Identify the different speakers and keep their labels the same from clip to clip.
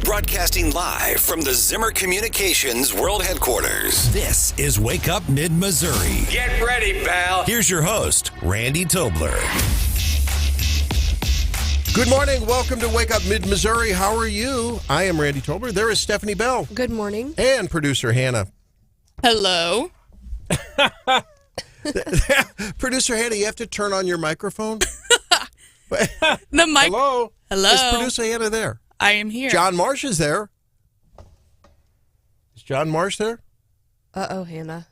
Speaker 1: Broadcasting live from the Zimmer Communications World Headquarters. This is Wake Up Mid-Missouri.
Speaker 2: Get ready, pal.
Speaker 1: Here's your host, Randy Tobler.
Speaker 3: Good morning. Welcome to Wake Up Mid-Missouri. How are you? I am Randy Tobler. There is Stephanie Bell.
Speaker 4: Good morning.
Speaker 3: And producer Hannah.
Speaker 5: Hello.
Speaker 3: Producer Hannah, you have to turn on your microphone.
Speaker 5: The mic.
Speaker 3: Hello.
Speaker 5: Hello.
Speaker 3: Is producer Hannah there?
Speaker 5: I am here.
Speaker 3: John Marsh is there. Is John Marsh there?
Speaker 4: Uh-oh, Hannah.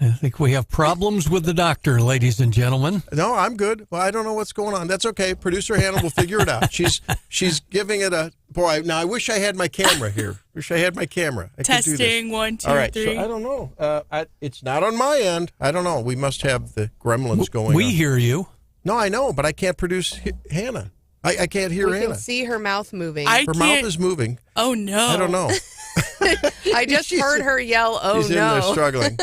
Speaker 6: I think we have problems with the doctor, ladies and gentlemen.
Speaker 3: No, I'm good. Well, I don't know what's going on. That's okay. Producer Hannah will figure it out. She's giving it a boy. Now I wish I had my camera here. Wish I had my camera. I could do this.
Speaker 5: Testing 1, 2,
Speaker 3: All right,
Speaker 5: 3.
Speaker 3: so I don't know. It's not on my end. I don't know. We must have the gremlins going.
Speaker 6: We
Speaker 3: on.
Speaker 6: hear you.
Speaker 3: No, I know, but I can't produce Hannah. I can't hear
Speaker 4: We
Speaker 3: Hannah.
Speaker 4: can see her mouth moving.
Speaker 3: Her mouth is moving.
Speaker 5: Oh, no.
Speaker 3: I don't know.
Speaker 4: I just heard her yell, oh,
Speaker 3: She's
Speaker 4: no.
Speaker 3: in there struggling.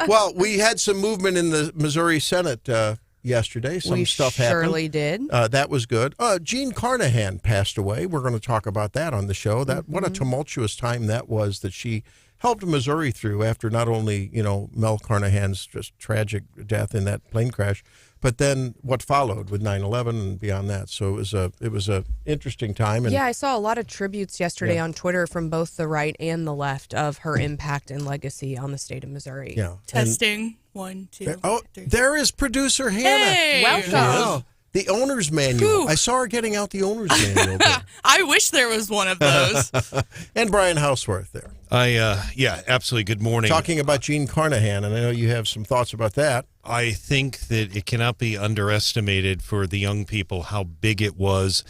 Speaker 3: Well, we had some movement in the Missouri Senate yesterday. Some stuff happened.
Speaker 4: We surely did.
Speaker 3: That was good. Gene Carnahan passed away. We're going to talk about that on the show. What a tumultuous time that was that she helped Missouri through after not only, Mel Carnahan's just tragic death in that plane crash, but then what followed with 9/11 and beyond that. So it was a interesting time. And
Speaker 4: yeah, I saw a lot of tributes yesterday on Twitter from both the right and the left of her impact and legacy on the state of Missouri.
Speaker 3: Yeah.
Speaker 5: Testing 1, 2, 3.
Speaker 3: There is producer Hannah.
Speaker 5: Hey!
Speaker 4: Welcome.
Speaker 3: Yeah. The owner's manual.
Speaker 5: Whew.
Speaker 3: I saw her getting out the owner's manual.
Speaker 5: I wish there was one of those.
Speaker 3: And Brian Hauswirth there.
Speaker 7: Yeah, absolutely. Good morning.
Speaker 3: Talking about Gene Carnahan, and I know you have some thoughts about that.
Speaker 7: I think that it cannot be underestimated for the young people how big it was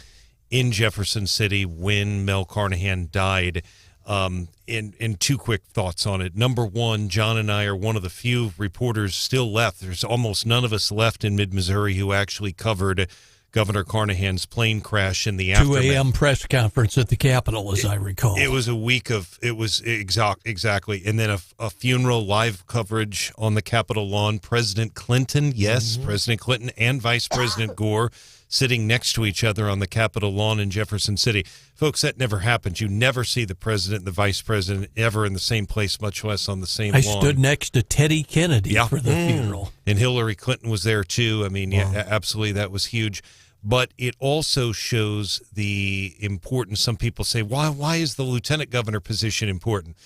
Speaker 7: in Jefferson City when Mel Carnahan died. And two quick thoughts on it. Number one, John and I are one of the few reporters still left. There's almost none of us left in mid-Missouri who actually covered Governor Carnahan's plane crash in the aftermath.
Speaker 6: 2 a.m. press conference at the Capitol, as I recall.
Speaker 7: It was a week of, exactly. And then a funeral live coverage on the Capitol lawn. President Clinton, President Clinton and Vice President Gore sitting next to each other on the Capitol lawn in Jefferson City. Folks, that never happens. You never see the president and the vice president ever in the same place, much less on the same lawn.
Speaker 6: I stood next to Teddy Kennedy for the funeral.
Speaker 7: And Hillary Clinton was there, too. I mean, yeah, absolutely, that was huge. But it also shows the importance. Some people say, why is the lieutenant governor position important?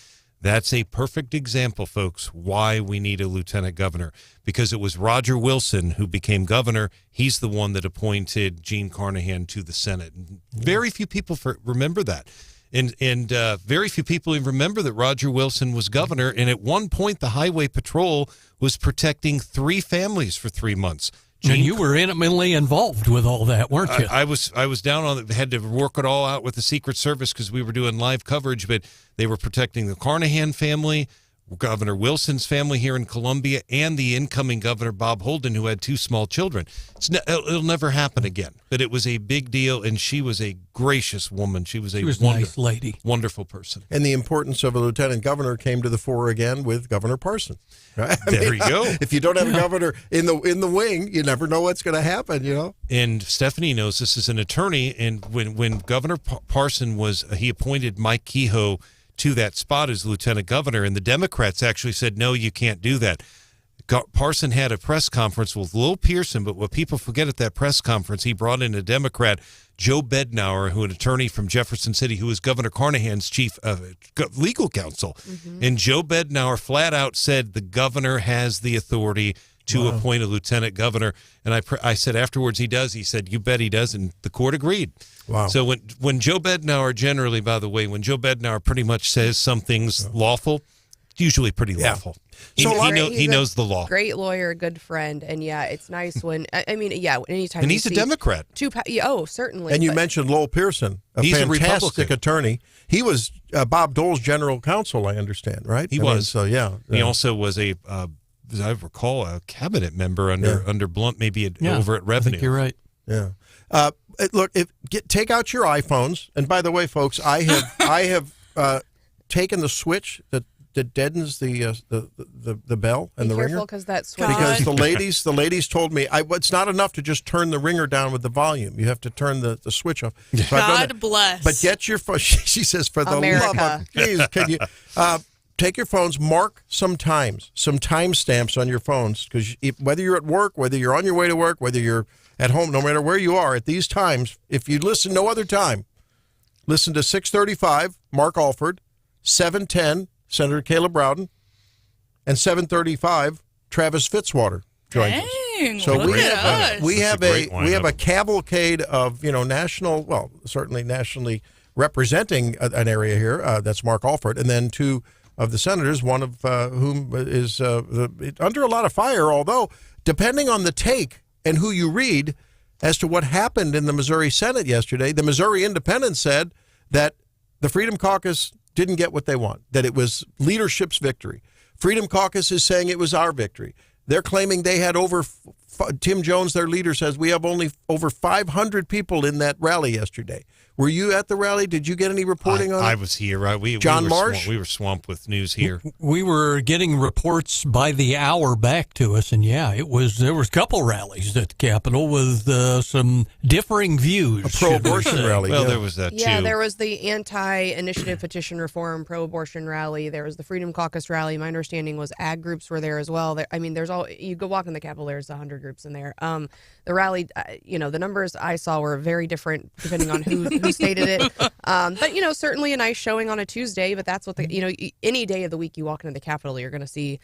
Speaker 7: That's a perfect example, folks, why we need a lieutenant governor. Because it was Roger Wilson who became governor. He's the one that appointed Gene Carnahan to the Senate. Very few people remember that. And very few people even remember that Roger Wilson was governor. And at one point, the Highway Patrol was protecting 3 families for 3 months.
Speaker 6: And you were intimately involved with all that, weren't you?
Speaker 7: I was down on it. Had to work it all out with the Secret Service because we were doing live coverage, but they were protecting the Carnahan family, Governor Wilson's family here in Columbia, and the incoming Governor Bob Holden, who had 2 small children. It'll never happen again, but it was a big deal, and she was a gracious woman. She was a
Speaker 6: nice lady.
Speaker 7: Wonderful person.
Speaker 3: And the importance of a lieutenant governor came to the fore again with Governor Parson. Right?
Speaker 7: There you go.
Speaker 3: If you don't have a governor in the wing, you never know what's going to happen,
Speaker 7: And Stephanie knows this as an attorney, and when Governor Parson he appointed Mike Kehoe to that spot as lieutenant governor, and the Democrats actually said, no, you can't do that. Parson had a press conference with Lil Pearson, but what people forget at that press conference, he brought in a Democrat, Joe Bednauer, who an attorney from Jefferson City, who was Governor Carnahan's chief legal counsel. And Joe Bednauer flat out said the governor has the authority to appoint a lieutenant governor. And I said afterwards he does. He said, you bet he does. And the court agreed.
Speaker 3: Wow.
Speaker 7: So when Joe Bednauer generally, by the way, when Joe Bednauer pretty much says something's lawful, it's usually pretty lawful. He knows the law.
Speaker 4: Great lawyer, good friend. And it's nice when, anytime.
Speaker 7: And he's a Democrat.
Speaker 4: Certainly.
Speaker 3: And you mentioned Lowell Pearson,
Speaker 7: he's
Speaker 3: fantastic
Speaker 7: a Republican
Speaker 3: attorney. He was Bob Dole's general counsel, I understand, right?
Speaker 7: He was.
Speaker 3: He
Speaker 7: also was as I recall, a cabinet member under Blunt, maybe over at Revenue.
Speaker 6: I think you're right.
Speaker 3: Yeah. Look, take out your iPhones. And by the way, folks, I have taken the switch that deadens the bell and the
Speaker 4: Be
Speaker 3: ringer.
Speaker 4: careful because that switch.
Speaker 3: Because the ladies told me it's not enough to just turn the ringer down with the volume. You have to turn the switch off. So
Speaker 5: God bless.
Speaker 3: But get your phone. She says, for the
Speaker 4: America.
Speaker 3: love of Jesus, can you take your phones, mark some timestamps on your phones, because whether you're at work, whether you're on your way to work, whether you're at home, no matter where you are at these times, if you listen no other time, listen to 6:35, Mark Alford, 7:10, Senator Caleb Rowden, and 7:35, Travis Fitzwater joins us. So
Speaker 5: look at us.
Speaker 3: we have
Speaker 7: That's a great
Speaker 3: a cavalcade of certainly nationally representing an area here. That's Mark Alford, and then two of the senators, one of whom is under a lot of fire. Although, depending on the take and who you read as to what happened in the Missouri Senate yesterday, the Missouri Independent said that the Freedom Caucus didn't get what they want, that it was leadership's victory. Freedom Caucus is saying it was our victory. They're claiming they had Tim Jones, their leader, says we have only over 500 people in that rally yesterday. Were you at the rally? Did you get any reporting on it?
Speaker 7: I was here. Right?
Speaker 3: John Marsh?
Speaker 7: We were swamped with news here.
Speaker 6: We were getting reports by the hour back to us, and there was a couple rallies at the Capitol with some differing views.
Speaker 3: A pro-abortion rally.
Speaker 7: Well, there was that too.
Speaker 4: Yeah, there was the anti-initiative petition reform pro-abortion rally. There was the Freedom Caucus rally. My understanding was ag groups were there as well. You go walk in the Capitol, there's 100 groups in there. The rally, the numbers I saw were very different depending on who stated it. But certainly a nice showing on a Tuesday. But that's what any day of the week you walk into the Capitol, you're going to see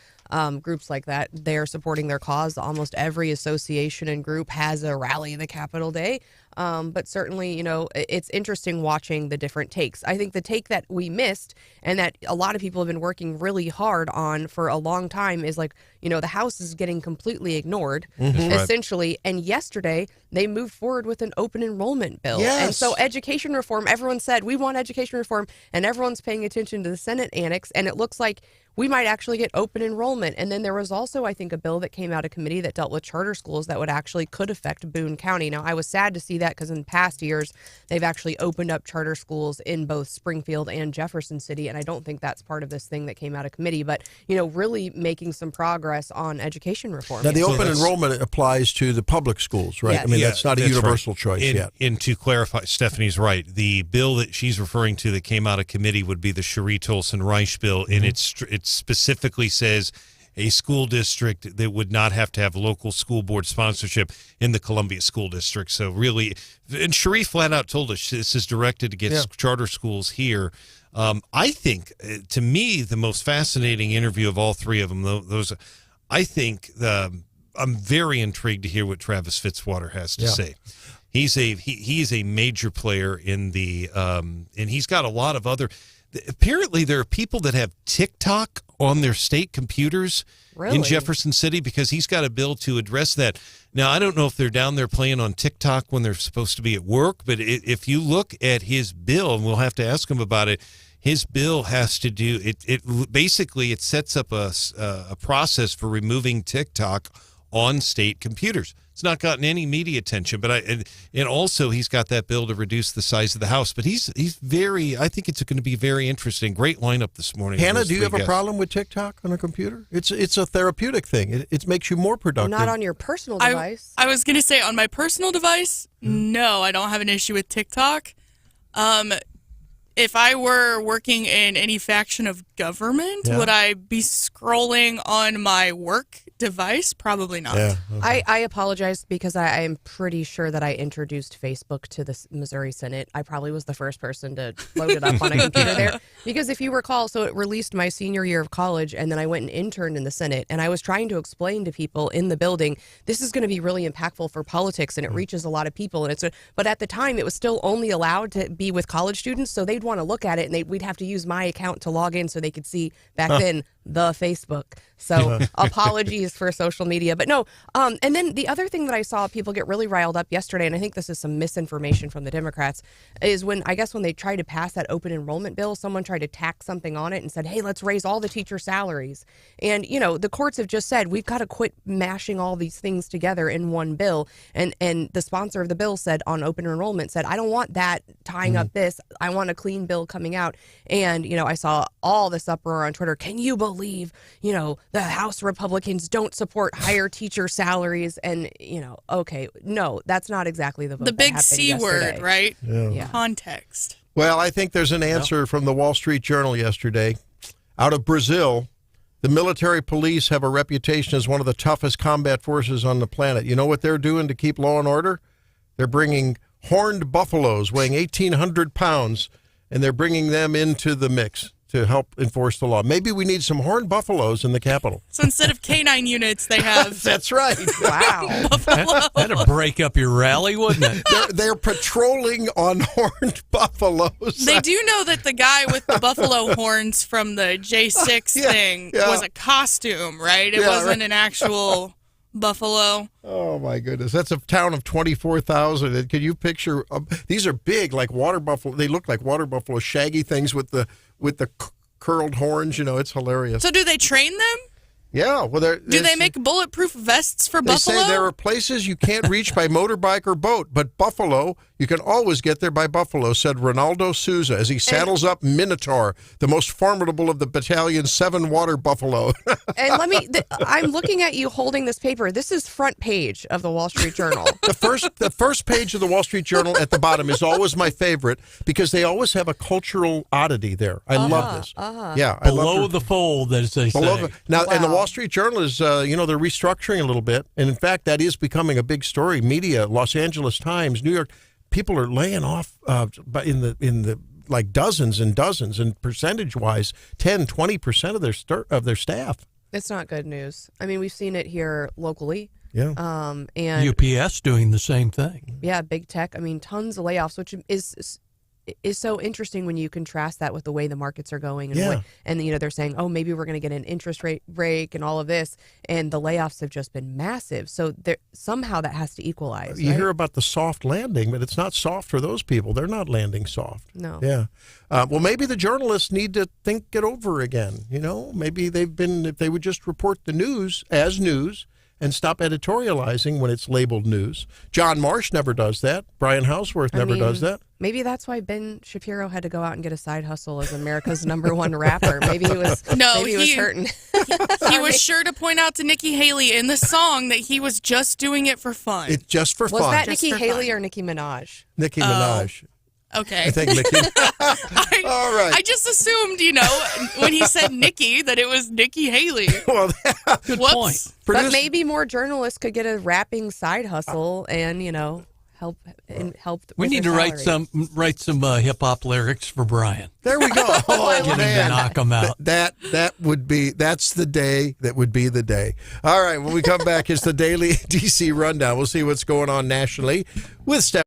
Speaker 4: groups like that. They're supporting their cause. Almost every association and group has a rally the Capitol Day. But certainly, it's interesting watching the different takes. I think the take that we missed and that a lot of people have been working really hard on for a long time is the House is getting completely ignored, essentially. And yesterday, they moved forward with an open enrollment bill.
Speaker 3: Yes.
Speaker 4: And so education reform, everyone said, we want education reform, and everyone's paying attention to the Senate annex, and it looks like we might actually get open enrollment. And then there was also, I think, a bill that came out of committee that dealt with charter schools that could affect Boone County. Now, I was sad to see that because in past years, they've actually opened up charter schools in both Springfield and Jefferson City, and I don't think that's part of this thing that came out of committee, but, really making some progress on education reform.
Speaker 3: Now, the open enrollment applies to the public schools, right?
Speaker 4: Yes.
Speaker 3: I mean, that's not a universal choice yet.
Speaker 7: And to clarify, Stephanie's right. The bill that she's referring to that came out of committee would be the Cherie Tolson-Reich bill, and it specifically says a school district that would not have to have local school board sponsorship in the Columbia School District. So really, and Cherie flat out told us this is directed to get charter schools here. I think, to me, the most fascinating interview of all three of them, I'm very intrigued to hear what Travis Fitzwater has to say. He's a major player in the and he's got a lot of other. Apparently, there are people that have TikTok on their state computers in Jefferson City because he's got a bill to address that. Now, I don't know if they're down there playing on TikTok when they're supposed to be at work, but if you look at his bill, and we'll have to ask him about it, his bill has to do it. Basically, it sets up a process for removing TikTok on state computers. It's not gotten any media attention, but and also he's got that bill to reduce the size of the House. But he's very. I think it's going to be very interesting. Great lineup this morning.
Speaker 3: Hannah, do you have a problem with TikTok on a computer? It's a therapeutic thing. It makes you more productive.
Speaker 4: Not on your personal device.
Speaker 5: I was going to say on my personal device, no, I don't have an issue with TikTok. If I were working in any faction of government, would I be scrolling on my work device? Probably not.
Speaker 3: Yeah, okay.
Speaker 4: I apologize because I am pretty sure that I introduced Facebook to the Missouri Senate. I probably was the first person to load it up on a computer there. Because if you recall, so it released my senior year of college, and then I went and interned in the Senate, and I was trying to explain to people in the building, this is going to be really impactful for politics, and it reaches a lot of people. But at the time, it was still only allowed to be with college students, so they'd want to look at it, and we'd have to use my account to log in so they could see back then the Facebook. So apologies for social media. But no, and then the other thing that I saw people get really riled up yesterday, and I think this is some misinformation from the Democrats, is when they tried to pass that open enrollment bill, someone tried to tack something on it and said, hey, let's raise all the teacher salaries. And, the courts have just said, we've got to quit mashing all these things together in one bill. And the sponsor of the bill said on open enrollment said, I don't want that tying up this. I want a clean bill coming out. And, I saw all this uproar on Twitter. Can you believe, the House Republicans don't support higher teacher salaries? And, okay, no, that's not exactly the vote.
Speaker 5: The big
Speaker 4: that
Speaker 5: C
Speaker 4: yesterday.
Speaker 5: word, right?
Speaker 4: Yeah.
Speaker 5: Context.
Speaker 3: Well, I think there's an answer from the Wall Street Journal yesterday. Out of Brazil, the military police have a reputation as one of the toughest combat forces on the planet. You know what they're doing to keep law and order? They're bringing horned buffaloes weighing 1,800 pounds, and they're bringing them into the mix to help enforce the law. Maybe we need some horned buffaloes in the Capitol.
Speaker 5: So instead of canine units, they have...
Speaker 3: That's right.
Speaker 4: Wow.
Speaker 6: That'd break up your rally, wouldn't it?
Speaker 3: They're patrolling on horned buffaloes.
Speaker 5: They do know that the guy with the buffalo horns from the J6 thing was a costume, right? It wasn't an actual buffalo.
Speaker 3: Oh, my goodness. That's a town of 24,000. And can you picture, these are big, like water buffalo. They look like water buffalo, shaggy things with the curled horns. It's hilarious.
Speaker 5: So do they train them?
Speaker 3: Yeah. Well,
Speaker 5: do they make bulletproof vests for buffalo?
Speaker 3: They say there are places you can't reach by motorbike or boat, but buffalo, you can always get there by buffalo, said Ronaldo Souza as he saddles up Minotaur, the most formidable of the battalion's 7 water buffalo.
Speaker 4: And I'm looking at you holding this paper. This is front page of the Wall Street Journal.
Speaker 3: The first page of the Wall Street Journal at the bottom is always my favorite because they always have a cultural oddity there. I love this. Yeah,
Speaker 6: below the fold, as they say.
Speaker 3: And the Wall Street Journal is, they're restructuring a little bit. And in fact, that is becoming a big story. Media, Los Angeles Times, New York, people are laying off in the like dozens and dozens, and percentage-wise, 10, 20% of their staff.
Speaker 4: It's not good news. I mean, we've seen it here locally.
Speaker 3: Yeah.
Speaker 4: And
Speaker 6: UPS doing the same thing.
Speaker 4: Yeah, big tech. I mean, tons of layoffs, which is so interesting when you contrast that with the way the markets are going. And they're saying, oh, maybe we're going to get an interest rate break and all of this. And the layoffs have just been massive. So somehow that has to equalize.
Speaker 3: You hear about the soft landing, but it's not soft for those people. They're not landing soft.
Speaker 4: No.
Speaker 3: Yeah. Well, maybe the journalists need to think it over again. Maybe if they would just report the news as news and stop editorializing when it's labeled news. John Marsh never does that. Brian Hauswirth never does that.
Speaker 4: Maybe that's why Ben Shapiro had to go out and get a side hustle as America's #1 rapper. Maybe he was hurting.
Speaker 5: He was sure to point out to Nikki Haley in the song that he was just doing it for fun.
Speaker 3: It's just for fun.
Speaker 4: Was that Nikki Haley or Nicki Minaj?
Speaker 3: Nicki Minaj.
Speaker 5: Okay.
Speaker 3: I think Nikki. All right.
Speaker 5: I just assumed, when he said Nikki, that it was Nikki Haley.
Speaker 3: Well,
Speaker 6: good point.
Speaker 4: But maybe more journalists could get a rapping side hustle and, help.
Speaker 6: We need to write some hip hop lyrics for Brian.
Speaker 3: There we go.
Speaker 6: Get him to knock them out.
Speaker 3: That's the day that would be the day. All right. When we come back, it's the Daily DC Rundown. We'll see what's going on nationally with Steph.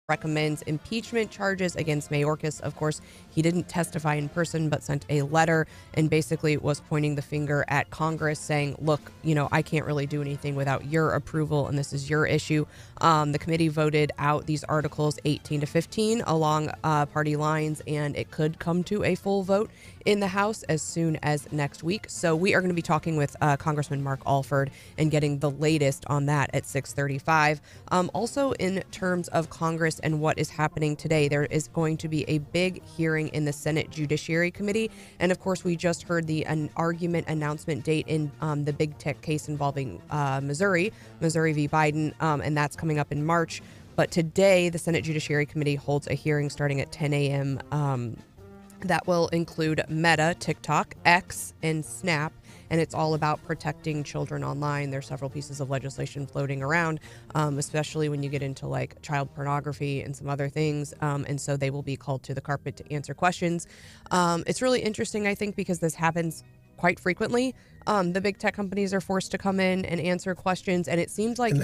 Speaker 4: recommends impeachment charges against Mayorkas. Of course, he didn't testify in person, but sent a letter and basically was pointing the finger at Congress saying, look, I can't really do anything without your approval, and this is your issue. The committee voted out these articles 18-15 along party lines, and it could come to a full vote in the House as soon as next week. So we are going to be talking with Congressman Mark Alford and getting the latest on that at 6:35. Also, in terms of Congress and what is happening today, there is going to be a big hearing in the Senate Judiciary Committee. And of course, we just heard an argument announcement date in the big tech case involving Missouri v. Biden, and that's coming up in March. But today, the Senate Judiciary Committee holds a hearing starting at 10 a.m. That will include Meta, TikTok, X, and Snap. And it's all about protecting children online. There's several pieces of legislation floating around, especially when you get into like child pornography and some other things. And so they will be called to the carpet to answer questions. It's really interesting, I think, because this happens quite frequently. The big tech companies are forced to come in and answer questions, and it seems like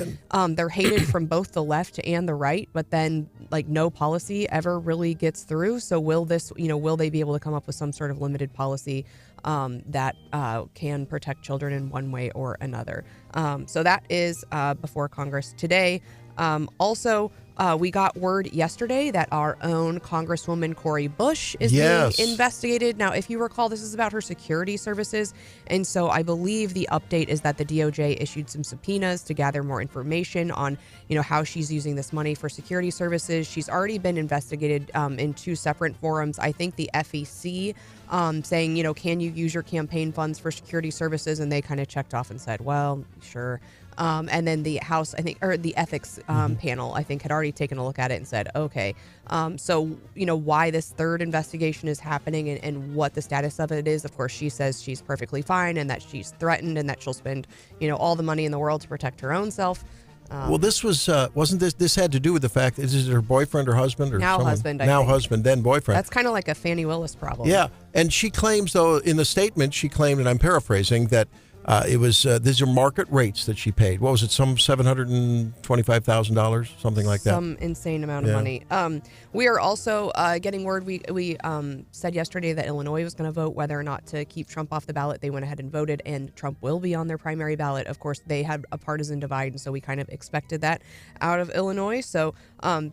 Speaker 4: they're hated from both the left and the right, but then like no policy ever really gets through. So will they be able to come up with some sort of limited policy that can protect children in one way or another? So that is before Congress today. Also, we got word yesterday that our own Congresswoman Cori Bush is being investigated. Now, if you recall, this is about her security services. And so I believe the update is that the DOJ issued some subpoenas to gather more information on, how she's using this money for security services. She's already been investigated in two separate forums. I think the FEC saying, can you use your campaign funds for security services? And they kind of checked off and said, well, sure. And then the House, or the ethics panel, I think, had already taken a look at it and said, okay, so, why this third investigation is happening and what the status of it is. Of course, she says she's perfectly fine and that she's threatened and that she'll spend, all the money in the world to protect her own self.
Speaker 3: Well, this was, wasn't this had to do with the fact, is it her boyfriend or husband? Or
Speaker 4: now
Speaker 3: someone?
Speaker 4: Husband, I
Speaker 3: Now
Speaker 4: think.
Speaker 3: husband, then boyfriend.
Speaker 4: That's kind of like a Fannie Willis problem.
Speaker 3: Yeah, and she claims, though, in the statement, she claimed, and I'm paraphrasing, that it was, these are market rates that she paid. What was it, some $725,000, something like that?
Speaker 4: Some insane amount of money. We are also getting word, we said yesterday that Illinois was going to vote whether or not to keep Trump off the ballot. They went ahead and voted, and Trump will be on their primary ballot. Of course, they had a partisan divide, and so we kind of expected that out of Illinois. So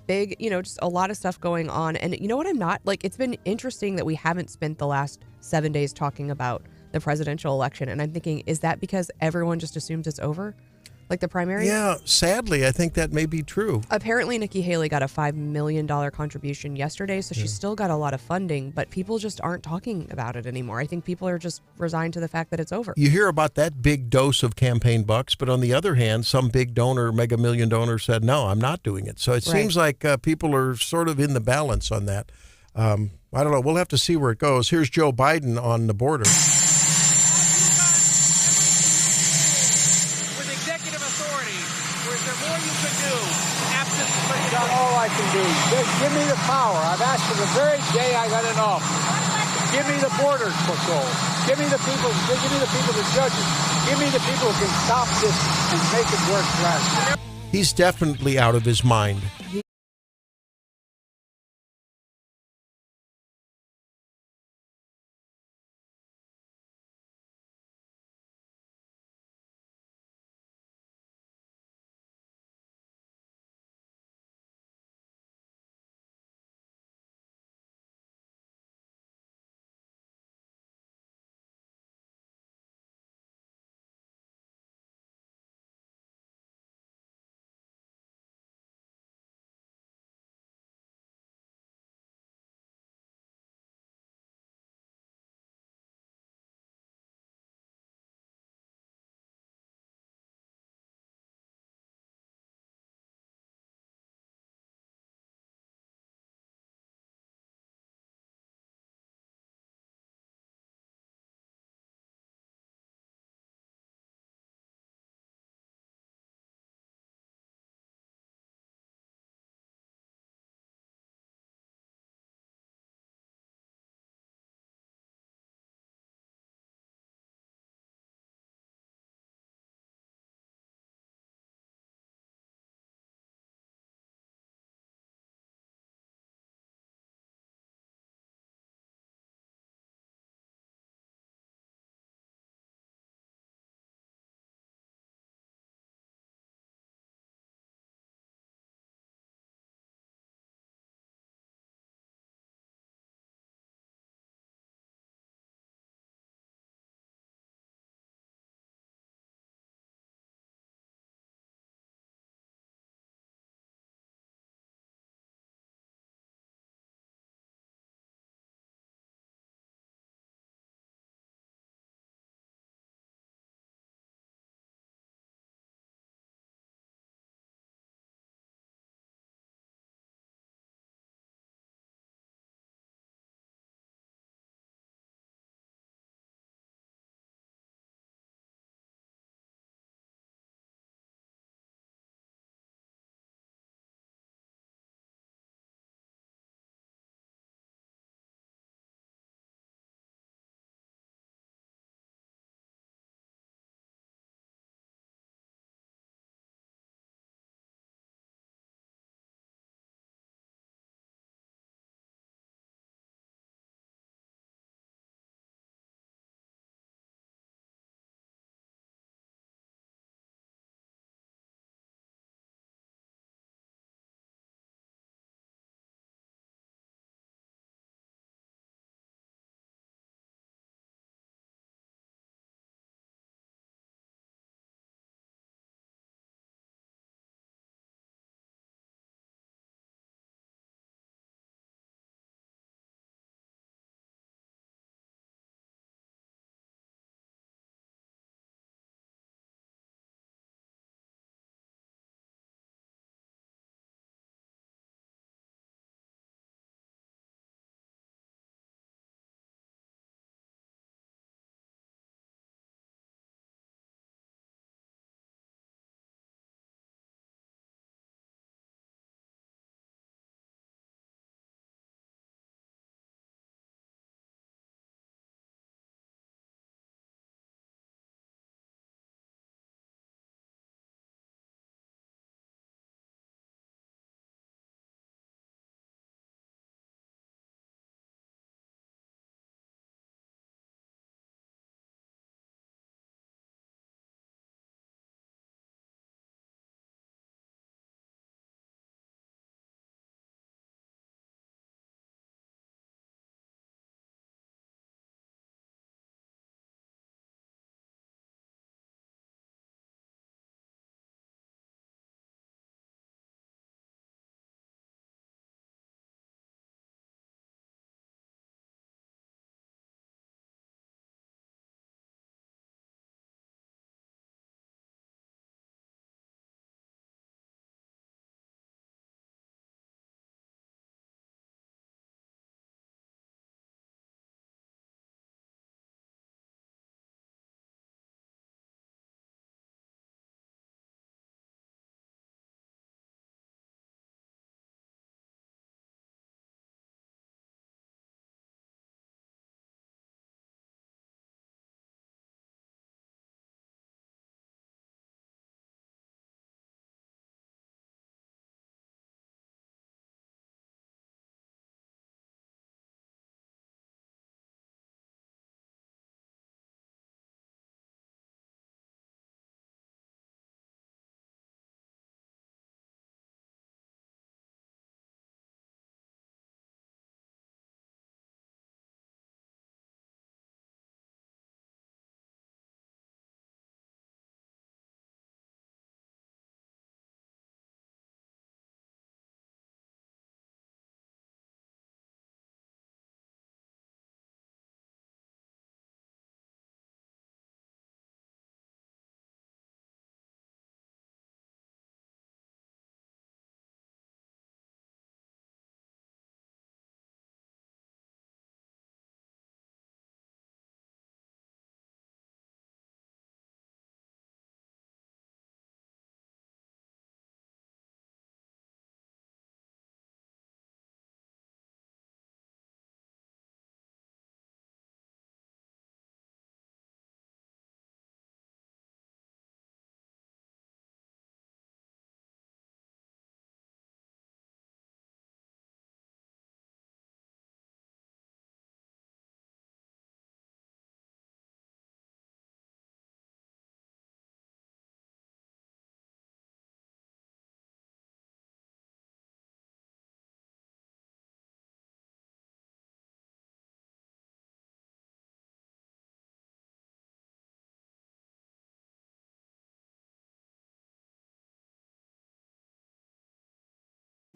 Speaker 4: big, just a lot of stuff going on. And you know what it's been interesting that we haven't spent the last 7 days talking about the presidential election. And I'm thinking, is that because everyone just assumes it's over? Like the primary?
Speaker 3: Yeah, sadly, I think that may be true.
Speaker 4: Apparently, Nikki Haley got a $5 million contribution yesterday, so she's still got a lot of funding, but people just aren't talking about it anymore. I think people are just resigned to the fact that it's over.
Speaker 3: You hear about that big dose of campaign bucks, but on the other hand, some big donor, mega million donor said, no, I'm not doing it. So it seems like people are sort of in the balance on that. I don't know. We'll have to see where it goes. Here's Joe Biden on the border.
Speaker 2: All I can do. Just give me the power. I've asked for the very day I got in office. Give me the border patrol. Give me the people, the judges. Give me the people who can stop this and make it work for us.
Speaker 3: He's definitely out of his mind.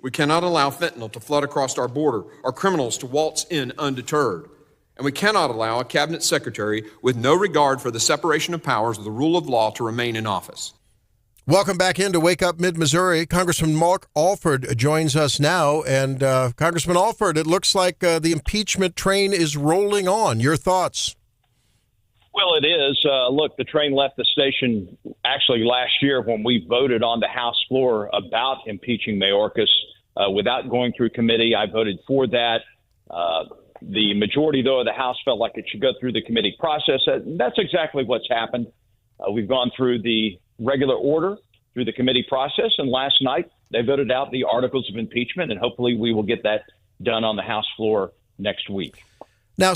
Speaker 8: We cannot allow fentanyl to flood across our border or criminals to waltz in undeterred. And we cannot allow a cabinet secretary with no regard for the separation of powers or the rule of law to remain in office.
Speaker 3: Welcome back into Wake Up Mid-Missouri. Congressman Mark Alford joins us now. And Congressman Alford, it looks like the impeachment train is rolling on. Your thoughts?
Speaker 9: Well, it is. Look, the train left the station actually last year when we voted on the House floor about impeaching Mayorkas without going through committee. I voted for that. The majority, though, of the House felt like it should go through the committee process. That's exactly what's happened. We've gone through the regular order through the committee process, and last night they voted out the articles of impeachment, and hopefully we will get that done on the House floor next week.
Speaker 3: Now,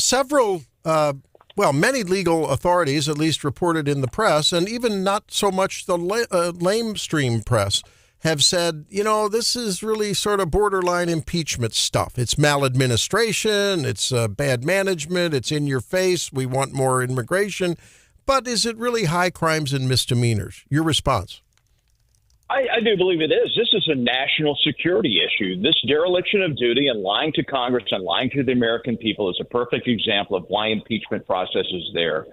Speaker 3: many legal authorities, at least reported in the press, and even not so much the lamestream press, have said, this is really sort of borderline impeachment stuff. It's maladministration, it's bad management, it's in your face, we want more immigration. But is it really high crimes and misdemeanors? Your response?
Speaker 9: I do believe it is. This is a national security issue. This dereliction of duty and lying to Congress and lying to the American people is a perfect example of why impeachment process is there.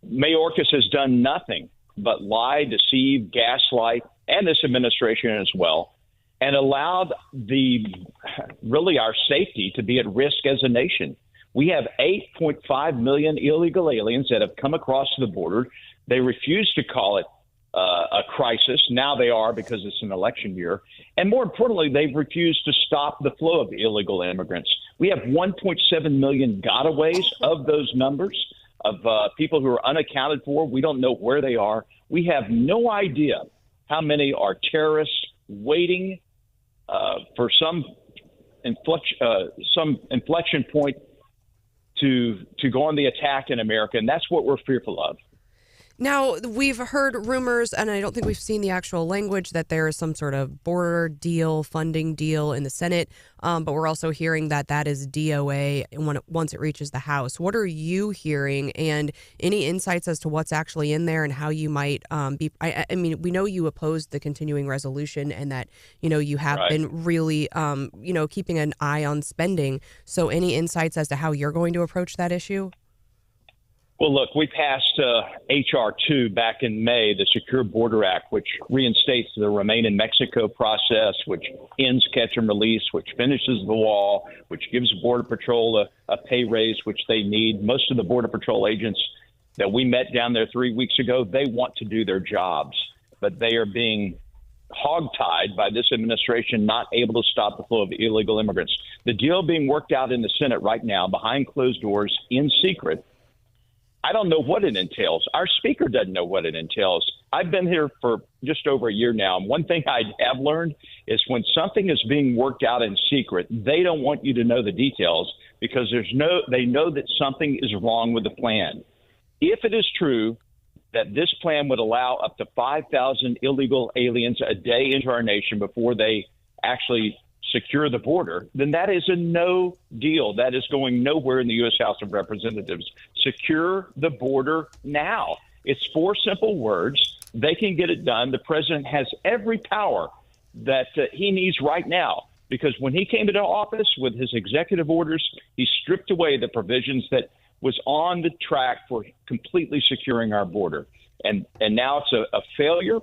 Speaker 9: Mayorkas has done nothing but lie, deceive, gaslight, and this administration as well, and allowed our safety to be at risk as a nation. We have 8.5 million illegal aliens that have come across the border. They refuse to call it a crisis. Now they are, because it's an election year. And more importantly, they've refused to stop the flow of illegal immigrants. We have 1.7 million gotaways of those numbers of people who are unaccounted for. We don't know where they are. We have no idea how many are terrorists waiting for some inflection point to go on the attack in America, and that's what we're fearful of.
Speaker 4: Now, we've heard rumors, and I don't think we've seen the actual language, that there is some sort of border deal, funding deal in the Senate, but we're also hearing that is DOA once it reaches the House. What are you hearing, and any insights as to what's actually in there and how you might be? I mean, we know you opposed the continuing resolution and that, you have been really, keeping an eye on spending. So any insights as to how you're going to approach that issue?
Speaker 9: Well, look, we passed H.R. 2 back in May, the Secure Border Act, which reinstates the Remain in Mexico process, which ends catch and release, which finishes the wall, which gives Border Patrol a pay raise, which they need. Most of the Border Patrol agents that we met down there 3 weeks ago, they want to do their jobs, but they are being hogtied by this administration, not able to stop the flow of illegal immigrants. The deal being worked out in the Senate right now, behind closed doors, in secret, I don't know what it entails. Our speaker doesn't know what it entails. I've been here for just over a year now. And one thing I have learned is when something is being worked out in secret, they don't want you to know the details because they know that something is wrong with the plan. If it is true that this plan would allow up to 5,000 illegal aliens a day into our nation before they actually secure the border, then that is a no deal. That is going nowhere in the U.S. House of Representatives. Secure the border now. It's 4 simple words. They can get it done. The president has every power that he needs right now, because when he came into office with his executive orders, he stripped away the provisions that was on the track for completely securing our border. And now it's a failure,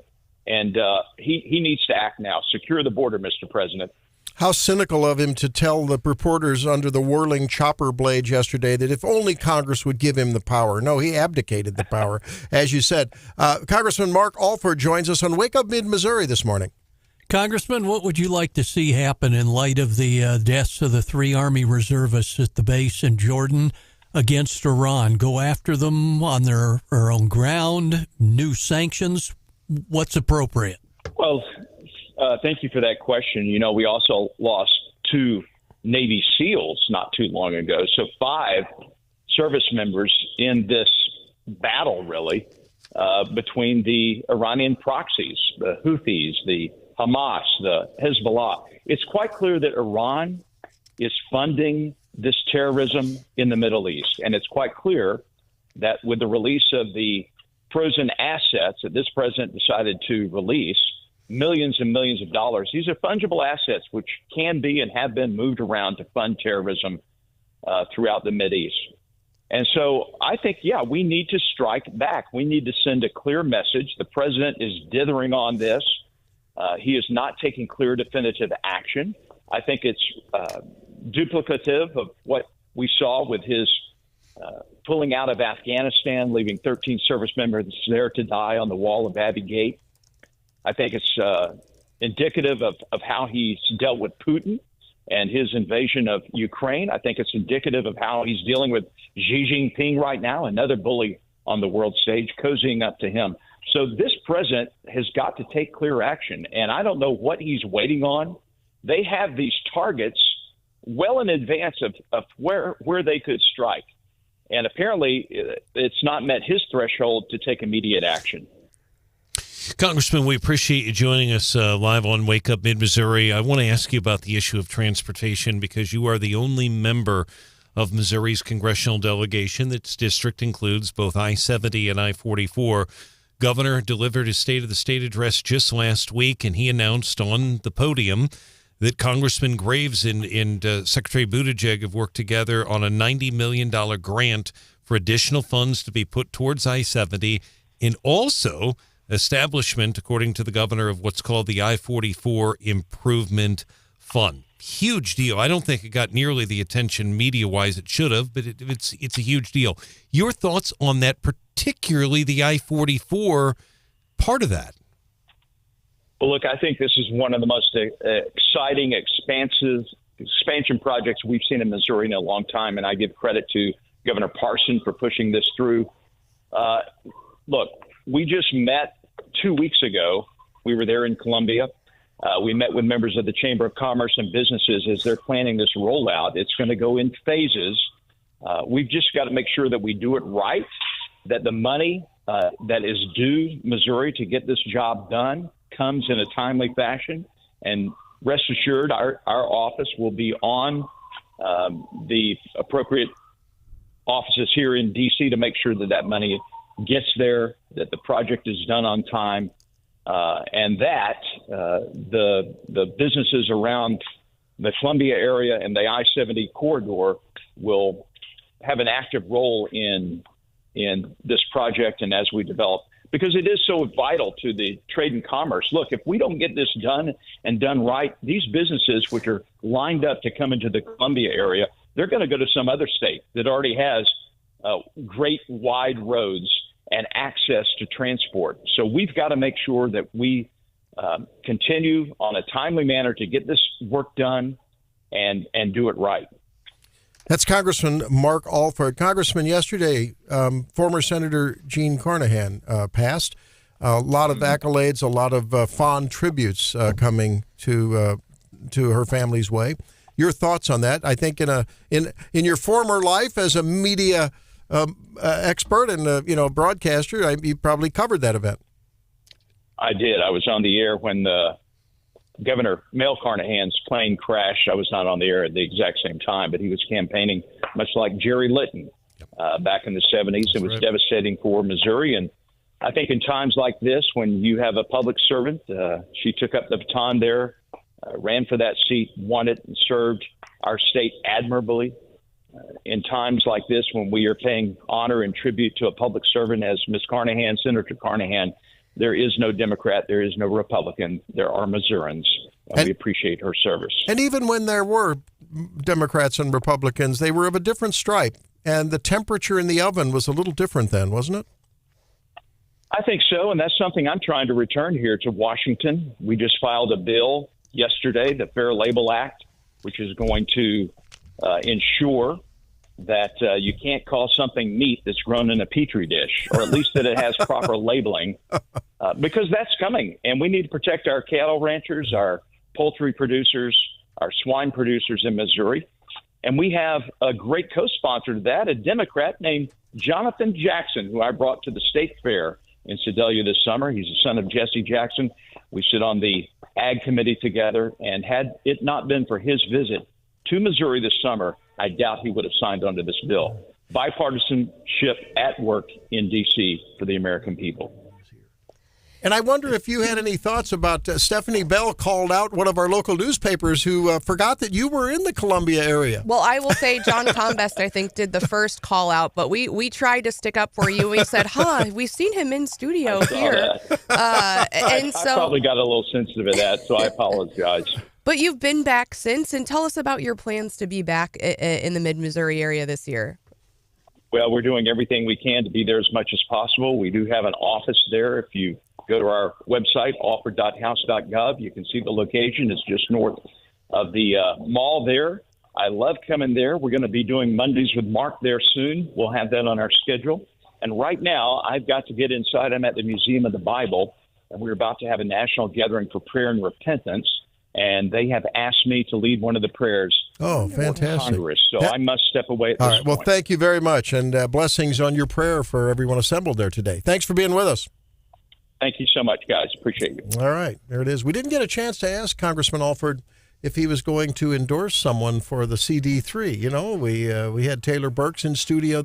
Speaker 9: and he needs to act now. Secure the border, Mr. President.
Speaker 3: How cynical of him to tell the reporters under the whirling chopper blades yesterday that if only Congress would give him the power. No, he abdicated the power, as you said. Congressman Mark Alford joins us on Wake Up Mid-Missouri this morning.
Speaker 6: Congressman, what would you like to see happen in light of the deaths of the 3 Army reservists at the base in Jordan against Iran? Go after them on their own ground? New sanctions? What's appropriate?
Speaker 9: Well, thank you for that question. We also lost 2 Navy SEALs not too long ago. So 5 service members in this battle, really, between the Iranian proxies, the Houthis, the Hamas, the Hezbollah. It's quite clear that Iran is funding this terrorism in the Middle East. And it's quite clear that with the release of the frozen assets that this president decided to release, millions and millions of dollars. These are fungible assets which can be and have been moved around to fund terrorism throughout the Mideast. And so I think, we need to strike back. We need to send a clear message. The president is dithering on this. He is not taking clear, definitive action. I think it's duplicative of what we saw with his pulling out of Afghanistan, leaving 13 service members there to die on the wall of Abbey Gate. I think it's indicative of how he's dealt with Putin and his invasion of Ukraine. I think it's indicative of how he's dealing with Xi Jinping right now, another bully on the world stage, cozying up to him. So this president has got to take clear action, and I don't know what he's waiting on. They have these targets well in advance of where they could strike, and apparently it's not met his threshold to take immediate action.
Speaker 7: Congressman, we appreciate you joining us live on Wake Up Mid-Missouri. I want to ask you about the issue of transportation because you are the only member of Missouri's congressional delegation. Its district includes both I-70 and I-44. Governor delivered his State of the State address just last week, and he announced on the podium that Congressman Graves and Secretary Buttigieg have worked together on a $90 million grant for additional funds to be put towards I-70 and also establishment, according to the governor, of what's called the I-44 Improvement Fund. Huge deal. I don't think it got nearly the attention media-wise it should have, but it's a huge deal. Your thoughts on that, particularly the I-44 part of that?
Speaker 9: Well, look, I think this is one of the most exciting, expansion projects we've seen in Missouri in a long time, and I give credit to Governor Parson for pushing this through. Look, we just met 2 weeks ago. We were there in Columbia. We met with members of the Chamber of Commerce and businesses as they're planning this rollout. It's going to go in phases. We've just got to make sure that we do it right, that the money that is due Missouri to get this job done comes in a timely fashion. And rest assured, our office will be on the appropriate offices here in D.C. to make sure that money gets there, that the project is done on time, and that the businesses around the Columbia area and the I-70 corridor will have an active role in this project and as we develop, because it is so vital to the trade and commerce. Look, if we don't get this done and done right, these businesses which are lined up to come into the Columbia area, they're going to go to some other state that already has great wide roads and access to transport. So we've got to make sure that we continue on a timely manner to get this work done and do it right.
Speaker 3: That's Congressman Mark Alford. Congressman, yesterday, former Senator Jean Carnahan passed. A lot of accolades, a lot of fond tributes coming to her family's way. Your thoughts on that? I think in your former life as a media expert and broadcaster, you probably covered that event.
Speaker 9: I did. I was on the air when Governor Mel Carnahan's plane crashed. I was not on the air at the exact same time, but he was campaigning much like Jerry Litton back in the 70s. It was devastating for Missouri. And I think in times like this, when you have a public servant, she took up the baton there, ran for that seat, won it, and served our state admirably. In times like this, when we are paying honor and tribute to a public servant as Ms. Carnahan, Senator Carnahan, there is no Democrat, there is no Republican, there are Missourians. And we appreciate her service. And
Speaker 3: even when there were Democrats and Republicans, they were of a different stripe, and the temperature in the oven was a little different then, wasn't it?
Speaker 9: I think so, and that's something I'm trying to return here to Washington. We just filed a bill yesterday, the Fair Label Act, which is going to ensure that you can't call something meat that's grown in a petri dish, or at least that it has proper labeling, because that's coming. And we need to protect our cattle ranchers, our poultry producers, our swine producers in Missouri. And we have a great co-sponsor to that, a Democrat named Jonathan Jackson, who I brought to the state fair in Sedalia this summer. He's the son of Jesse Jackson. We sit on the Ag Committee together, and had it not been for his visit to Missouri this summer, I doubt he would have signed onto this bill. Bipartisanship at work in D.C. for the American people.
Speaker 3: And I wonder if you had any thoughts about Stephanie Bell called out one of our local newspapers who forgot that you were in the Columbia area.
Speaker 4: Well, I will say John Combest, I think, did the first call out, but we tried to stick up for you. We said, we've seen him in studio here.
Speaker 9: I probably got a little sensitive at that, so I apologize.
Speaker 4: But you've been back since, and tell us about your plans to be back in the mid-Missouri area this year.
Speaker 9: Well, we're doing everything we can to be there as much as possible. We do have an office there. If you go to our website, alford.house.gov, you can see the location. It's just north of the mall there. I love coming there. We're going to be doing Mondays with Mark there soon. We'll have that on our schedule. And right now, I've got to get inside. I'm at the Museum of the Bible, and we're about to have a national gathering for prayer and repentance. And they have asked me to lead one of the prayers.
Speaker 3: Oh, fantastic.
Speaker 9: Congress, so I must step away at
Speaker 3: All
Speaker 9: this
Speaker 3: right. Well,
Speaker 9: point.
Speaker 3: thank you very much, and blessings on your prayer for everyone assembled there today. Thanks for being with us.
Speaker 9: Thank you so much, guys. Appreciate you.
Speaker 3: All right. There it is. We didn't get a chance to ask Congressman Alford if he was going to endorse someone for the CD3. You know, we had Taylor Burks in studio.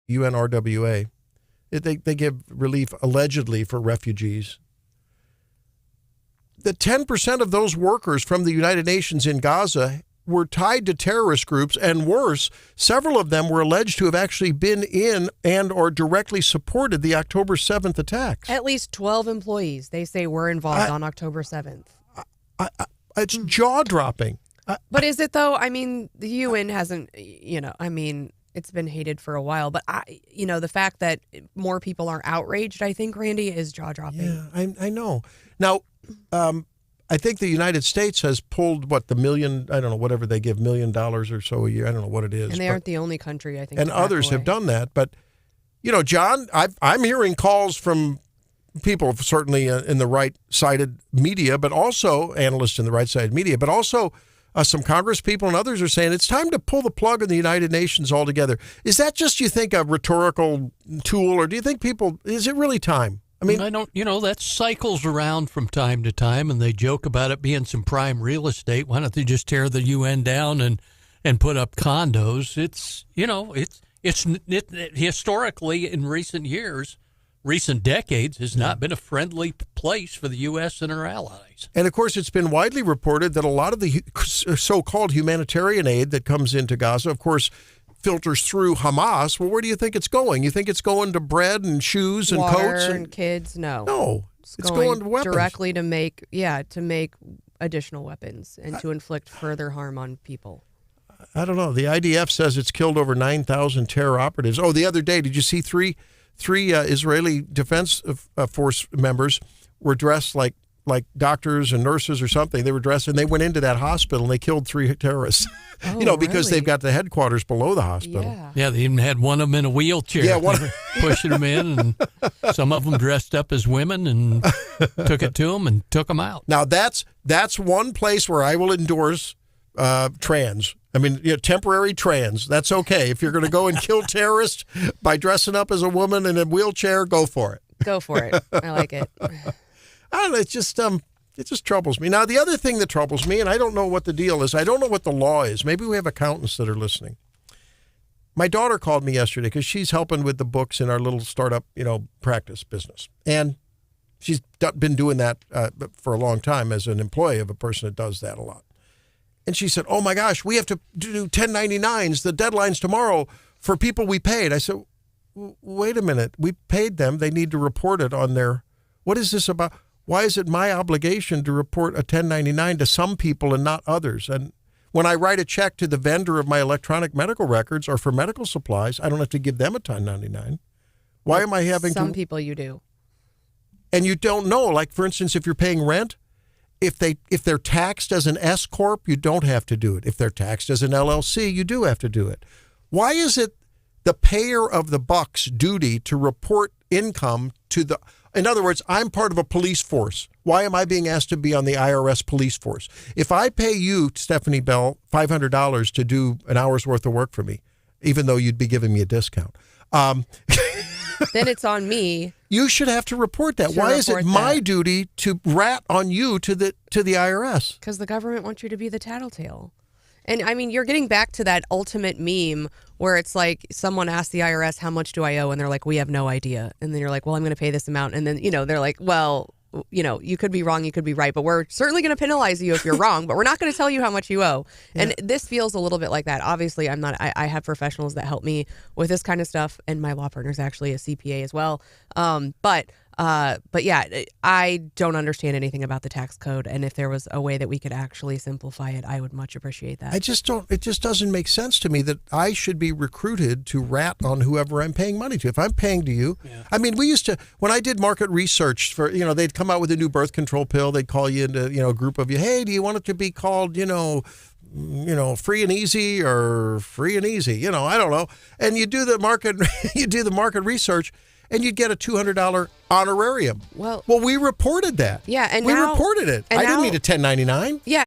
Speaker 3: UNRWA. They give relief allegedly for refugees. The 10% of those workers from the United Nations in Gaza were tied to terrorist groups, and worse, several of them were alleged to have actually been in and or directly supported the October 7th attacks.
Speaker 4: At least 12 employees, they say, were involved on October 7th.
Speaker 3: It's jaw-dropping.
Speaker 4: But is it, though? I mean, the UN hasn't, it's been hated for a while. But, the fact that more people are outraged, I think, Randy, is jaw-dropping.
Speaker 3: Yeah, I know. Now, I think the United States has pulled, the million, I don't know, whatever they give, $1 million or so a year. I don't know what it is.
Speaker 4: And they aren't the only country, I think.
Speaker 3: And others have done that. But, John, I'm hearing calls from people certainly in the right-sided media, but also analysts in the right-sided media, but also some Congress people and others are saying it's time to pull the plug on the United Nations altogether. Is that just, you think, a rhetorical tool, or do you think is it really time? I mean,
Speaker 6: I don't, that cycles around from time to time, and they joke about it being some prime real estate. Why don't they just tear the UN down and put up condos? It's historically in recent decades, has not been a friendly place for the U.S. and our allies.
Speaker 3: And of course, it's been widely reported that a lot of the so-called humanitarian aid that comes into Gaza, of course, filters through Hamas. Well, where do you think it's going? You think it's going to bread and shoes and
Speaker 4: Water
Speaker 3: coats
Speaker 4: and kids? No,
Speaker 3: it's going to weapons
Speaker 4: directly to make additional weapons and to inflict further harm on people.
Speaker 3: I don't know. The IDF says it's killed over 9,000 terror operatives. Oh, the other day, did you see three Israeli Defense Force members were dressed like doctors and nurses or something? They were dressed, and they went into that hospital and they killed 3 terrorists. Because
Speaker 4: really?
Speaker 3: They've got the headquarters below the hospital.
Speaker 6: Yeah, they even had one of them in a wheelchair.
Speaker 3: Yeah,
Speaker 6: pushing them in, and some of them dressed up as women and took it to them and took them out.
Speaker 3: Now that's one place where I will endorse trans. I mean, temporary trans. That's okay. If you're going to go and kill terrorists by dressing up as a woman in a wheelchair, go for it.
Speaker 4: Go for it. I like it.
Speaker 3: I don't know. It just troubles me. Now, the other thing that troubles me, and I don't know what the deal is. I don't know what the law is. Maybe we have accountants that are listening. My daughter called me yesterday because she's helping with the books in our little startup, practice business. And she's been doing that for a long time as an employee of a person that does that a lot. And she said, oh, my gosh, we have to do 1099s. The deadline's tomorrow for people we paid. I said, wait a minute. We paid them. They need to report it on their – what is this about? Why is it my obligation to report a 1099 to some people and not others? And when I write a check to the vendor of my electronic medical records or for medical supplies, I don't have to give them a 1099. Why am I having
Speaker 4: Some people you do.
Speaker 3: And you don't know. Like, for instance, if you're paying rent, if they're taxed as an S corp, you don't have to do it. If they're taxed as an LLC, you do have to do it. Why is it the payer of the buck's duty to report income to the? In other words, I'm part of a police force. Why am I being asked to be on the IRS police force? If I pay you, Stephanie Bell, $500 to do an hour's worth of work for me, even though you'd be giving me a discount,
Speaker 4: then it's on me.
Speaker 3: You should have to report that. Why is it my duty to rat on you to the IRS?
Speaker 4: Because the government wants you to be the tattletale. And I mean, you're getting back to that ultimate meme where it's like someone asks the IRS, how much do I owe? And they're like, we have no idea. And then you're like, well, I'm going to pay this amount. And then, they're like, well, you could be wrong, you could be right, but we're certainly going to penalize you if you're wrong, but we're not going to tell you how much you owe. Yeah. And this feels a little bit like that. Obviously, I have professionals that help me with this kind of stuff, and my law partner is actually a CPA as well. But yeah, I don't understand anything about the tax code, and if there was a way that we could actually simplify it, I would much appreciate that.
Speaker 3: It just doesn't make sense to me that I should be recruited to rat on whoever I'm paying money to. If I'm paying to you, yeah. I mean, we used to, when I did market research for, they'd come out with a new birth control pill, they'd call you into, a group of you, hey, do you want it to be called, free and easy or free and easy, I don't know. And you do the market research, and you'd get a $200 honorarium. Well, we reported that.
Speaker 4: Yeah, and
Speaker 3: we reported it. I didn't need a 1099.
Speaker 4: Yeah.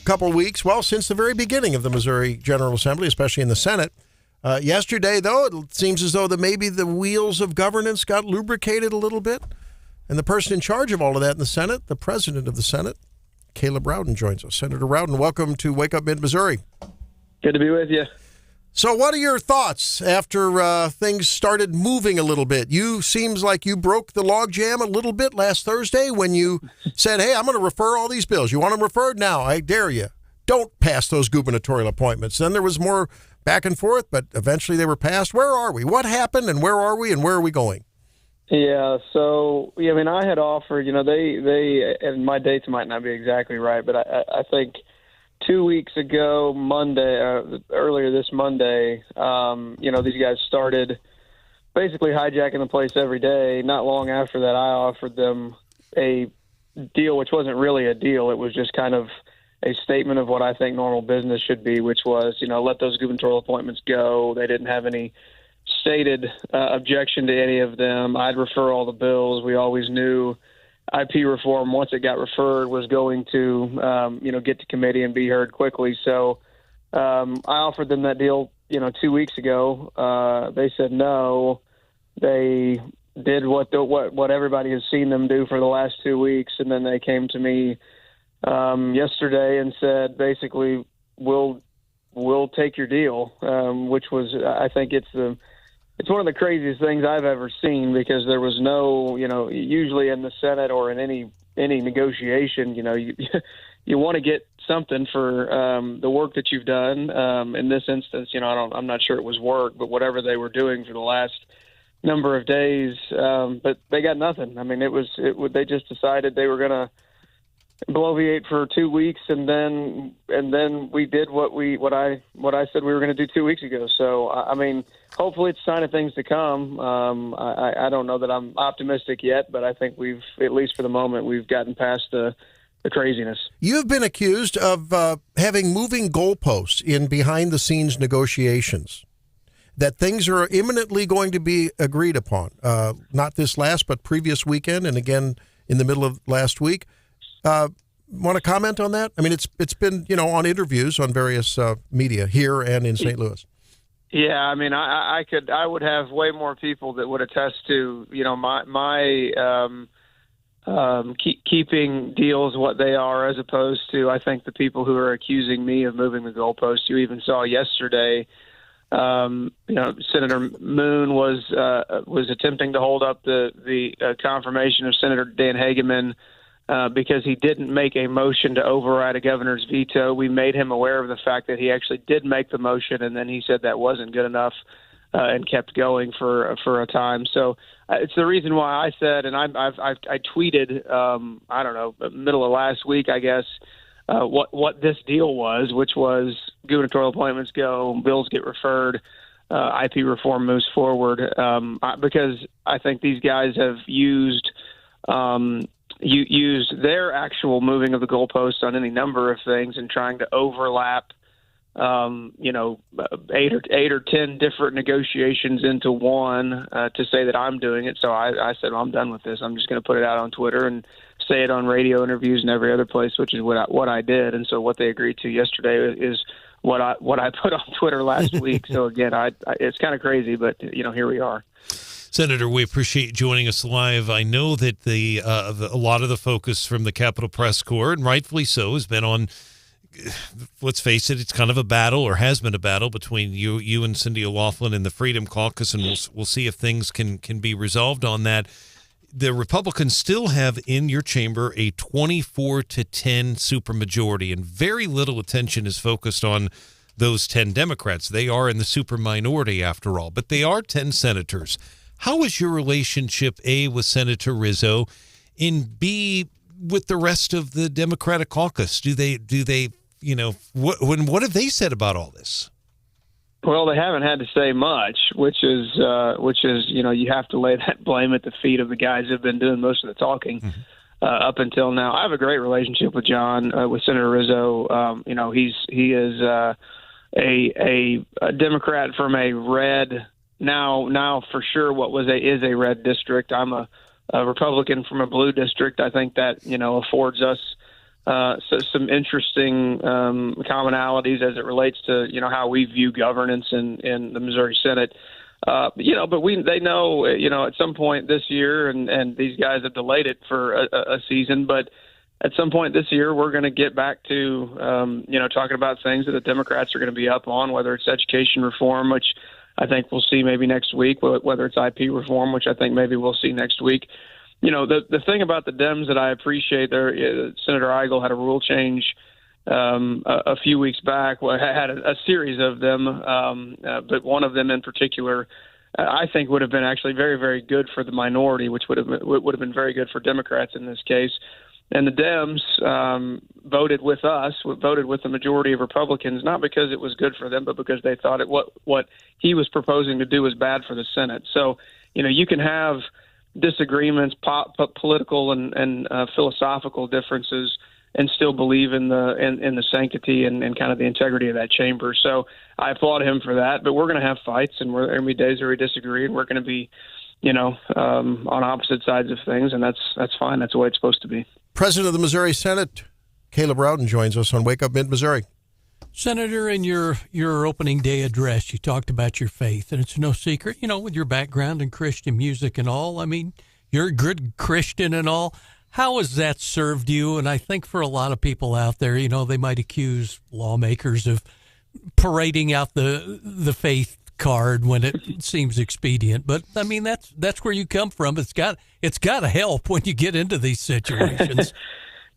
Speaker 3: couple weeks, well, since the very beginning of the Missouri General Assembly, especially in the Senate. Yesterday, though, it seems as though that maybe the wheels of governance got lubricated a little bit. And the person in charge of all of that in the Senate, the president of the Senate, Caleb Rowden, joins us. Senator Rowden, welcome to Wake Up Mid-Missouri.
Speaker 10: Good to be with you.
Speaker 3: So what are your thoughts after things started moving a little bit? You seems like you broke the logjam a little bit last Thursday when you said, hey, I'm going to refer all these bills. You want them referred? Now, I dare you. Don't pass those gubernatorial appointments. Then there was more back and forth, but eventually they were passed. Where are we? What happened, and where are we, and where are we going?
Speaker 10: Yeah, so, I mean, I had offered, they and my dates might not be exactly right, but I think 2 weeks ago, earlier this Monday, these guys started basically hijacking the place every day. Not long after that, I offered them a deal, which wasn't really a deal. It was just kind of a statement of what I think normal business should be, which was, let those gubernatorial appointments go. They didn't have any stated objection to any of them. I'd refer all the bills. We always knew IP reform, once it got referred, was going to, get to committee and be heard quickly. So I offered them that deal, 2 weeks ago. They said no. They did what everybody has seen them do for the last 2 weeks, and then they came to me yesterday and said, basically, we'll take your deal, which was, I think it's one of the craziest things I've ever seen, because there was no, usually in the Senate or in any negotiation, you want to get something for the work that you've done. In this instance, I'm not sure it was work, but whatever they were doing for the last number of days, but they got nothing. I mean, they just decided they were going to bloviate for 2 weeks, and then we did what I said we were going to do 2 weeks ago. So I mean, hopefully it's a sign of things to come. I don't know that I'm optimistic yet, but I think we've, at least for the moment, we've gotten past the craziness.
Speaker 3: You've been accused of having moving goalposts in behind-the-scenes negotiations, that things are imminently going to be agreed upon, not this last, but previous weekend, and again in the middle of last week. Want to comment on that? I mean, it's been, on interviews on various media here and in St. Louis.
Speaker 10: Yeah, I mean, I would have way more people that would attest to, my keeping deals what they are, as opposed to, I think, the people who are accusing me of moving the goalposts. You even saw yesterday, Senator Moon was attempting to hold up the confirmation of Senator Dan Hageman because he didn't make a motion to override a governor's veto. We made him aware of the fact that he actually did make the motion, and then he said that wasn't good enough and kept going for a time. So it's the reason why I said, and I tweeted, I don't know, middle of last week, I guess, what this deal was, which was gubernatorial appointments go, bills get referred, IP reform moves forward, because I think these guys have used their actual moving of the goalposts on any number of things and trying to overlap, 8 or 10 different negotiations into one to say that I'm doing it. So I said, well, I'm done with this. I'm just going to put it out on Twitter and say it on radio interviews and every other place, which is what I did. And so what they agreed to yesterday is what I put on Twitter last week. So again, it's kind of crazy, but here we are.
Speaker 7: Senator, we appreciate you joining us live. I know that a lot of the focus from the Capitol Press Corps, and rightfully so, has been on, let's face it, it's kind of a battle, or has been a battle, between you and Cindy O'Loughlin and the Freedom Caucus, and we'll see if things can be resolved on that. The Republicans still have in your chamber a 24-10 supermajority, and very little attention is focused on those 10 Democrats. They are in the super minority, after all, but they are 10 senators. How is your relationship, A, with Senator Rizzo, and B, with the rest of the Democratic caucus? Do they what have they said about all this?
Speaker 10: Well, they haven't had to say much, which is you have to lay that blame at the feet of the guys who've been doing most of the talking up until now. I have a great relationship with John, with Senator Rizzo. He is a Democrat from a red. Now for sure is a red district. I'm a Republican from a blue district. I think that, affords us some interesting commonalities as it relates to how we view governance in the Missouri Senate. But they know at some point this year, and these guys have delayed it for a season, but at some point this year we're going to get back to talking about things that the Democrats are going to be up on, whether it's education reform, which I think we'll see maybe next week, whether it's IP reform, which I think maybe we'll see next week. The thing about the Dems that I appreciate, Senator Eigel had a rule change a few weeks back. Well, had a series of them, but one of them in particular, I think would have been actually very, very good for the minority, which would have been very good for Democrats in this case. And the Dems voted with the majority of Republicans, not because it was good for them, but because they thought what he was proposing to do was bad for the Senate. So, you can have disagreements, political and philosophical differences, and still believe in the sanctity and kind of the integrity of that chamber. So I applaud him for that. But we're going to have fights, and there are going to be days where we disagree, and we're going to be, on opposite sides of things, and that's fine. That's the way it's supposed to be.
Speaker 3: President of the Missouri Senate, Caleb Rowden, joins us on Wake Up Mid-Missouri.
Speaker 6: Senator, in your opening day address, you talked about your faith, and it's no secret, with your background in Christian music and all. I mean, you're a good Christian and all. How has that served you? And I think for a lot of people out there, they might accuse lawmakers of parading out the faith card when it seems expedient. But I mean, that's where you come from. It's got to help when you get into these situations.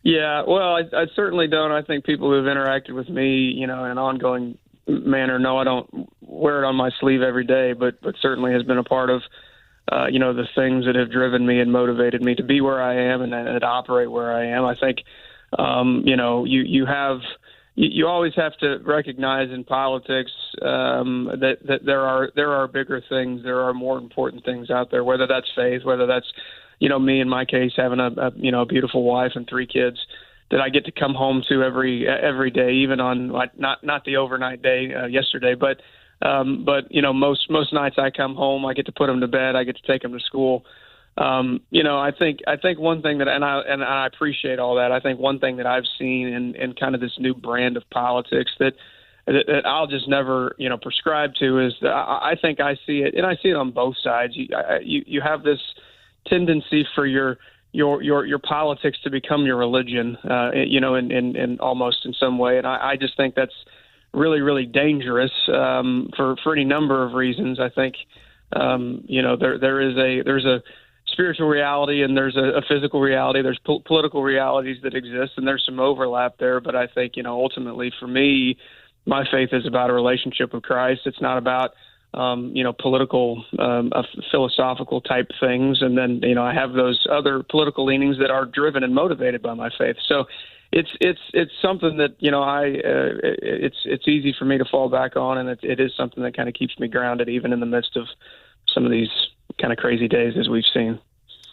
Speaker 10: Yeah, well, I certainly don't. I think people who've interacted with me, in an ongoing manner know I don't wear it on my sleeve every day, but certainly has been a part of, the things that have driven me and motivated me to be where I am and to operate where I am. I think, you always have to recognize in politics that there are bigger things, there are more important things out there, whether that's faith, whether that's me in my case having a beautiful wife and 3 kids that I get to come home to every day, even on not the overnight day yesterday, but most nights I come home, I get to put them to bed, I get to take them to school. I think one thing that, and I appreciate all that. I think one thing that I've seen in kind of this new brand of politics that I'll just never, prescribe to is that I think I see it, and I see it on both sides. You have this tendency for your politics to become your religion, in almost in some way. And I just think that's really, really dangerous, for any number of reasons. I think, there's a spiritual reality and there's a physical reality. There's political realities that exist, and there's some overlap there. But I think, ultimately for me, my faith is about a relationship with Christ. It's not about, political, philosophical type things. And then, I have those other political leanings that are driven and motivated by my faith. So it's something that, it's easy for me to fall back on. And it is something that kind of keeps me grounded, even in the midst of some of these kind of crazy days as we've seen.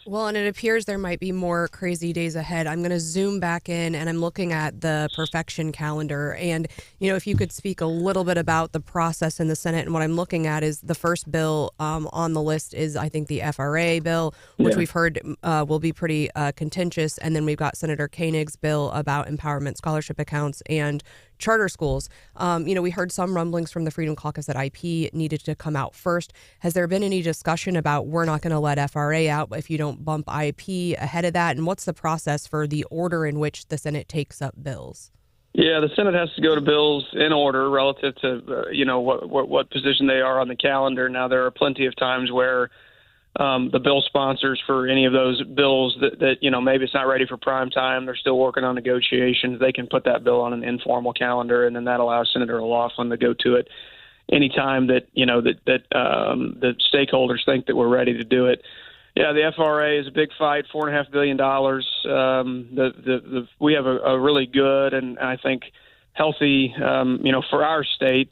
Speaker 4: Well, and it appears there might be more crazy days ahead. I'm going to zoom back in, and I'm looking at the perfection calendar. And, if you could speak a little bit about the process in the Senate. And what I'm looking at is the first bill on the list is, I think, the FRA bill, which we've heard will be pretty contentious. And then we've got Senator Koenig's bill about empowerment scholarship accounts and charter schools. We heard some rumblings from the Freedom Caucus that IP needed to come out first. Has there been any discussion about we're not going to let FRA out if you don't bump IP ahead of that? And what's the process for the order in which the Senate takes up bills?
Speaker 10: Yeah, the Senate has to go to bills in order relative to, what position they are on the calendar. Now, there are plenty of times where the bill sponsors for any of those bills that maybe it's not ready for prime time, they're still working on negotiations, they can put that bill on an informal calendar, and then that allows Senator O'Laughlin to go to it anytime that the stakeholders think that we're ready to do it. Yeah, the FRA is a big fight, $4.5 billion. We have a really good and I think healthy, for our state,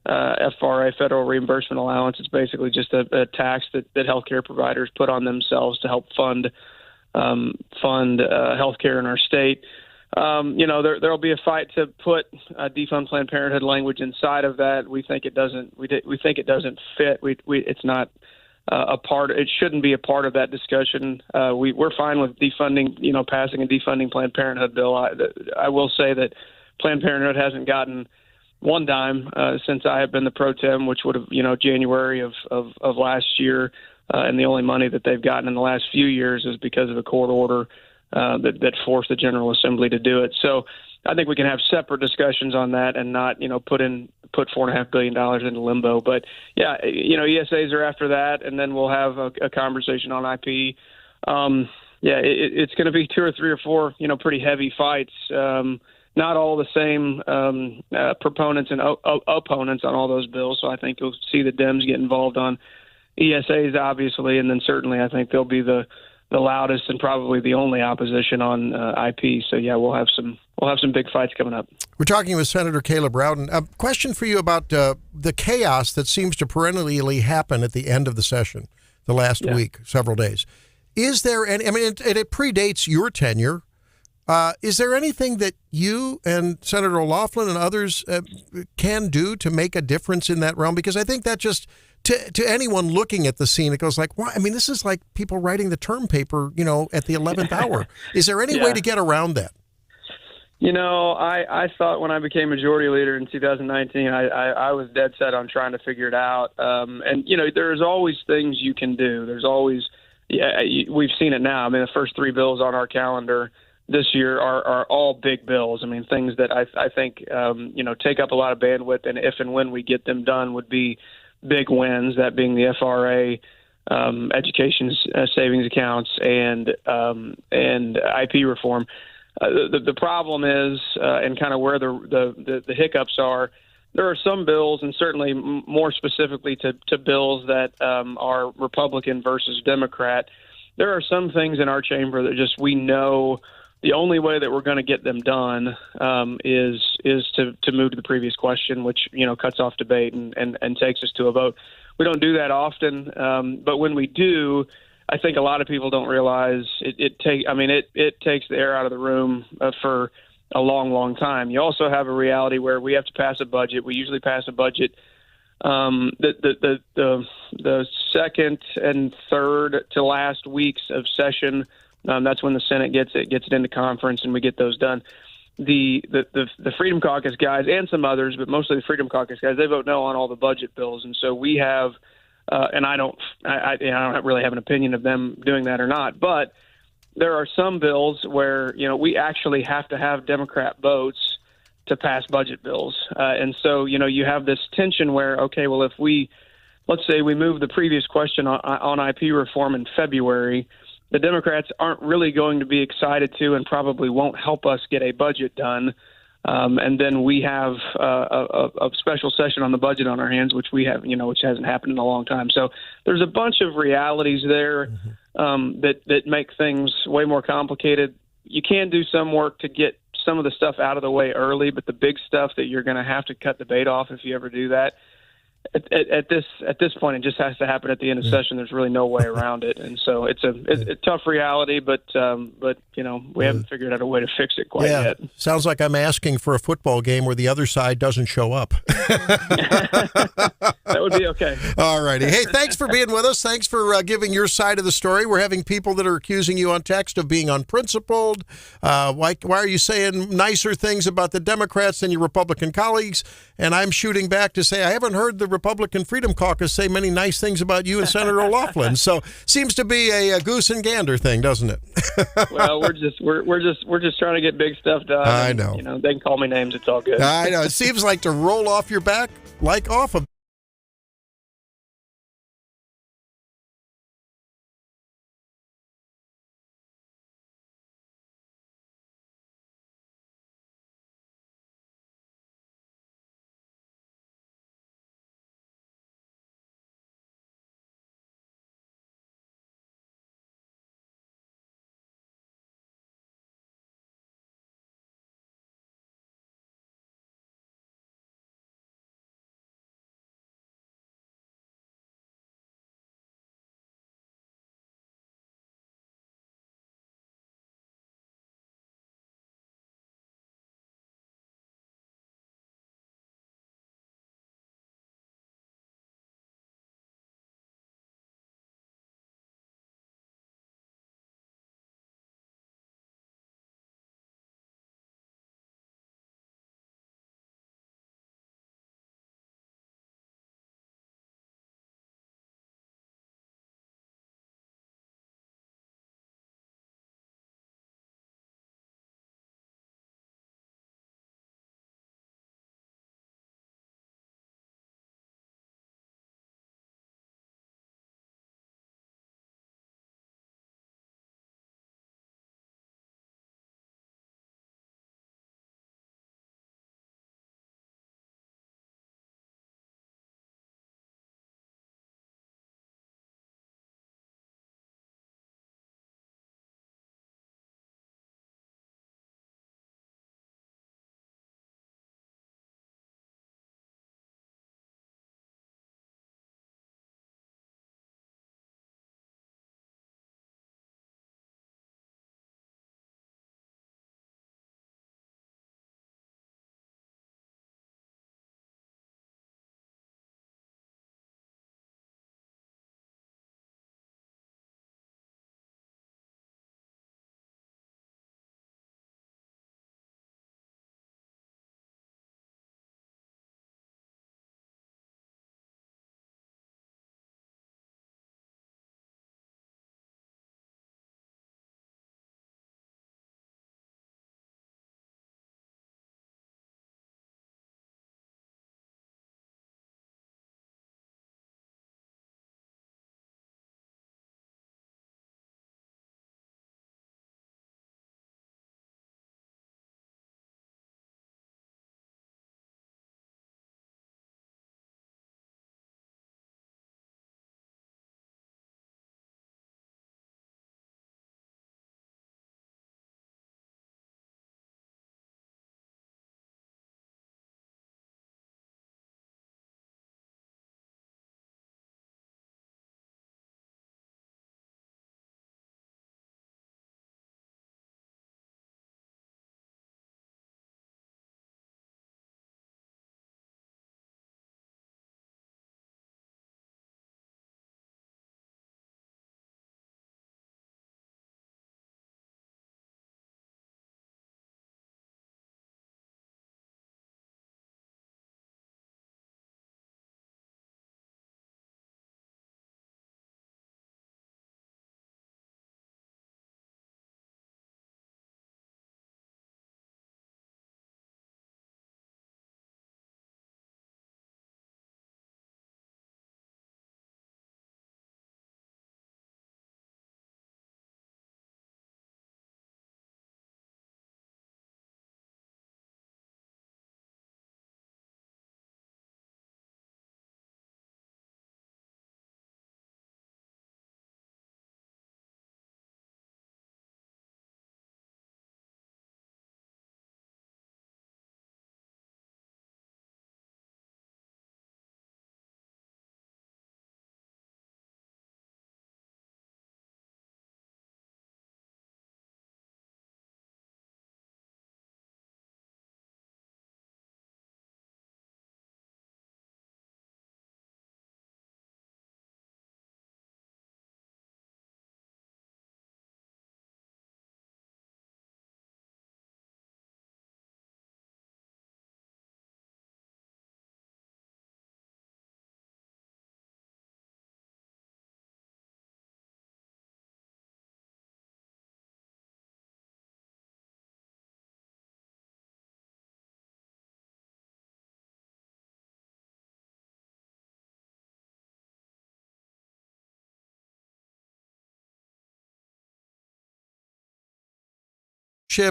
Speaker 10: FRA, federal reimbursement allowance. It's basically just a tax that healthcare providers put on themselves to help fund healthcare in our state. There'll be a fight to put defund Planned Parenthood language inside of that. We think it doesn't. We think it doesn't fit. It's not a part. It shouldn't be a part of that discussion. We're fine with defunding, passing a defunding Planned Parenthood bill. I will say that Planned Parenthood hasn't gotten one dime since I have been the pro tem, which would have, January of last year. And the only money that they've gotten in the last few years is because of a court order that forced the General Assembly to do it. So I think we can have separate discussions on that and not, put $4.5 billion into limbo. But yeah, ESAs are after that, and then we'll have a conversation on IP. It's going to be 2 or 3 or 4, pretty heavy fights. Not all the same proponents and opponents on all those bills. So I think you'll see the Dems get involved on ESAs, obviously, and then certainly I think they'll be the loudest and probably the only opposition on IP. So yeah, we'll have some big fights coming up.
Speaker 3: We're talking with Senator Caleb Rowden. A question for you about the chaos that seems to perennially happen at the end of the session, the last week, several days. Is there any? I mean, it predates your tenure. Is there anything that you and Senator O'Loughlin and others can do to make a difference in that realm? Because I think that just to anyone looking at the scene, it goes like, "Why?" I mean, this is like people writing the term paper, at the 11th hour. Is there any way to get around that?
Speaker 10: I thought when I became majority leader in 2019, I was dead set on trying to figure it out. And there's always things you can do. There's always, we've seen it now. I mean, the first 3 bills on our calendar this year are all big bills. I mean, things that I think, take up a lot of bandwidth, and if and when we get them done would be big wins, that being the FRA, education savings accounts, and IP reform. The problem is, and kind of where the hiccups are, there are some bills, and certainly more specifically to bills that are Republican versus Democrat, there are some things in our chamber that just we know the only way that we're going to get them done is to move to the previous question, which cuts off debate and takes us to a vote. We don't do that often, but when we do, I think a lot of people don't realize it takes the air out of the room for a long, long time. You also have a reality where we have to pass a budget. We usually pass a budget the second and third to last weeks of session. That's when the Senate gets it into conference, and we get those done. The Freedom Caucus guys and some others, but mostly the Freedom Caucus guys, they vote no on all the budget bills, and so we have. And I don't really have an opinion of them doing that or not, but there are some bills where we actually have to have Democrat votes to pass budget bills, and so you have this tension where if let's say we move the previous question on IP reform in February, the Democrats aren't really going to be excited to and probably won't help us get a budget done. And then we have a special session on the budget on our hands, which we have, which hasn't happened in a long time. So there's a bunch of realities there that make things way more complicated. You can do some work to get some of the stuff out of the way early, but the big stuff that you're going to have to cut debate off if you ever do that. At this point, it just has to happen at the end of session. There's really no way around it, and so it's a tough reality. But we haven't figured out a way to fix it quite yet.
Speaker 3: Sounds like I'm asking for a football game where the other side doesn't show up.
Speaker 10: That would be okay.
Speaker 3: All righty. Hey, thanks for being with us. Thanks for giving your side of the story. We're having people that are accusing you on text of being unprincipled. Why are you saying nicer things about the Democrats than your Republican colleagues? And I'm shooting back to say I haven't heard the Republican Freedom Caucus say many nice things about you and Senator O'Loughlin. So seems to be a goose and gander thing, doesn't it?
Speaker 10: Well, we're just trying to get big stuff done.
Speaker 3: I know.
Speaker 10: They can call me names. It's all good.
Speaker 3: I know. It seems like to roll off your back like off of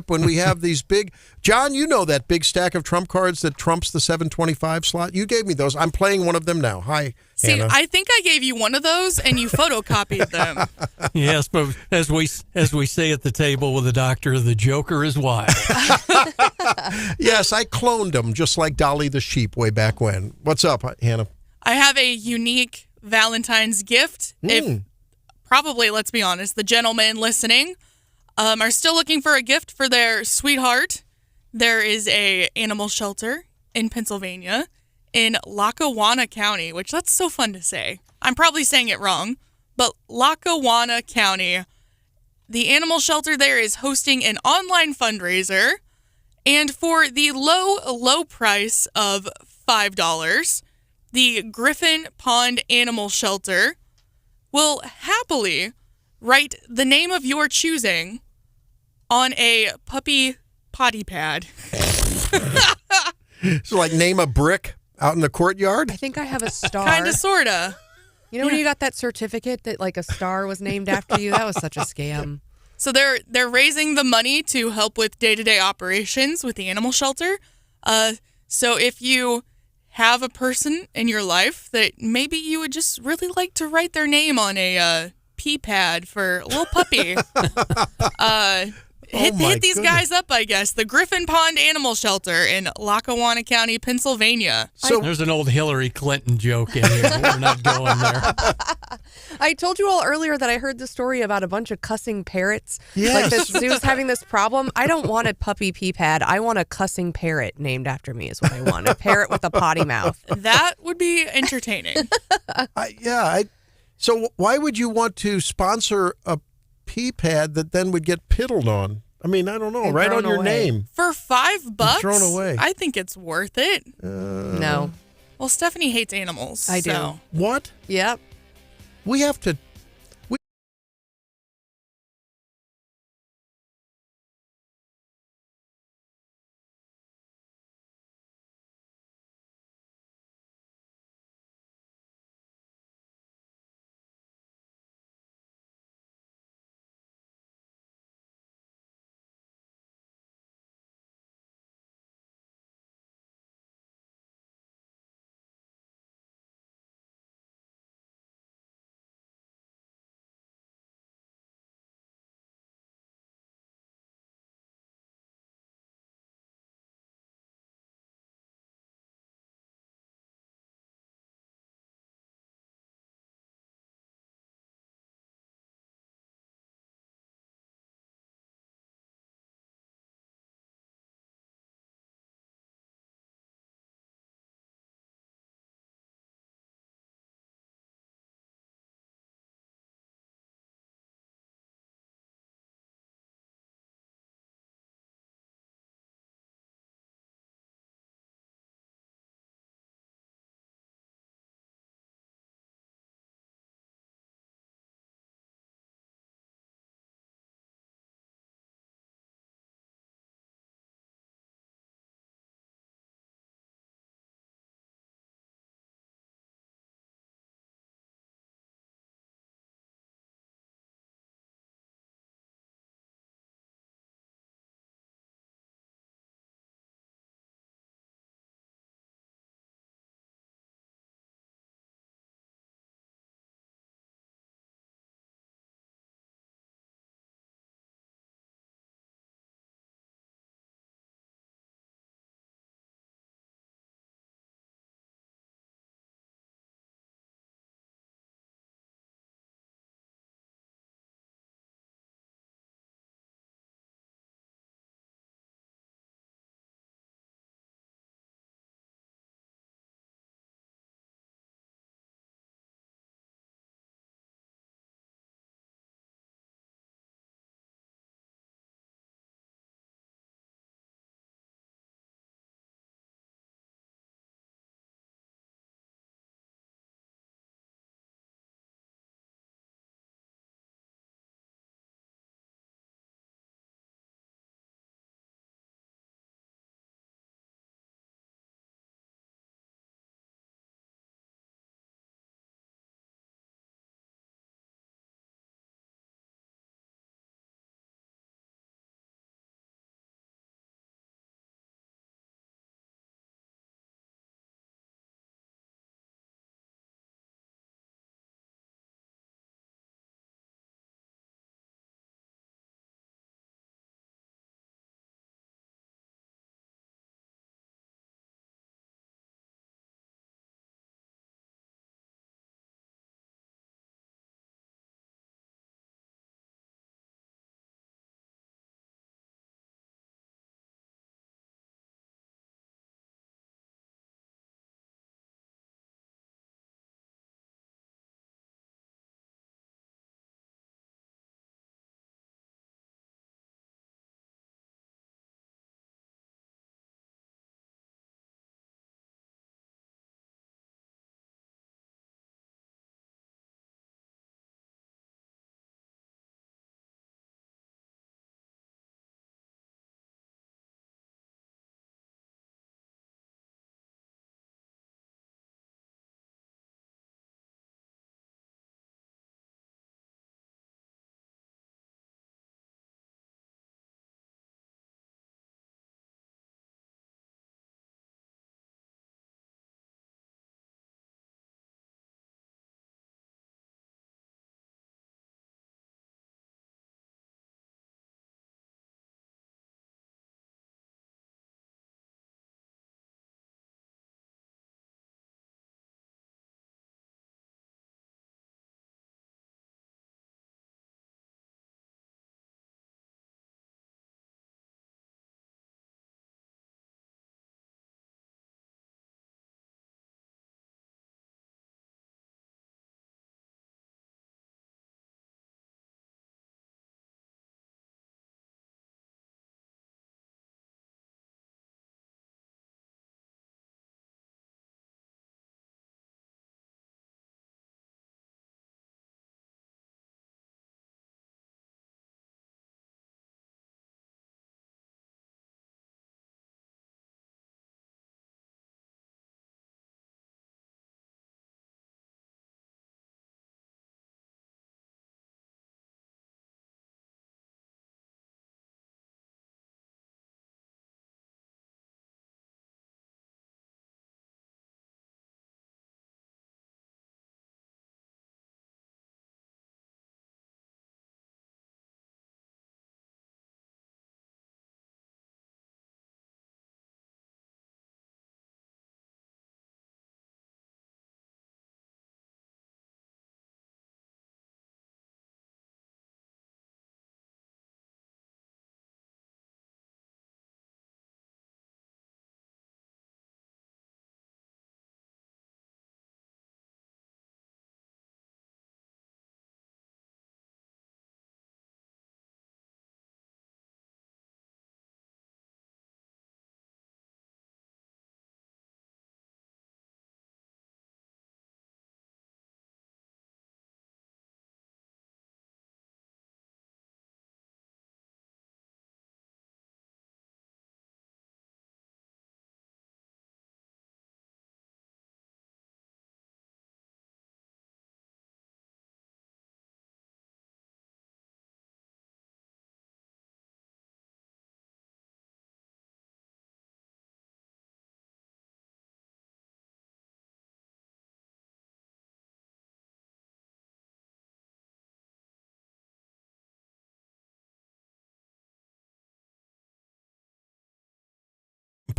Speaker 3: when we have these big, John, you know that big stack of trump cards that trumps the 725 slot. You gave me those. I'm playing one of them now. Hi,
Speaker 5: See,
Speaker 3: Hannah.
Speaker 5: I think I gave you one of those and you photocopied them.
Speaker 6: Yes, but as we say at the table with the doctor, the Joker is wild.
Speaker 3: Yes, I cloned them just like Dolly the sheep way back when. What's up, Hannah?
Speaker 5: I have a unique Valentine's gift. If probably, let's be honest, the gentlemen listening are still looking for a gift for their sweetheart, there is a animal shelter in Pennsylvania in Lackawanna County, which that's so fun to say. I'm probably saying it wrong, but Lackawanna County, the animal shelter there is hosting an online fundraiser, and for the low price of $5, the Griffin Pond Animal Shelter will happily write the name of your choosing on a puppy potty pad.
Speaker 3: So, like, name a brick out in the courtyard?
Speaker 4: I think I have a star.
Speaker 5: Kinda, sorta.
Speaker 4: You know when you got that certificate that like a star was named after you? That was such a scam.
Speaker 5: So they're raising the money to help with day-to-day operations with the animal shelter. So if you have a person in your life that maybe you would just really like to write their name on a pee pad for a little puppy, hit these guys up, I guess. The Griffin Pond Animal Shelter in Lackawanna County, Pennsylvania.
Speaker 6: So there's an old Hillary Clinton joke in here. We're not going there.
Speaker 4: I told you all earlier that I heard the story about a bunch of cussing parrots.
Speaker 3: Yes.
Speaker 4: Like this zoo's having this problem. I don't want a puppy pee pad. I want a cussing parrot named after me is what I want. A parrot with a potty mouth.
Speaker 5: That would be entertaining.
Speaker 3: So why would you want to sponsor a pee pad that then would get piddled on? I mean, I don't know.
Speaker 4: And
Speaker 3: right on
Speaker 4: thrown
Speaker 3: your
Speaker 4: away.
Speaker 3: name.
Speaker 5: For $5,
Speaker 3: thrown away.
Speaker 5: I think it's worth it.
Speaker 4: No.
Speaker 5: Well, Stephanie hates animals.
Speaker 4: I do.
Speaker 5: So.
Speaker 3: What?
Speaker 4: Yep.
Speaker 3: We have to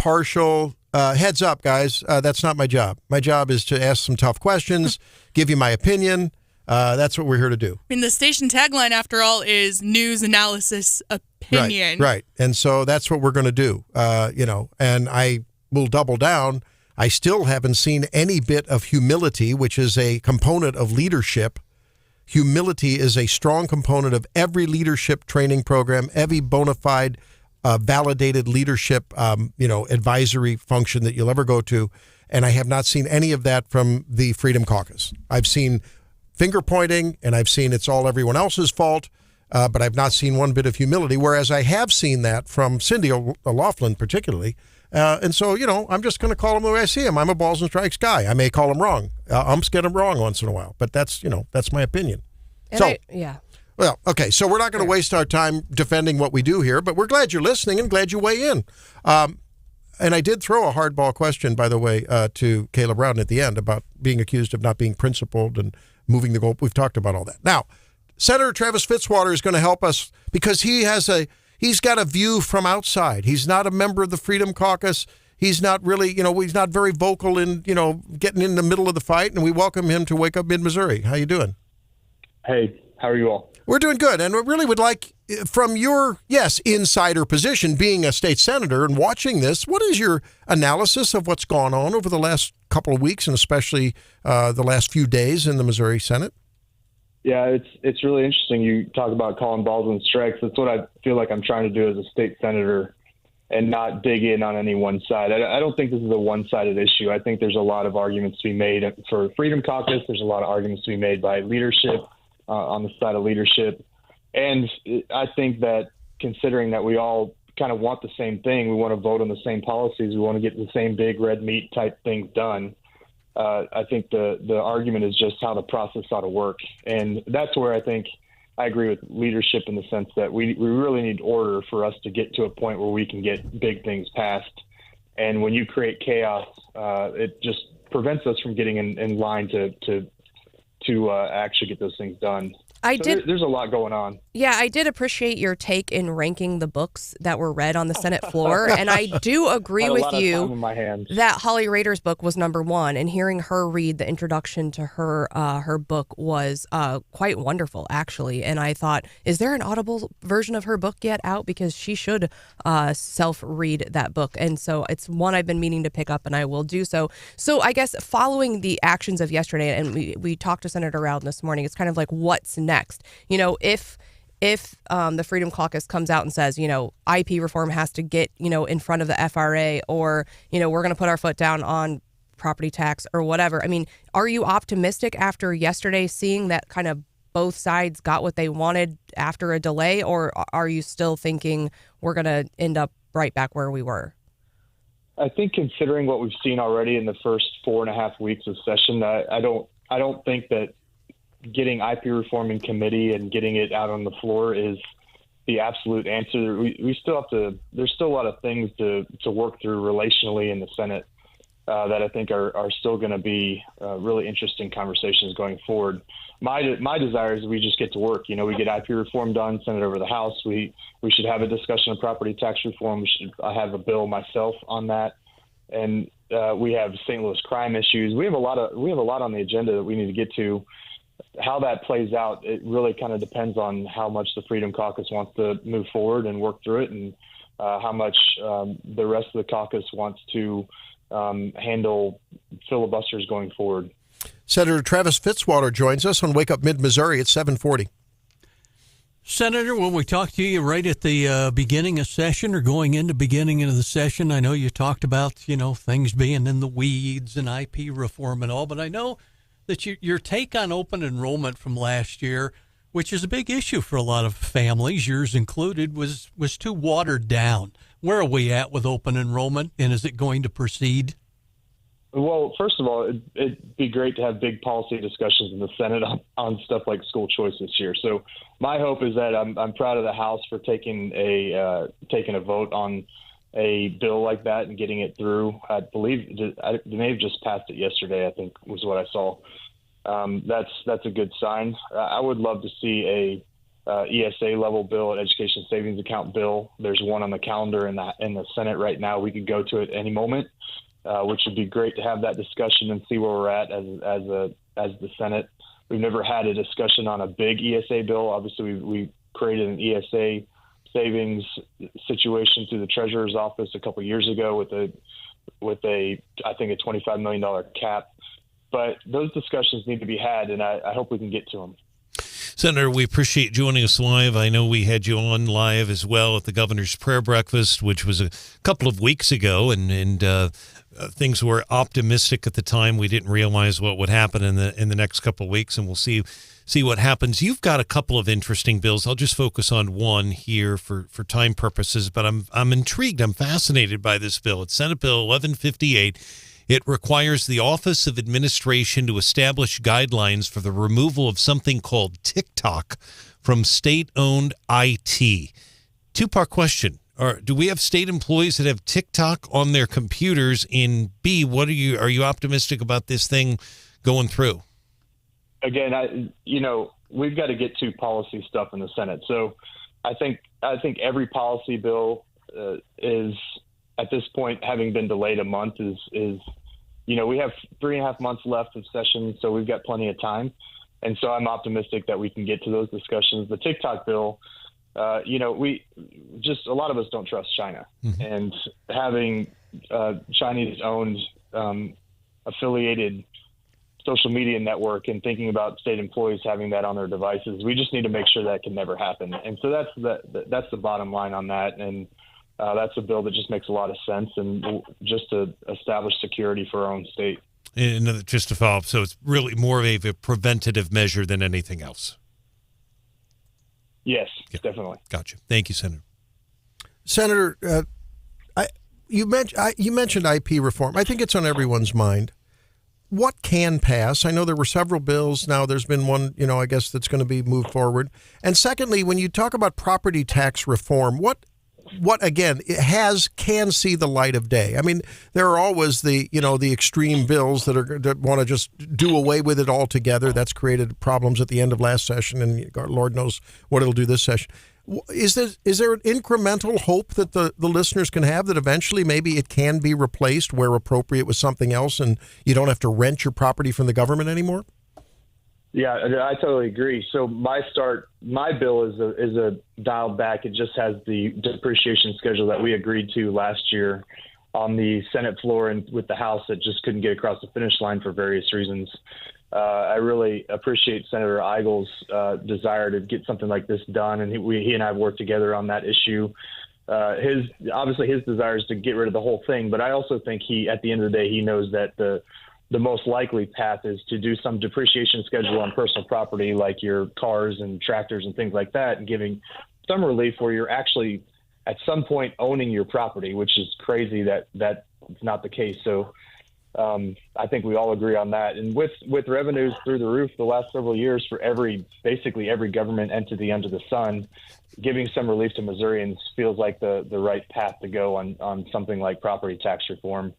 Speaker 3: impartial. Heads up, guys. That's not my job. My job is to ask some tough questions, give you my opinion. That's what we're here to do.
Speaker 5: I mean, the station tagline, after all, is news, analysis, opinion.
Speaker 3: Right. And so that's what we're going to do, and I will double down. I still haven't seen any bit of humility, which is a component of leadership. Humility is a strong component of every leadership training program, every bona fide, validated leadership, advisory function that you'll ever go to. And I have not seen any of that from the Freedom Caucus. I've seen finger pointing, and I've seen it's all everyone else's fault, but I've not seen one bit of humility, whereas I have seen that from Cindy O'Loughlin particularly. And so, I'm just going to call him the way I see him. I'm a balls and strikes guy. I may call him wrong. Umps get him wrong once in a while, but that's my opinion. Well, okay, so we're not going to waste our time defending what we do here, but we're glad you're listening and glad you weigh in. And I did throw a hardball question, by the way, to Caleb Rowden at the end about being accused of not being principled and moving the goal. We've talked about all that. Now, Senator Travis Fitzwater is going to help us because he's got a view from outside. He's not a member of the Freedom Caucus. He's not really, he's not very vocal in, getting in the middle of the fight. And we welcome him to Wake Up Mid-Missouri. How you doing?
Speaker 11: Hey, how are you all?
Speaker 3: We're doing good. And we really would like, from your, insider position, being a state senator and watching this, what is your analysis of what's gone on over the last couple of weeks and especially the last few days in the Missouri Senate?
Speaker 11: Yeah, it's really interesting. You talk about calling balls and strikes. That's what I feel like I'm trying to do as a state senator and not dig in on any one side. I don't think this is a one-sided issue. I think there's a lot of arguments to be made for Freedom Caucus. There's a lot of arguments to be made by leadership on the side of leadership. And I think that considering that we all kind of want the same thing, we want to vote on the same policies, we want to get the same big red meat type things done. I think the argument is just how the process ought to work. And that's where I think I agree with leadership in the sense that we really need order for us to get to a point where we can get big things passed. And when you create chaos, it just prevents us from getting in line to actually get those things done. There's a lot going on.
Speaker 4: Yeah, I did appreciate your take in ranking the books that were read on the Senate floor. And I do agree with you that Holly Rader's book was number one. And hearing her read the introduction to her book was quite wonderful, actually. And I thought, is there an Audible version of her book yet out? Because she should self-read that book. And so it's one I've been meaning to pick up, and I will do so. So I guess following the actions of yesterday, and we talked to Senator Rowden this morning, it's kind of like, what's next? If the Freedom Caucus comes out and says, IP reform has to get, in front of the FRA, or, we're going to put our foot down on property tax or whatever. I mean, are you optimistic after yesterday seeing that kind of both sides got what they wanted after a delay, or are you still thinking we're going to end up right back where we were?
Speaker 11: I think considering what we've seen already in the first 4.5 weeks of session, I don't think that getting IP reform in committee and getting it out on the floor is the absolute answer. We still have to. There's still a lot of things to work through relationally in the Senate that I think are still going to be really interesting conversations going forward. My desire is we just get to work. We get IP reform done, send it over to the House. We should have a discussion of property tax reform. I have a bill myself on that, and we have St. Louis crime issues. We have a lot on the agenda that we need to get to. How that plays out, it really kind of depends on how much the Freedom Caucus wants to move forward and work through it, and how much the rest of the caucus wants to handle filibusters going forward.
Speaker 3: Senator Travis Fitzwater joins us on Wake Up Mid-Missouri at 7:40.
Speaker 6: Senator, when we talked to you right at the beginning of session or going into beginning of the session, I know you talked about, things being in the weeds and IP reform and all, but I know that your take on open enrollment from last year, which is a big issue for a lot of families, yours included, was too watered down. Where are we at with open enrollment, and is it going to proceed?
Speaker 11: Well, first of all, it'd be great to have big policy discussions in the Senate on stuff like school choice this year. So my hope is that I'm proud of the House for taking a vote on a bill like that and getting it through. I believe they may have just passed it yesterday, I think was what I saw. That's a good sign. I would love to see ESA level bill, an education savings account bill. There's one on the calendar in the Senate right now. We could go to it any moment, which would be great to have that discussion and see where we're at as the Senate. We've never had a discussion on a big ESA bill. Obviously, we created an ESA savings situation through the Treasurer's Office a couple of years ago with a I think a $25 million cap. But those discussions need to be had, and I hope we can get to them.
Speaker 7: Senator, we appreciate joining us live. I know we had you on live as well at the Governor's Prayer Breakfast, which was a couple of weeks ago, and things were optimistic at the time. We didn't realize what would happen in the next couple of weeks, and we'll see what happens. You've got a couple of interesting bills. I'll just focus on one here for time purposes, but I'm intrigued. I'm fascinated by this bill. It's Senate Bill 1158. It requires the Office of Administration to establish guidelines for the removal of something called TikTok from state-owned IT. Two-part question. Do we have state employees that have TikTok on their computers? And B, are you optimistic about this thing going through?
Speaker 11: Again, we've got to get to policy stuff in the Senate. So I think every policy bill is at this point, having been delayed a month, is we have 3.5 months left of session, so we've got plenty of time. And so I'm optimistic that we can get to those discussions. The TikTok bill, a lot of us don't trust China. Mm-hmm. And having Chinese-owned affiliated social media network and thinking about state employees having that on their devices, we just need to make sure that can never happen. And so that's the bottom line on that. And that's a bill that just makes a lot of sense, and just to establish security for our own state.
Speaker 7: And just to follow up, so it's really more of a preventative measure than anything else.
Speaker 11: Yes, definitely.
Speaker 7: Gotcha. Thank you, Senator.
Speaker 3: Senator, you mentioned IP reform. I think it's on everyone's mind. What can pass? I know there were several bills. Now there's been one, I guess that's going to be moved forward. And secondly, when you talk about property tax reform, what again can see the light of day? I mean, there are always the extreme bills that want to just do away with it altogether. That's created problems at the end of last session, and Lord knows what it'll do this session. Is there an incremental hope that the listeners can have that eventually maybe it can be replaced where appropriate with something else, and you don't have to rent your property from the government anymore?
Speaker 11: Yeah, I totally agree. So my bill is a dialed back. It just has the depreciation schedule that we agreed to last year on the Senate floor and with the House that just couldn't get across the finish line for various reasons. I really appreciate Senator Eigel's desire to get something like this done, and he and I have worked together on that issue. His desire is to get rid of the whole thing, but I also think at the end of the day, he knows that the most likely path is to do some depreciation schedule on personal property like your cars and tractors and things like that, and giving some relief where you're actually at some point owning your property, which is crazy that it's not the case. So I think we all agree on that. And with revenues through the roof the last several years for basically every government entity under the sun, giving some relief to Missourians feels like the right path to go on something like property tax reform.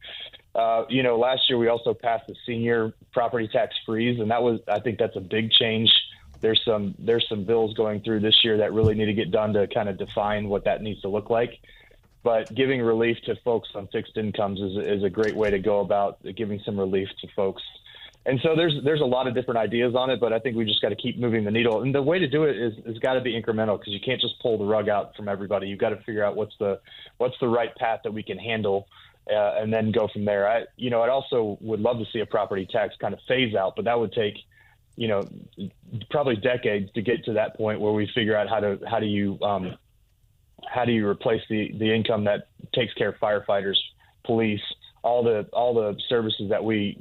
Speaker 11: Last year we also passed the senior property tax freeze, and I think that's a big change. There's some bills going through this year that really need to get done to kind of define what that needs to look like. But giving relief to folks on fixed incomes is a great way to go about giving some relief to folks. And so there's a lot of different ideas on it, but I think we just got to keep moving the needle. And the way to do it is got to be incremental, because you can't just pull the rug out from everybody. You've got to figure out what's the right path that we can handle, and then go from there. I also would love to see a property tax kind of phase out, but that would take, probably decades to get to that point where we figure out how do you replace the income that takes care of firefighters, police, all the services that we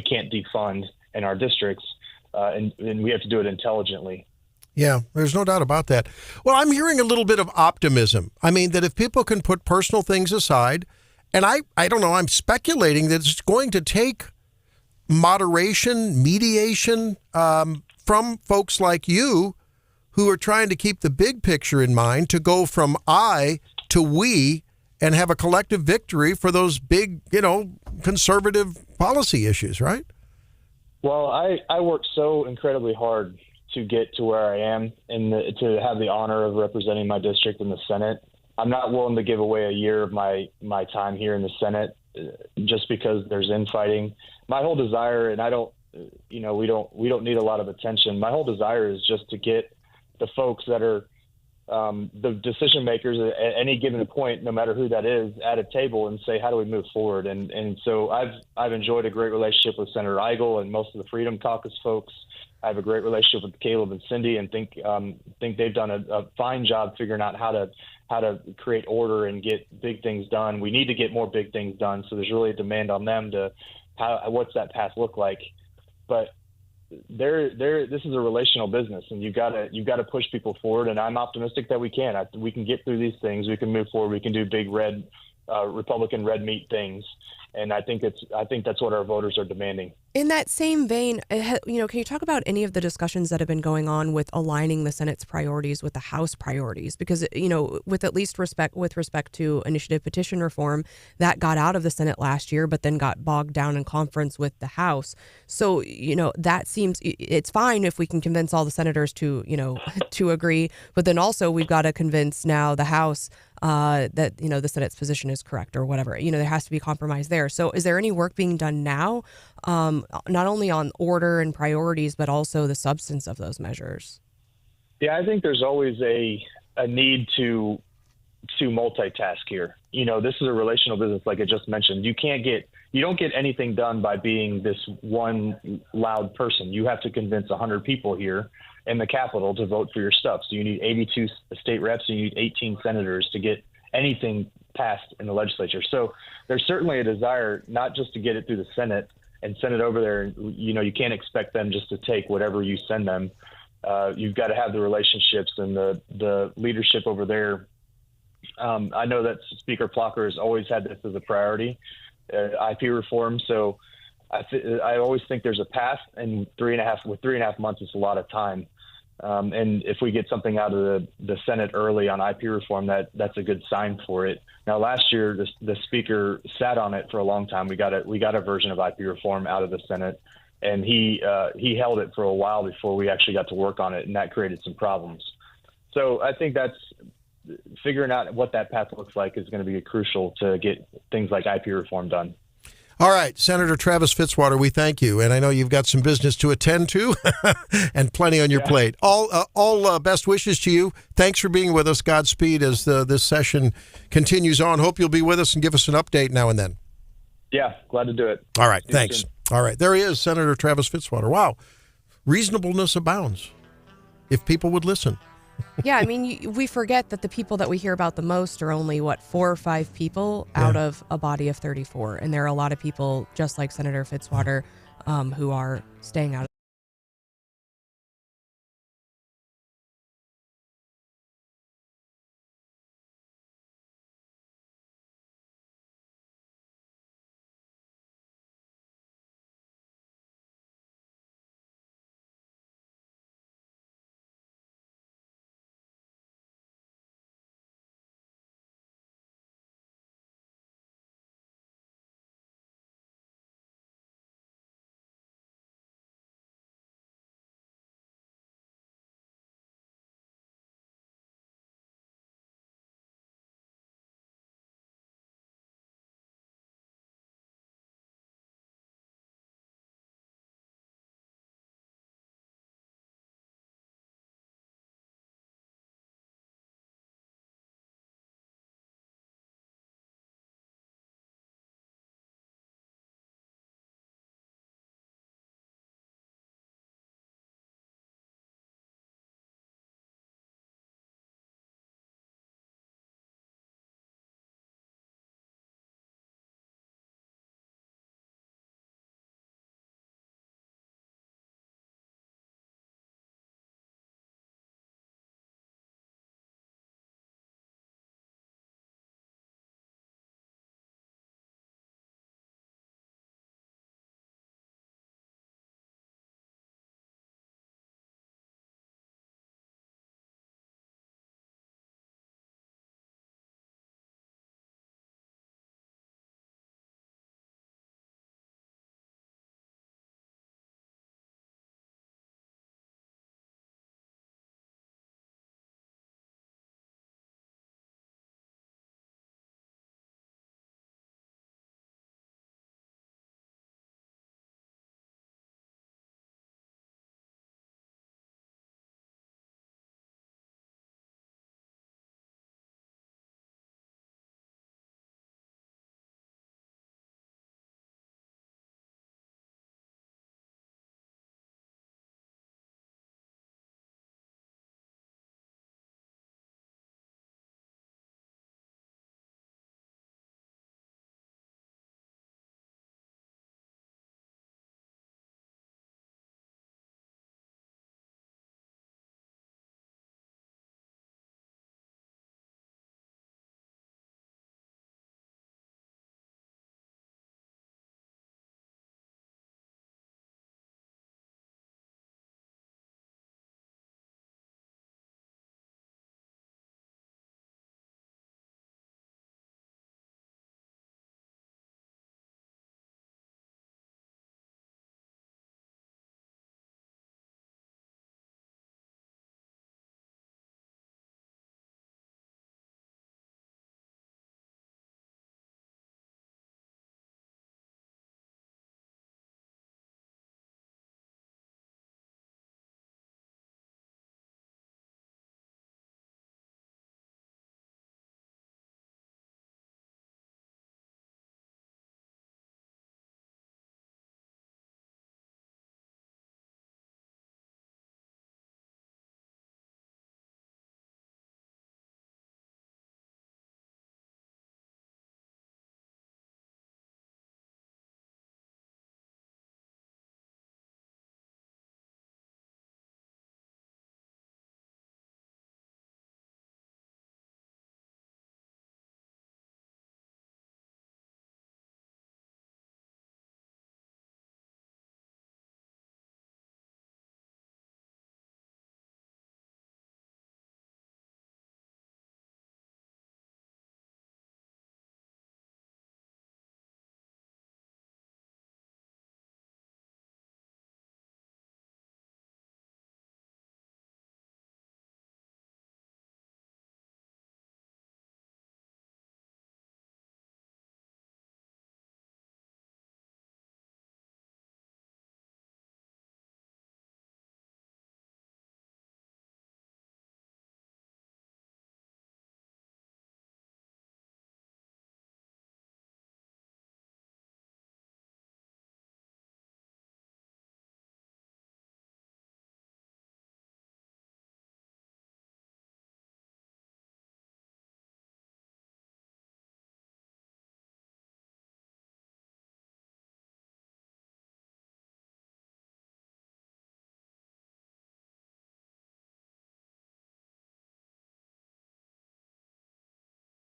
Speaker 11: can't defund in our districts, and we have to do it intelligently.
Speaker 3: Yeah, there's no doubt about that. Well, I'm hearing a little bit of optimism. I mean, that if people can put personal things aside, and I don't know, I'm speculating that it's going to take moderation, mediation from folks like you who are trying to keep the big picture in mind, to go from I to we and have a collective victory for those big, conservative policy issues, right?
Speaker 11: Well, I worked so incredibly hard to get to where I am and to have the honor of representing my district in the Senate. I'm not willing to give away a year of my time here in the Senate just because there's infighting. My whole desire, and I don't, we don't need a lot of attention. My whole desire is just to get the folks that are the decision makers at any given point, no matter who that is, at a table and say, how do we move forward? And so I've enjoyed a great relationship with Senator Eigel and most of the Freedom Caucus folks. I have a great relationship with Caleb and Cindy, and think they've done a fine job figuring out how to create order and get big things done. We need to get more big things done, so there's really a demand on them to what's that path look like. But this is a relational business, and you've got to push people forward. And I'm optimistic that we can. We can get through these things. We can move forward. We can do big red Republican red meat things. And I think that's what our voters are demanding.
Speaker 4: In that same vein, can you talk about any of the discussions that have been going on with aligning the Senate's priorities with the House priorities? Because, with at least with respect to initiative petition reform, that got out of the Senate last year, but then got bogged down in conference with the House. So, that seems it's fine if we can convince all the senators to, to agree. But then also we've got to convince now the House that, the Senate's position is correct or whatever. There has to be compromise there. So is there any work being done now? Not only on order and priorities, but also the substance of those measures?
Speaker 11: Yeah, I think there's always a need to multitask here. This is a relational business, like I just mentioned. You don't get anything done by being this one loud person. You have to convince 100 people here in the Capitol to vote for your stuff. So you need 82 state reps, and you need 18 senators to get anything passed in the legislature. So there's certainly a desire not just to get it through the Senate and send it over there. You can't expect them just to take whatever you send them. You've got to have the relationships and the leadership over there. I know that Speaker Plocker has always had this as a priority, IP reform. So I always think there's a path, and 3.5 months is a lot of time. And if we get something out of the Senate early on IP reform, that's a good sign for it. Now, last year, the Speaker sat on it for a long time. We got a version of IP reform out of the Senate, and he held it for a while before we actually got to work on it, and that created some problems. So I think that's figuring out what that path looks like is going to be crucial to get things like IP reform done.
Speaker 3: All right, Senator Travis Fitzwater, we thank you, and I know you've got some business to attend to, and plenty on your plate. All best wishes to you. Thanks for being with us. Godspeed as this session continues on. Hope you'll be with us and give us an update now and then.
Speaker 11: Yeah, glad to do it.
Speaker 3: All right, thanks. All right, there he is, Senator Travis Fitzwater. Wow, reasonableness abounds if people would listen.
Speaker 4: Yeah, I mean, we forget that the people that we hear about the most are only, 4 or 5 people out of a body of 34. And there are a lot of people, just like Senator Fitzwater, who are staying out of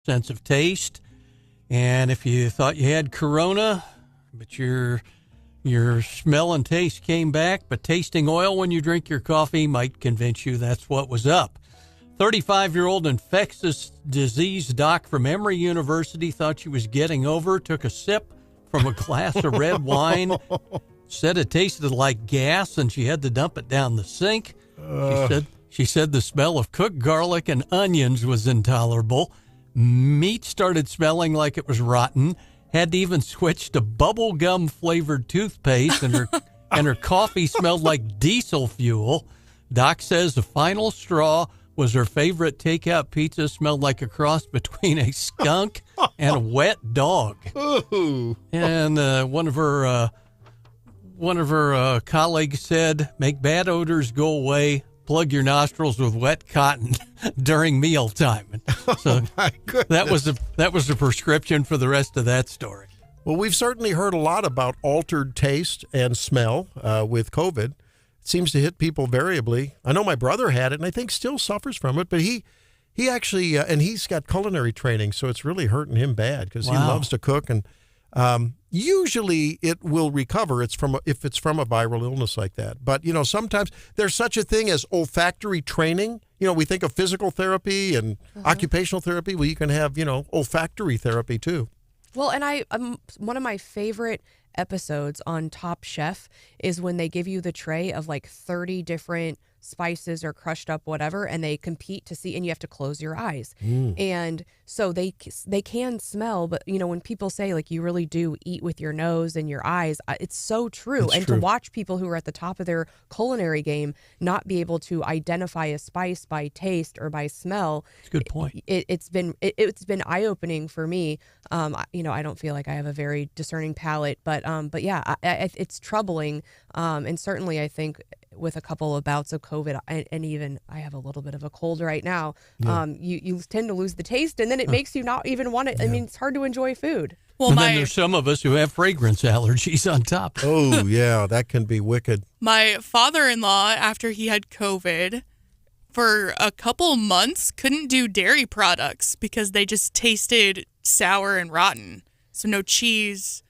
Speaker 6: sense of taste. And if you thought you had Corona, but your smell and taste came back, but tasting oil when you drink your coffee might convince you that's what was up. 35-year-old infectious disease doc from Emory University thought she was getting over, took a sip from a glass of red wine, said it tasted like gas, and she had to dump it down the sink. She said the smell of cooked garlic and onions was intolerable. Meat started smelling like it was rotten. Had to even switch to bubble gum flavored toothpaste, and her coffee smelled like diesel fuel. Doc says the final straw was her favorite takeout pizza, smelled like a cross between a skunk and a wet dog.
Speaker 3: Ooh.
Speaker 6: And one of her colleagues said, "Make bad odors go away. Plug your nostrils with wet cotton during mealtime." So that was the prescription for the rest of that story.
Speaker 3: Well, we've certainly heard a lot about altered taste and smell with COVID. It seems to hit people variably. I know my brother had it, and I think still suffers from it. But he actually, and he's got culinary training, so it's really hurting him bad because he loves to cook. And usually it will recover. If it's from a viral illness like that. But sometimes there's such a thing as olfactory training. We think of physical therapy and occupational therapy. Well, you can have olfactory therapy too.
Speaker 4: Well, and one of my favorite episodes on Top Chef is when they give you the tray of like 30 different spices or crushed up whatever, and they compete to see, and you have to close your eyes. And so they can smell, but when people say like you really do eat with your nose and your eyes, it's so true.
Speaker 3: It's
Speaker 4: and
Speaker 3: true.
Speaker 4: To watch people who are at the top of their culinary game not be able to identify a spice by taste or by smell,
Speaker 6: That's a good point.
Speaker 4: It's been eye-opening for me. I don't feel like I have a very discerning palate, but yeah, it's troubling. And certainly I think with a couple of bouts of COVID, and even I have a little bit of a cold right now, you tend to lose the taste, and then it makes you not even want to. I mean, it's hard to enjoy food.
Speaker 5: Well,
Speaker 6: and then there's some of us who have fragrance allergies on top.
Speaker 3: Oh, yeah, that can be wicked.
Speaker 5: My father-in-law, after he had COVID, for a couple months couldn't do dairy products because they just tasted sour and rotten. So no cheese,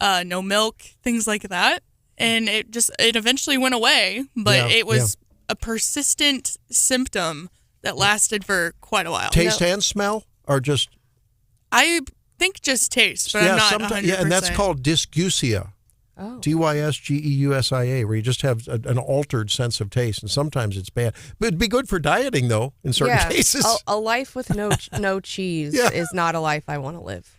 Speaker 5: no milk, things like that. And it eventually went away, but it was a persistent symptom that lasted for quite a while.
Speaker 3: Taste and smell, or just?
Speaker 5: I think just taste, but I'm not 100%.
Speaker 3: Yeah, and that's called dysgeusia.
Speaker 4: Oh.
Speaker 3: Dysgeusia, where you just have an altered sense of taste, and sometimes it's bad. But it'd be good for dieting, though, in certain cases.
Speaker 4: A life with no cheese is not a life I want to live.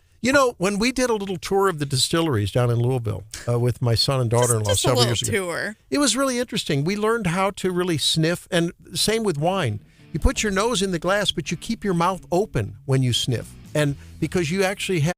Speaker 3: When we did a little tour of the distilleries down in Louisville with my son and daughter-in-law several years ago,
Speaker 5: tour.
Speaker 3: It was really interesting. We learned how to really sniff, and same with wine. You put your nose in the glass, but you keep your mouth open when you sniff, and because you actually have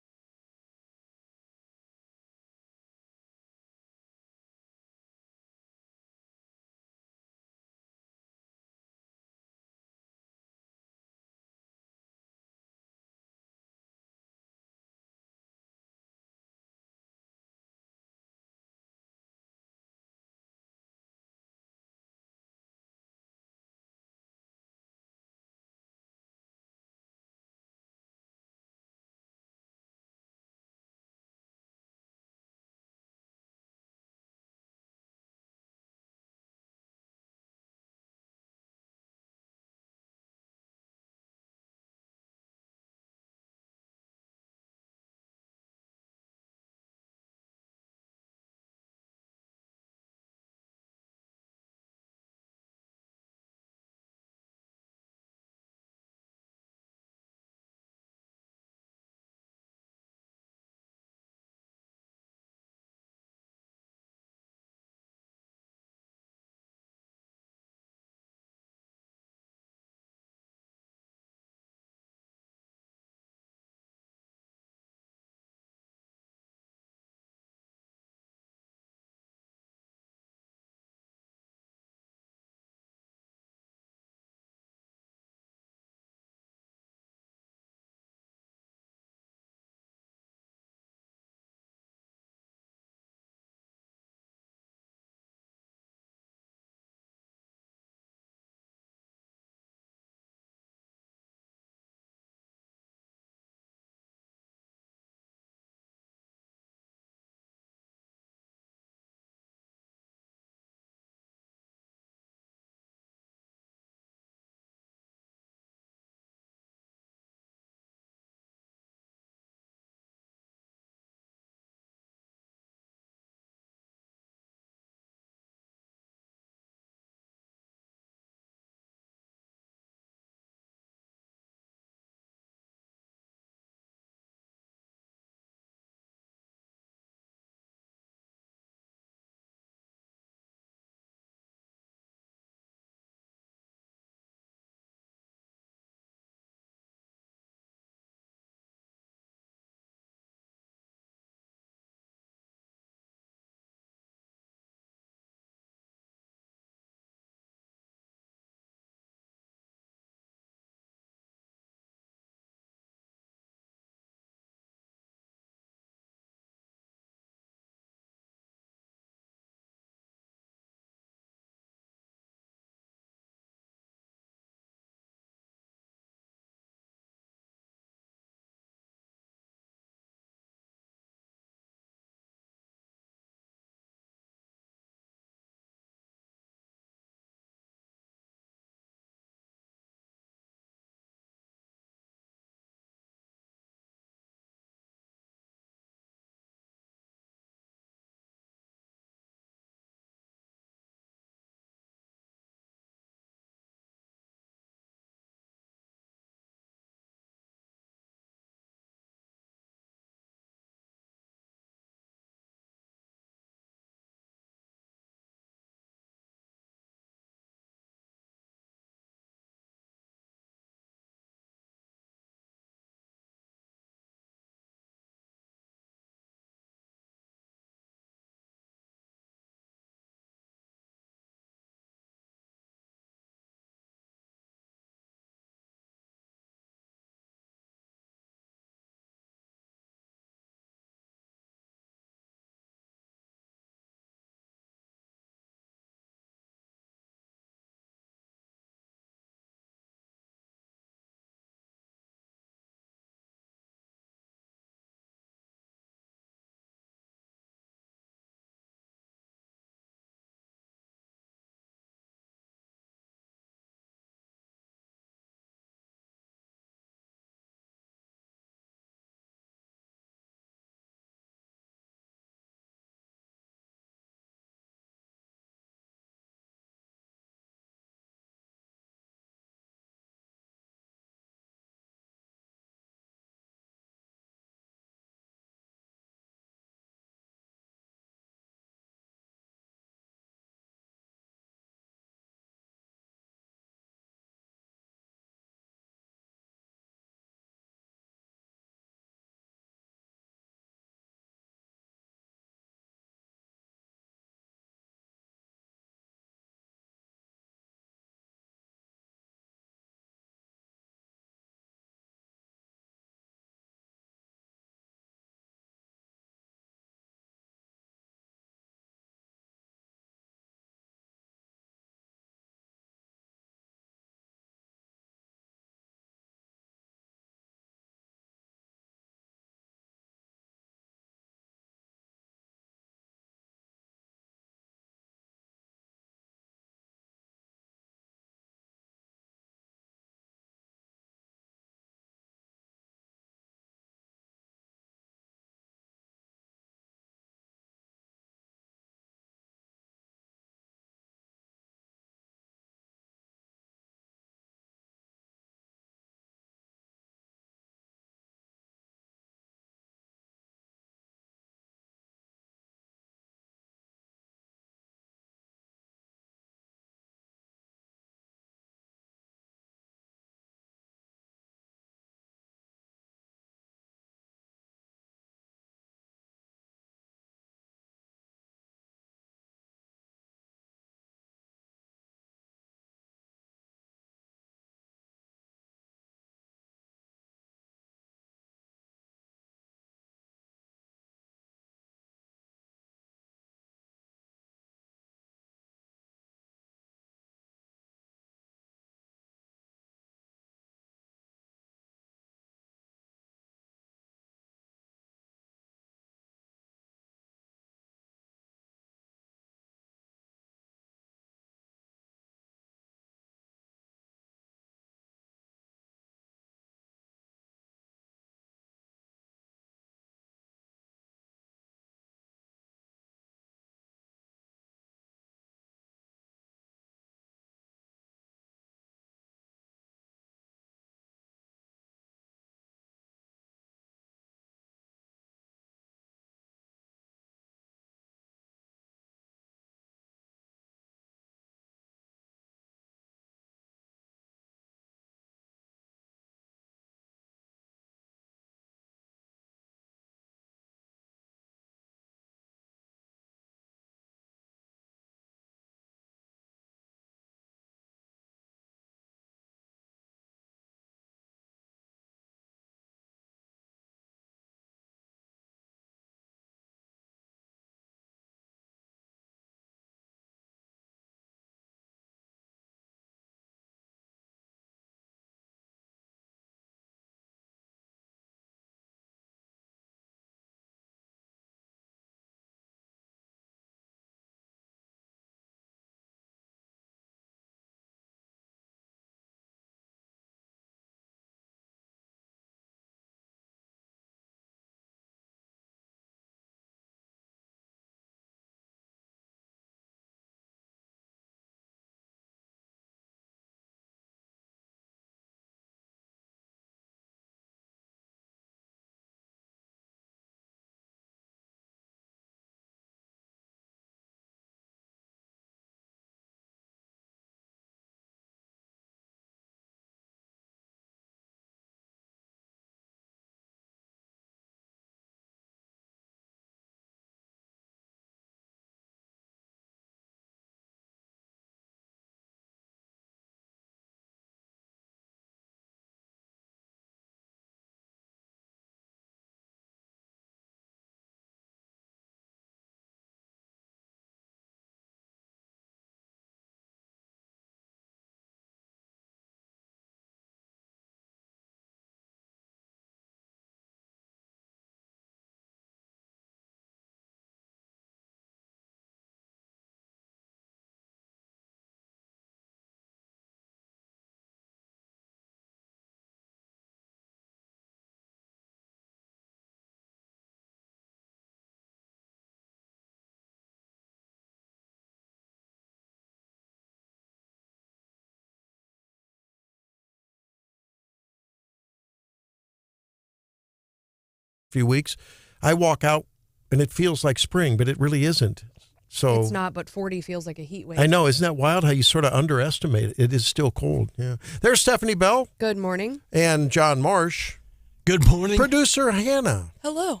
Speaker 3: few weeks. I walk out and it feels like spring, but it really isn't. So
Speaker 4: it's not, but 40 feels like a heat wave.
Speaker 3: I know. Isn't that wild how you sort of underestimate it? It is still cold. Yeah. There's Stephanie Bell.
Speaker 4: Good morning.
Speaker 3: And John Marsh.
Speaker 6: Good morning.
Speaker 3: Producer Hannah.
Speaker 5: Hello.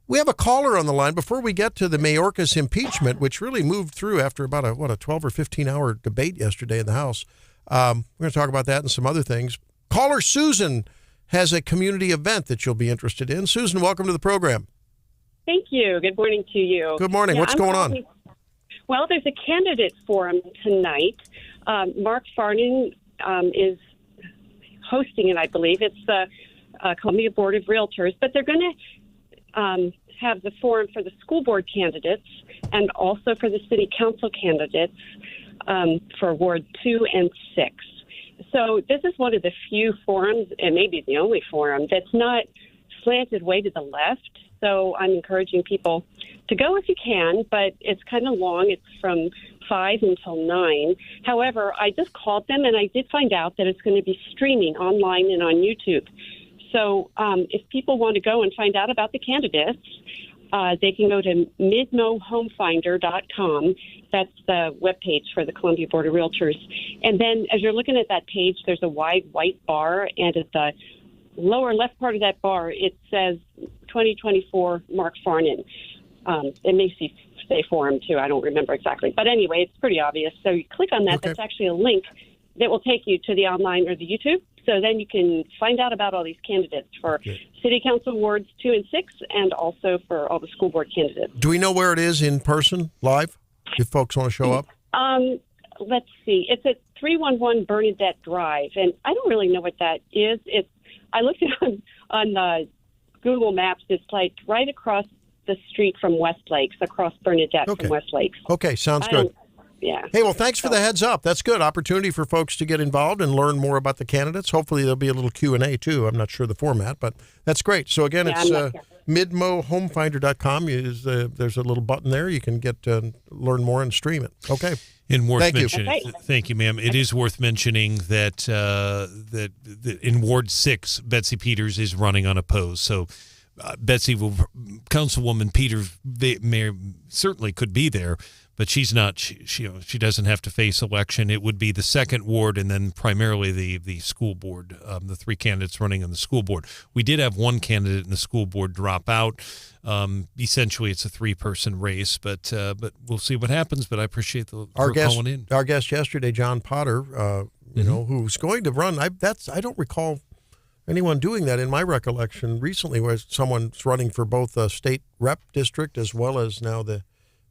Speaker 3: We have a caller on the line before we get to the Mayorkas impeachment, which really moved through after about a 12 or 15 hour debate yesterday in the House. We're going to talk about that and some other things. Caller Susan has a community event that you'll be interested in. Susan, welcome to the program.
Speaker 12: Thank you. Good morning to you.
Speaker 3: Good morning. What's going on?
Speaker 12: Well, there's a candidate forum tonight. Mark Farnan is hosting it, I believe. It's the Columbia Board of Realtors, but they're going to have the forum for the school board candidates and also for the city council candidates for Ward 2 and 6. So this is one of the few forums, and maybe the only forum, that's not slanted way to the left. So I'm encouraging people to go if you can, but it's kind of long. It's from 5 until 9. However, I just called them, and I did find out that it's going to be streaming online and on YouTube. So if people want to go and find out about the candidates, they can go to midmohomefinder.com. That's the webpage for the Columbia Board of Realtors. And then as you're looking at that page, there's a wide white bar, and at the lower left part of that bar, it says 2024 Mark Farnan. It may say forum, too. I don't remember exactly. But anyway, it's pretty obvious. So you click on that.
Speaker 3: Okay.
Speaker 12: That's actually a link that will take you to the online or the YouTube. So then you can find out about all these candidates for city council wards 2 and 6 and also for all the school board candidates.
Speaker 3: Do we know where it is in person, live, if folks want to show up?
Speaker 12: Let's see. It's at 311 Bernadette Drive, and I don't really know what that is. I looked at it on Google Maps. It's like right across the street from West Lakes, across Bernadette from West Lakes.
Speaker 3: Okay, sounds good.
Speaker 12: Yeah.
Speaker 3: Hey, well, thanks for the heads up. That's good. Opportunity for folks to get involved and learn more about the candidates. Hopefully there'll be a little Q&A, too. I'm not sure the format, but that's great. So, again, it's midmohomefinder.com. There's a little button there. You can get learn more and stream it. Okay.
Speaker 7: And worth
Speaker 3: Thank you.
Speaker 7: mentioning, thank you, ma'am. It is worth mentioning that that in Ward 6, Betsy Peters is running unopposed. So Councilwoman Peters certainly could be there, but she's not. She doesn't have to face election. It would be the second ward, and then primarily the school board. The 3 candidates running on the school board. We did have one candidate in the school board drop out. Essentially, it's a 3-person race, but we'll see what happens. But I appreciate her calling in.
Speaker 3: Our guest yesterday, John Potter, who's going to run. I don't recall anyone doing that in my recollection recently, where someone's running for both a state rep district as well as now the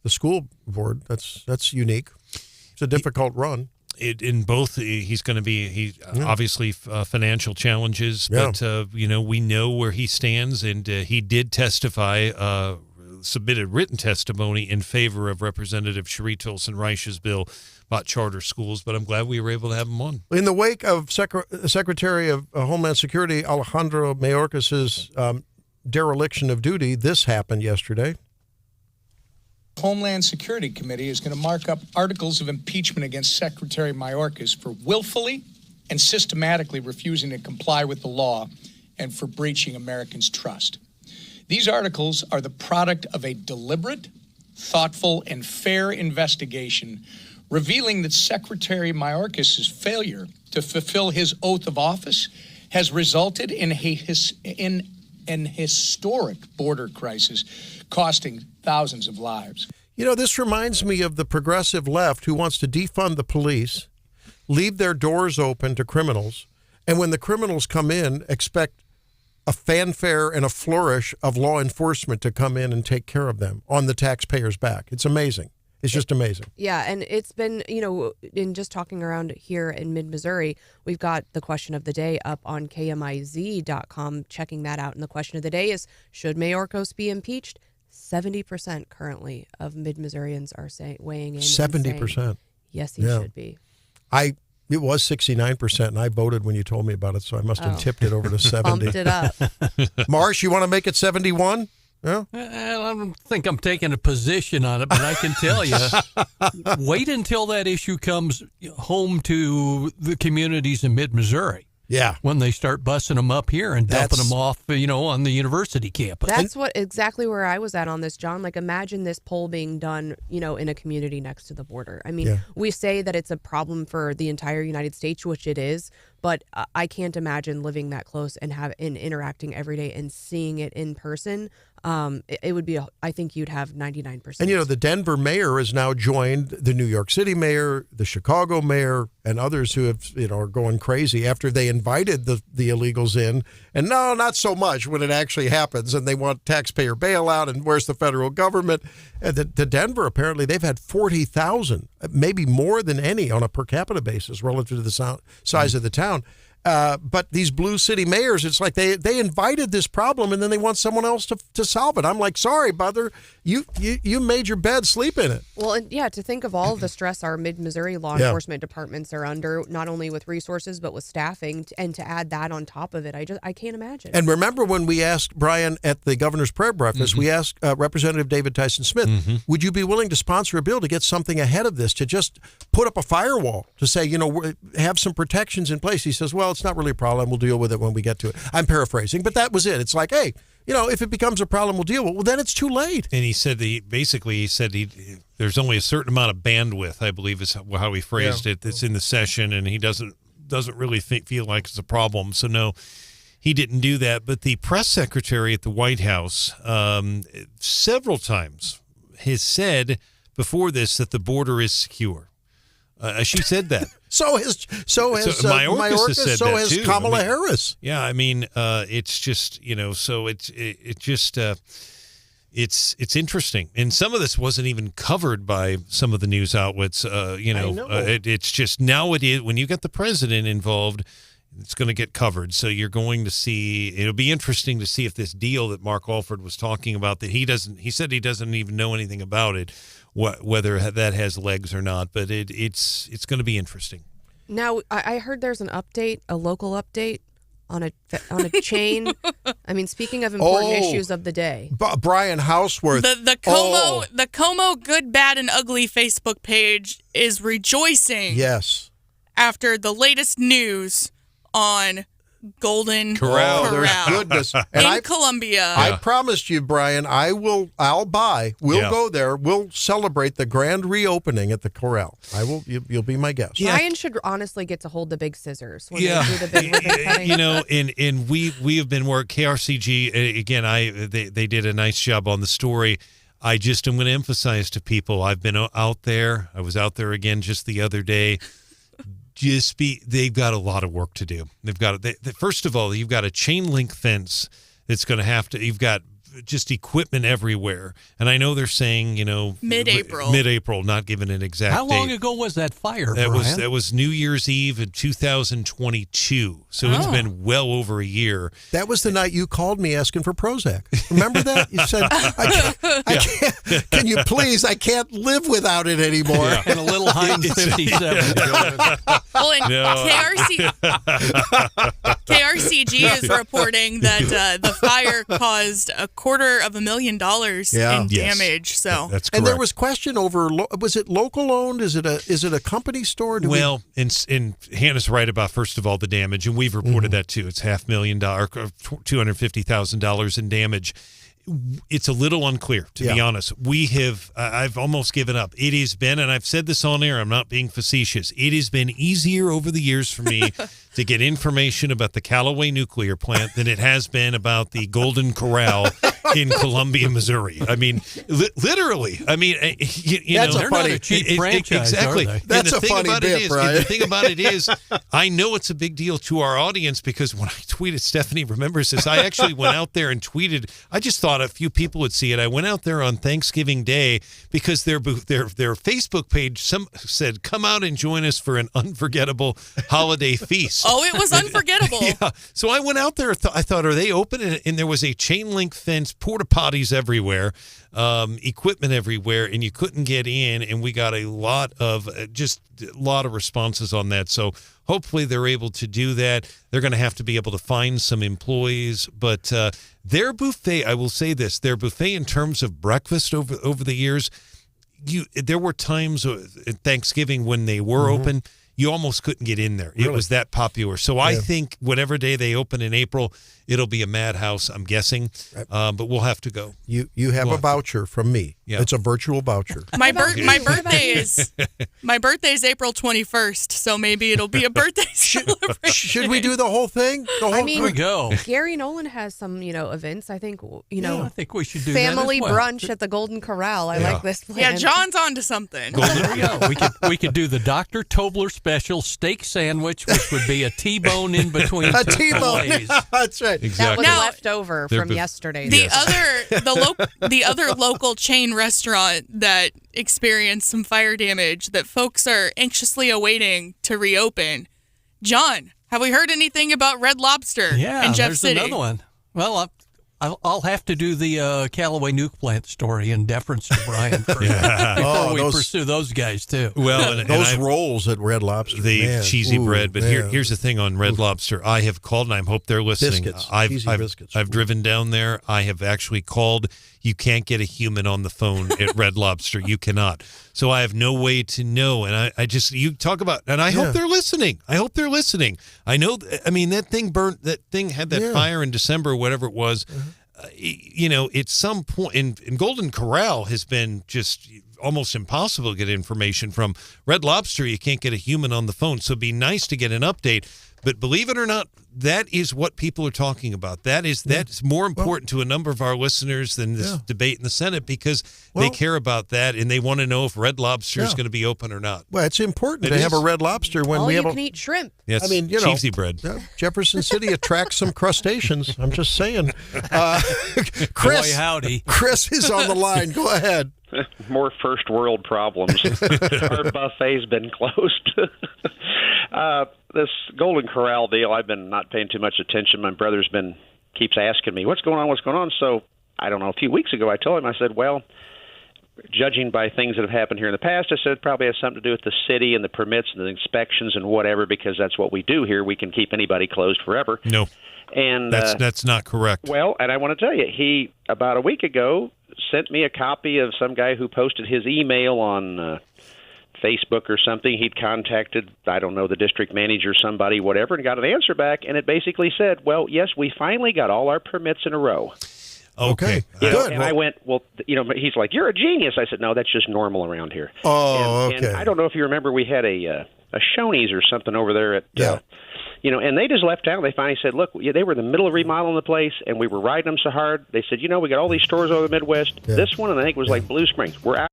Speaker 3: school board. That's unique. It's a difficult run.
Speaker 7: In both, he's going to be obviously financial challenges, but we know where he stands, and he did testify, submitted written testimony in favor of Representative Cherie Tilson-Reich's bill about charter schools. But I'm glad we were able to have him on.
Speaker 3: In the wake of Secretary of Homeland Security Alejandro Mayorkas's dereliction of duty, this happened yesterday.
Speaker 13: Homeland Security Committee is going to mark up articles of impeachment against Secretary Mayorkas for willfully and systematically refusing to comply with the law and for breaching Americans' trust. These articles are the product of a deliberate, thoughtful, and fair investigation revealing that Secretary Mayorkas' failure to fulfill his oath of office has resulted in an historic border crisis, costing thousands of lives.
Speaker 3: This reminds me of the progressive left who wants to defund the police, leave their doors open to criminals, and when the criminals come in, expect a fanfare and a flourish of law enforcement to come in and take care of them on the taxpayer's back. It's amazing. It's just amazing.
Speaker 4: Yeah, and it's been, in just talking around here in mid-Missouri, we've got the question of the day up on KMIZ.com, checking that out. And the question of the day is, should Mayorkas be impeached? 70% currently of mid-Missourians are weighing in.
Speaker 3: 70%?
Speaker 4: Yes, he should be.
Speaker 3: It was 69%, and I voted when you told me about it, so I must have tipped it over to 70.
Speaker 4: Bumped it up.
Speaker 3: Marsh, you want to make it 71? Yeah?
Speaker 6: I don't think I'm taking a position on it, but I can tell you, wait until that issue comes home to the communities in mid-Missouri.
Speaker 3: Yeah.
Speaker 6: When they start busing them up here and dumping them off, on the university campus.
Speaker 4: That's exactly where I was at on this, John. Like, imagine this poll being done, in a community next to the border. I mean, we say that it's a problem for the entire United States, which it is, but I can't imagine living that close and interacting every day and seeing it in person. It would be, I think you'd have 99%.
Speaker 3: And, the Denver mayor has now joined the New York City mayor, the Chicago mayor, and others who have, are going crazy after they invited the illegals in. And no, not so much when it actually happens. And they want taxpayer bailout. And where's the federal government? And the Denver, apparently, they've had 40,000, maybe more than any on a per capita basis relative to the size of the town. But these blue city mayors, it's like they invited this problem and then they want someone else to solve it. I'm like, sorry, brother, you made your bed, sleep in it.
Speaker 4: Well, and to think of all of the stress our mid-Missouri law enforcement departments are under, not only with resources but with staffing, and to add that on top of it, I can't imagine.
Speaker 3: And remember when we asked Brian at the governor's prayer breakfast, we asked Representative David Tyson Smith, would you be willing to sponsor a bill to get something ahead of this, to just put up a firewall, to say, have some protections in place? He says, well, it's not really a problem. We'll deal with it when we get to it. I'm paraphrasing, but that was it. It's like, hey, if it becomes a problem, we'll deal with it. Well, then it's too late.
Speaker 7: And he said there's only a certain amount of bandwidth, I believe is how he phrased it, that's in the session, and he doesn't really feel like it's a problem. So no, he didn't do that. But the press secretary at the White House several times has said before this that the border is secure. She said that.
Speaker 3: So has Mayorkas
Speaker 7: said
Speaker 3: so
Speaker 7: that
Speaker 3: has
Speaker 7: too.
Speaker 3: Kamala Harris.
Speaker 7: Yeah, I mean, it's just so it's interesting, and some of this wasn't even covered by some of the news outlets. It's just now it is when you get the president involved. It's going to get covered. So you're going to see, it'll be interesting to see if this deal that Mark Alford was talking about, that he said he doesn't even know anything about it, whether that has legs or not, but it's going to be interesting.
Speaker 4: Now, I heard there's an update, a local update on a chain. I mean, speaking of important issues of the day.
Speaker 3: Brian Hauswirth.
Speaker 5: The Como Good, Bad, and Ugly Facebook page is rejoicing.
Speaker 3: Yes.
Speaker 5: After the latest news on Golden
Speaker 7: Corral.
Speaker 3: There's goodness. And
Speaker 5: in Columbia.
Speaker 3: I promised you, Brian, we'll go there. We'll celebrate the grand reopening at the Corral. You'll be my guest.
Speaker 4: Brian should honestly get to hold the big scissors when they do the big ribbon cutting.
Speaker 7: And we have been working, KRCG, again, they did a nice job on the story. I just am going to emphasize to people, I've been out there. I was out there again just the other day. They've got a lot of work to do. First of all, you've got a chain link fence that's going to you've got just equipment everywhere. And I know they're saying, mid-April, not giving an exact date.
Speaker 6: How long ago was that fire,
Speaker 7: That
Speaker 6: Brian?
Speaker 7: was New Year's Eve in 2022. So it's been well over a year.
Speaker 3: That was the night you called me asking for Prozac. Remember that? You said, I can't, can you please, I can't live without it anymore.
Speaker 7: Yeah.
Speaker 6: And a little Heinz 57.
Speaker 5: Well, and KRCG is reporting that the fire caused $250,000 in damage. So
Speaker 7: that's correct.
Speaker 3: And there was question over, was it local owned? Is it a company store?
Speaker 7: And Hannah's right about, first of all, the damage, and we've reported that too. It's $500,000, $250,000 in damage. It's a little unclear, to be honest. I've almost given up. It has been, and I've said this on air, I'm not being facetious, it has been easier over the years for me to get information about the Callaway nuclear plant than it has been about the Golden Corral in Columbia, Missouri. I mean, literally. I mean,
Speaker 3: that's
Speaker 6: they're not a cheap franchise,
Speaker 7: exactly.
Speaker 6: are they?
Speaker 3: That's a funny bit, Brian.
Speaker 7: The thing about it is, I know it's a big deal to our audience because when I tweeted, Stephanie remembers this, I actually went out there and tweeted, I just thought a few people would see it. I went out there on Thanksgiving Day because their Facebook page said, come out and join us for an unforgettable holiday feast.
Speaker 5: Oh, it was unforgettable.
Speaker 7: Yeah. So I went out there. I thought, are they open? And there was a chain link fence, porta potties everywhere, equipment everywhere, and you couldn't get in. And we got a lot of responses on that. So hopefully they're able to do that. They're going to have to be able to find some employees. But their buffet, I will say this, their buffet in terms of breakfast over the years, there were times at Thanksgiving when they were open. you almost couldn't get in there. It
Speaker 3: Really?
Speaker 7: was that popular. So I think whatever day they open in April, it'll be a madhouse, I'm guessing. But we'll have to go.
Speaker 3: You have a voucher from me.
Speaker 7: Yeah.
Speaker 3: It's a virtual voucher.
Speaker 5: My birthday is April 21st, so maybe it'll be a birthday celebration.
Speaker 3: Should we do the whole thing?
Speaker 4: I mean,
Speaker 6: Here we go.
Speaker 4: Gary Nolan has some, events. I think,
Speaker 6: I think we should do
Speaker 4: family
Speaker 6: that as well.
Speaker 4: brunch at the Golden Corral. I like this plan.
Speaker 5: Yeah, John's on to something.
Speaker 6: Yeah, we could do the Dr. Tobler special steak sandwich, which would be a T-bone in between.
Speaker 3: A
Speaker 6: two
Speaker 3: T-bone.
Speaker 6: fillets.
Speaker 3: That's right.
Speaker 4: That was
Speaker 5: Now,
Speaker 4: left over from yesterday.
Speaker 5: The other local chain restaurant that experienced some fire damage that folks are anxiously awaiting to reopen. John, have we heard anything about Red Lobster
Speaker 6: Yeah,
Speaker 5: in Jeff
Speaker 6: there's
Speaker 5: City?
Speaker 6: another one. Well, I'll have to do the Callaway nuke plant story in deference to Brian first before we pursue those guys too.
Speaker 7: Well, and
Speaker 3: those rolls at Red Lobster,
Speaker 7: the cheesy bread. But here's the thing on Red Lobster. I have called, and I hope they're listening.
Speaker 3: Biscuits,
Speaker 7: I've
Speaker 3: biscuits.
Speaker 7: I've driven down there. I have actually called. You can't get a human on the phone at Red Lobster. You cannot. So I have no way to know. And I just, you talk about, and I hope they're listening. I hope they're listening. I know, I mean, that thing burnt, that thing had that fire in December or whatever it was. At some point in Golden Corral has been just almost impossible to get information from. Red Lobster, you can't get a human on the phone. So it'd be nice to get an update. But believe it or not, that is what people are talking about. That's more important to a number of our listeners than this debate in the Senate, because they care about that and they want to know if Red Lobster is going to be open or not.
Speaker 3: Well, it's important to have a Red Lobster when
Speaker 4: All
Speaker 3: we
Speaker 4: you
Speaker 3: have
Speaker 4: can eat shrimp.
Speaker 7: Yes,
Speaker 3: I mean,
Speaker 7: cheesy bread.
Speaker 3: Jefferson City attracts some crustaceans. I'm just saying.
Speaker 6: Boy,
Speaker 3: Chris,
Speaker 6: howdy.
Speaker 3: Chris is on the line. Go ahead.
Speaker 14: More first world problems. Our buffet's been closed. This Golden Corral deal, I've been not paying too much attention. My brother's keeps asking me, what's going on? So, I don't know, a few weeks ago I told him, I said, well, judging by things that have happened here in the past, I said it probably has something to do with the city and the permits and the inspections and whatever, because that's what we do here. We can keep anybody closed forever.
Speaker 7: No.
Speaker 14: And
Speaker 7: that's not correct.
Speaker 14: Well, and I want to tell you, he, about a week ago, sent me a copy of some guy who posted his email on Facebook or something. He'd contacted, I don't know, the district manager, somebody, whatever, and got an answer back, and it basically said, well, yes, we finally got all our permits in a row.
Speaker 7: Okay.
Speaker 3: Good.
Speaker 14: And I went, well, he's like, you're a genius. I said, no, that's just normal around here.
Speaker 3: Oh,
Speaker 14: and I don't know if you remember, we had a Shoney's or something over there at and they just left town. They finally said, look, they were in the middle of remodeling the place, and we were riding them so hard. They said, we got all these stores over the Midwest. This one, and I think it was like Blue Springs. We're out.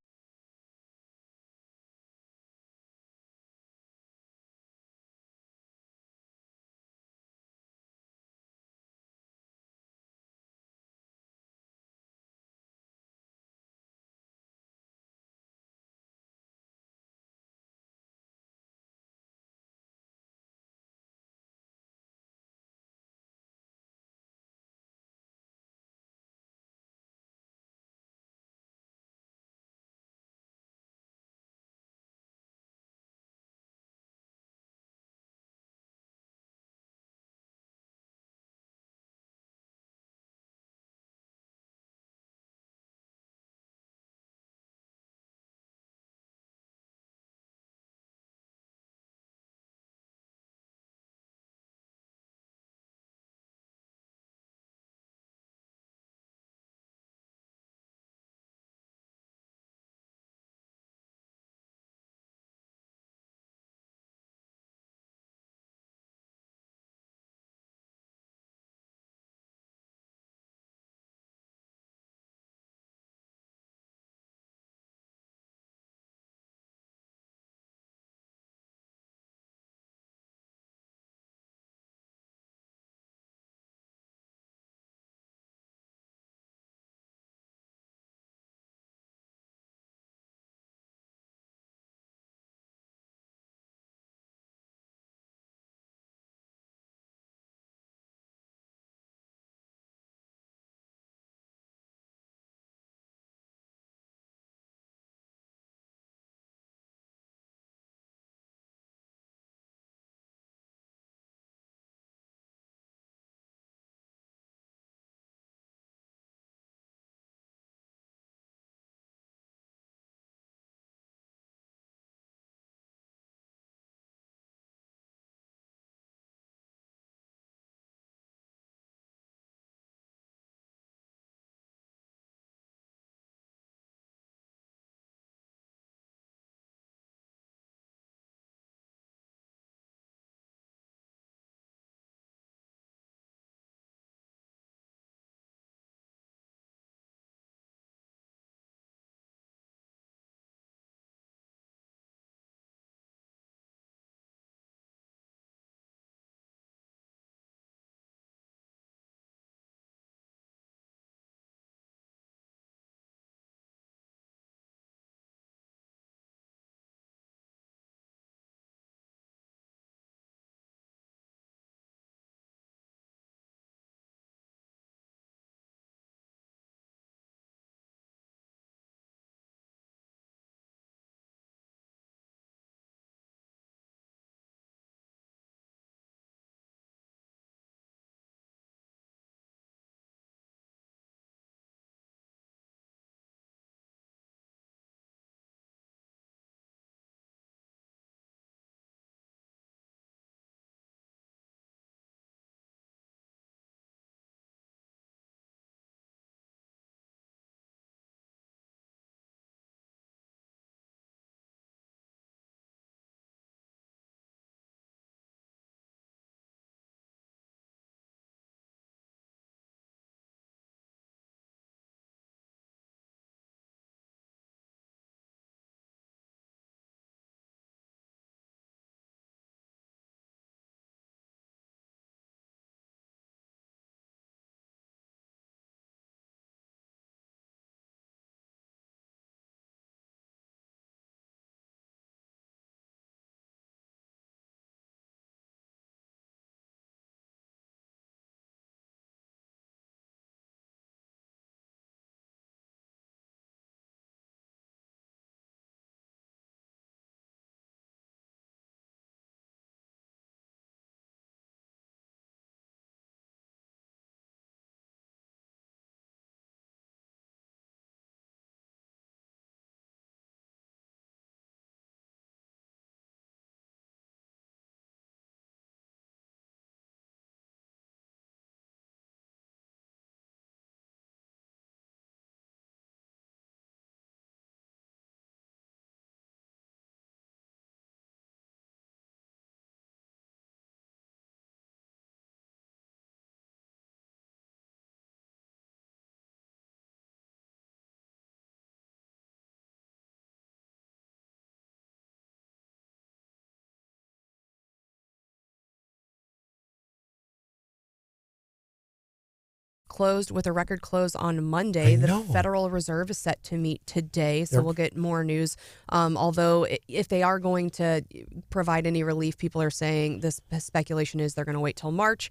Speaker 4: closed with a record close on Monday. The Federal Reserve is set to meet today, so we'll get more news. Although if they are going to provide any relief, people are saying this speculation is they're going to wait till March.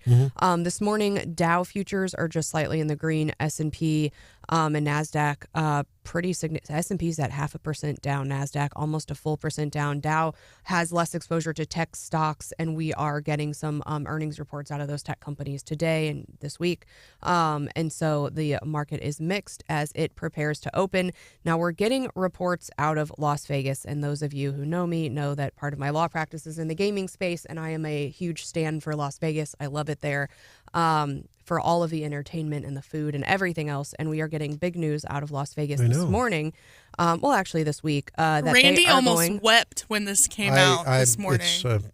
Speaker 4: This morning, Dow futures are just slightly in the green. S&P and NASDAQ pretty significant. S&P's at 0.5% down. NASDAQ almost a full percent down. Dow has less exposure to tech stocks, and we are getting some earnings reports out of those tech companies today and this week. And so the market is mixed as it prepares to open. Now we're getting reports out of Las Vegas, and those of you who know me know that part of my law practice is in the gaming space, and I am a huge stand for Las Vegas. I love it there. For all of the entertainment and the food and everything else. And we are getting big news out of Las Vegas this morning. Well, actually this week. That
Speaker 5: Randy
Speaker 4: they are
Speaker 5: almost wept when this came out this morning.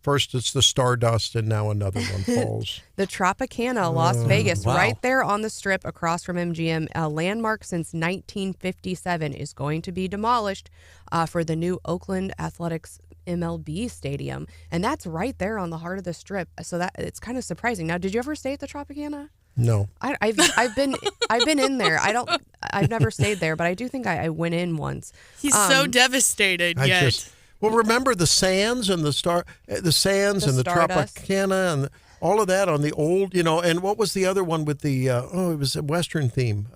Speaker 3: First it's the Stardust, and now another one falls.
Speaker 4: The Tropicana, Las Vegas, right there on the strip across from MGM, a landmark since 1957, is going to be demolished for the new Oakland Athletics MLB stadium, and that's right there on the heart of the strip. So that it's kind of surprising. Now, did you ever stay at the Tropicana?
Speaker 3: No,
Speaker 4: I've been in there. I've never stayed there, but I do think I went in once.
Speaker 5: He's so devastated.
Speaker 3: Well, remember the Sands and the Sands and the Tropicana and all of that on the old, and what was the other one with the it was a Western theme.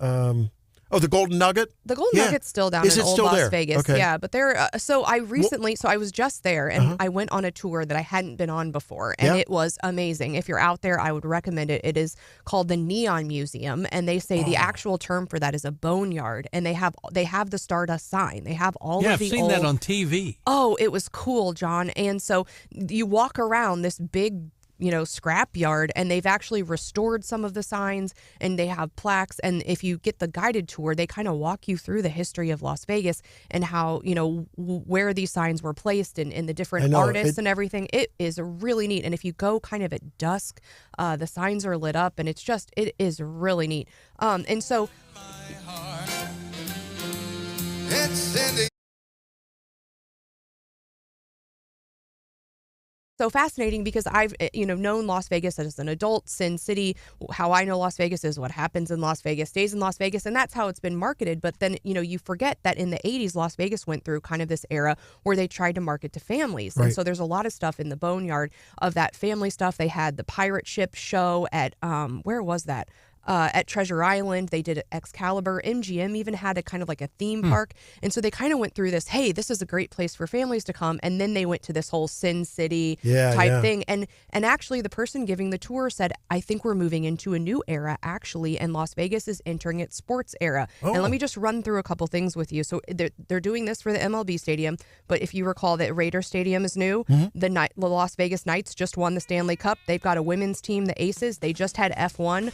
Speaker 3: The Golden Nugget?
Speaker 4: The Golden Nugget's still down in old Las Vegas.
Speaker 3: Okay.
Speaker 4: Yeah, but there. So I was just there, and I went on a tour that I hadn't been on before, and it was amazing. If you're out there, I would recommend it. It is called the Neon Museum, and they say the actual term for that is a boneyard, and they have the Stardust sign. They have all of the
Speaker 6: I've seen that on TV.
Speaker 4: Oh, it was cool, John. And so you walk around this big scrap yard, and they've actually restored some of the signs, and they have plaques. And if you get the guided tour, they kind of walk you through the history of Las Vegas and how, where these signs were placed and the different artists and everything. It is really neat. And if you go kind of at dusk, the signs are lit up, and it is really neat. And so so fascinating because I've known Las Vegas as an adult. Sin City, how I know Las Vegas is what happens in Las Vegas stays in Las Vegas, and that's how it's been marketed. But then you forget that in the 80s Las Vegas went through kind of this era where they tried to market to families. Right. And so there's a lot of stuff in the boneyard of that family stuff. They had the pirate ship show at where was that? At Treasure Island. They did Excalibur. MGM even had a kind of like a theme park. And so they kind of went through this, hey, this is a great place for families to come. And then they went to this whole Sin City type thing. And actually the person giving the tour said, I think we're moving into a new era actually, and Las Vegas is entering its sports era. And let me just run through a couple things with you. So they're doing this for the MLB stadium, but if you recall that Raider Stadium is new, the Las Vegas Knights just won the Stanley Cup. They've got a women's team, the Aces. They just had F1.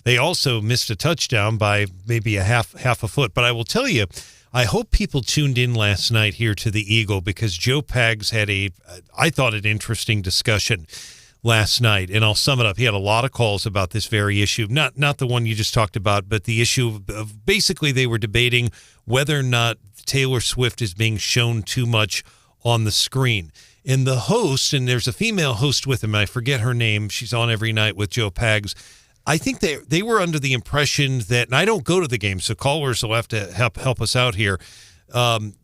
Speaker 7: They also missed a touchdown by maybe a half a foot. But I will tell you, I hope people tuned in last night here to the Eagle because Joe Pags had I thought, an interesting discussion last night. And I'll sum it up. He had a lot of calls about this very issue, not the one you just talked about, but the issue of basically they were debating whether or not Taylor Swift is being shown too much on the screen. And the host, and there's a female host with him, I forget her name, she's on every night with Joe Pags. I think they were under the impression that, and I don't go to the game, so callers will have to help us out here.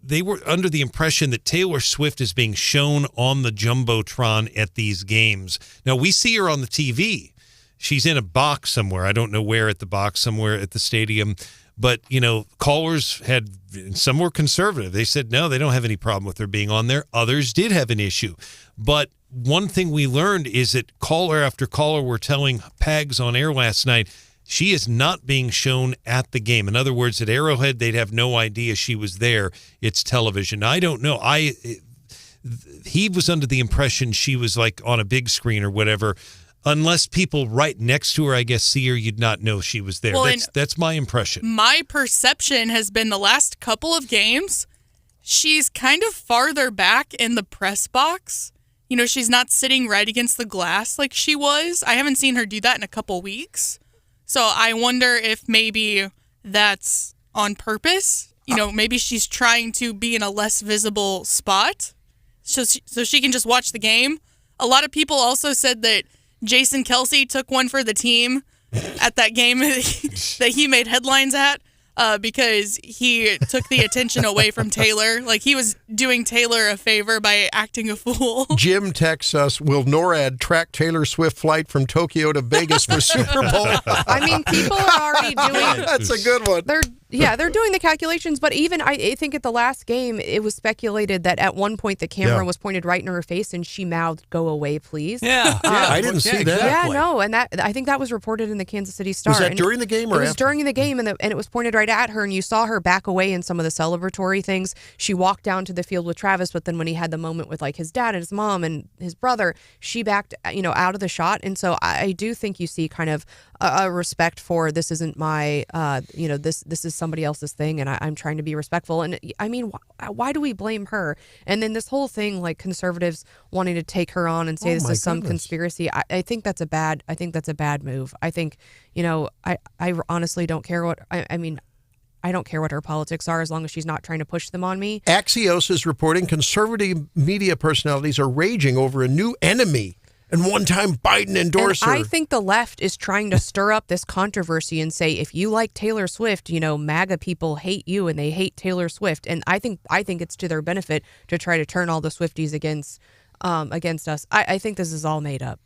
Speaker 7: They were under the impression that Taylor Swift is being shown on the Jumbotron at these games. Now, we see her on the TV. She's in a box somewhere. I don't know where at the box, somewhere at the stadium. But, callers some were conservative. They said, no, they don't have any problem with her being on there. Others did have an issue. But one thing we learned is that caller after caller were telling Pags on air last night, she is not being shown at the game. In other words, at Arrowhead, they'd have no idea she was there. It's television. I don't know. He was under the impression she was like on a big screen or whatever. Unless people right next to her, I guess, see her, you'd not know she was there.
Speaker 5: Well,
Speaker 7: that's my impression.
Speaker 5: My perception has been the last couple of games, she's kind of farther back in the press box. She's not sitting right against the glass like she was. I haven't seen her do that in a couple weeks. So I wonder if maybe that's on purpose. Maybe she's trying to be in a less visible spot so she can just watch the game. A lot of people also said that Jason Kelce took one for the team at that game that he made headlines at because he took the attention away from Taylor. Like, he was doing Taylor a favor by acting a fool.
Speaker 3: Jim texts us, will NORAD track Taylor Swift flight from Tokyo to Vegas for Super Bowl?
Speaker 4: I mean, people are already doing...
Speaker 3: That's a good one.
Speaker 4: They're doing the calculations, but even I think at the last game, it was speculated that at one point the camera was pointed right in her face and she mouthed, "Go away, please."
Speaker 6: Yeah,
Speaker 3: I didn't see that.
Speaker 4: Yeah, no, and I think that was reported in the Kansas City Star.
Speaker 3: Was that during the game or after?
Speaker 4: It was during the game, and it was pointed right at her, and you saw her back away in some of the celebratory things. She walked down to the field with Travis, but then when he had the moment with like his dad and his mom and his brother, she backed out of the shot. And so I do think you see kind of a respect for, this isn't my this is somebody else's thing, and I'm trying to be respectful. And I mean, why do we blame her? And then this whole thing, like conservatives wanting to take her on and say this is some conspiracy. I think that's a bad move. I think I honestly don't care what I don't care what her politics are as long as she's not trying to push them on me.
Speaker 3: Axios is reporting conservative media personalities are raging over a new enemy and one-time Biden endorser.
Speaker 4: And I think the left is trying to stir up this controversy and say, if you like Taylor Swift, MAGA people hate you and they hate Taylor Swift. And I think it's to their benefit to try to turn all the Swifties against us. I think this is all made up.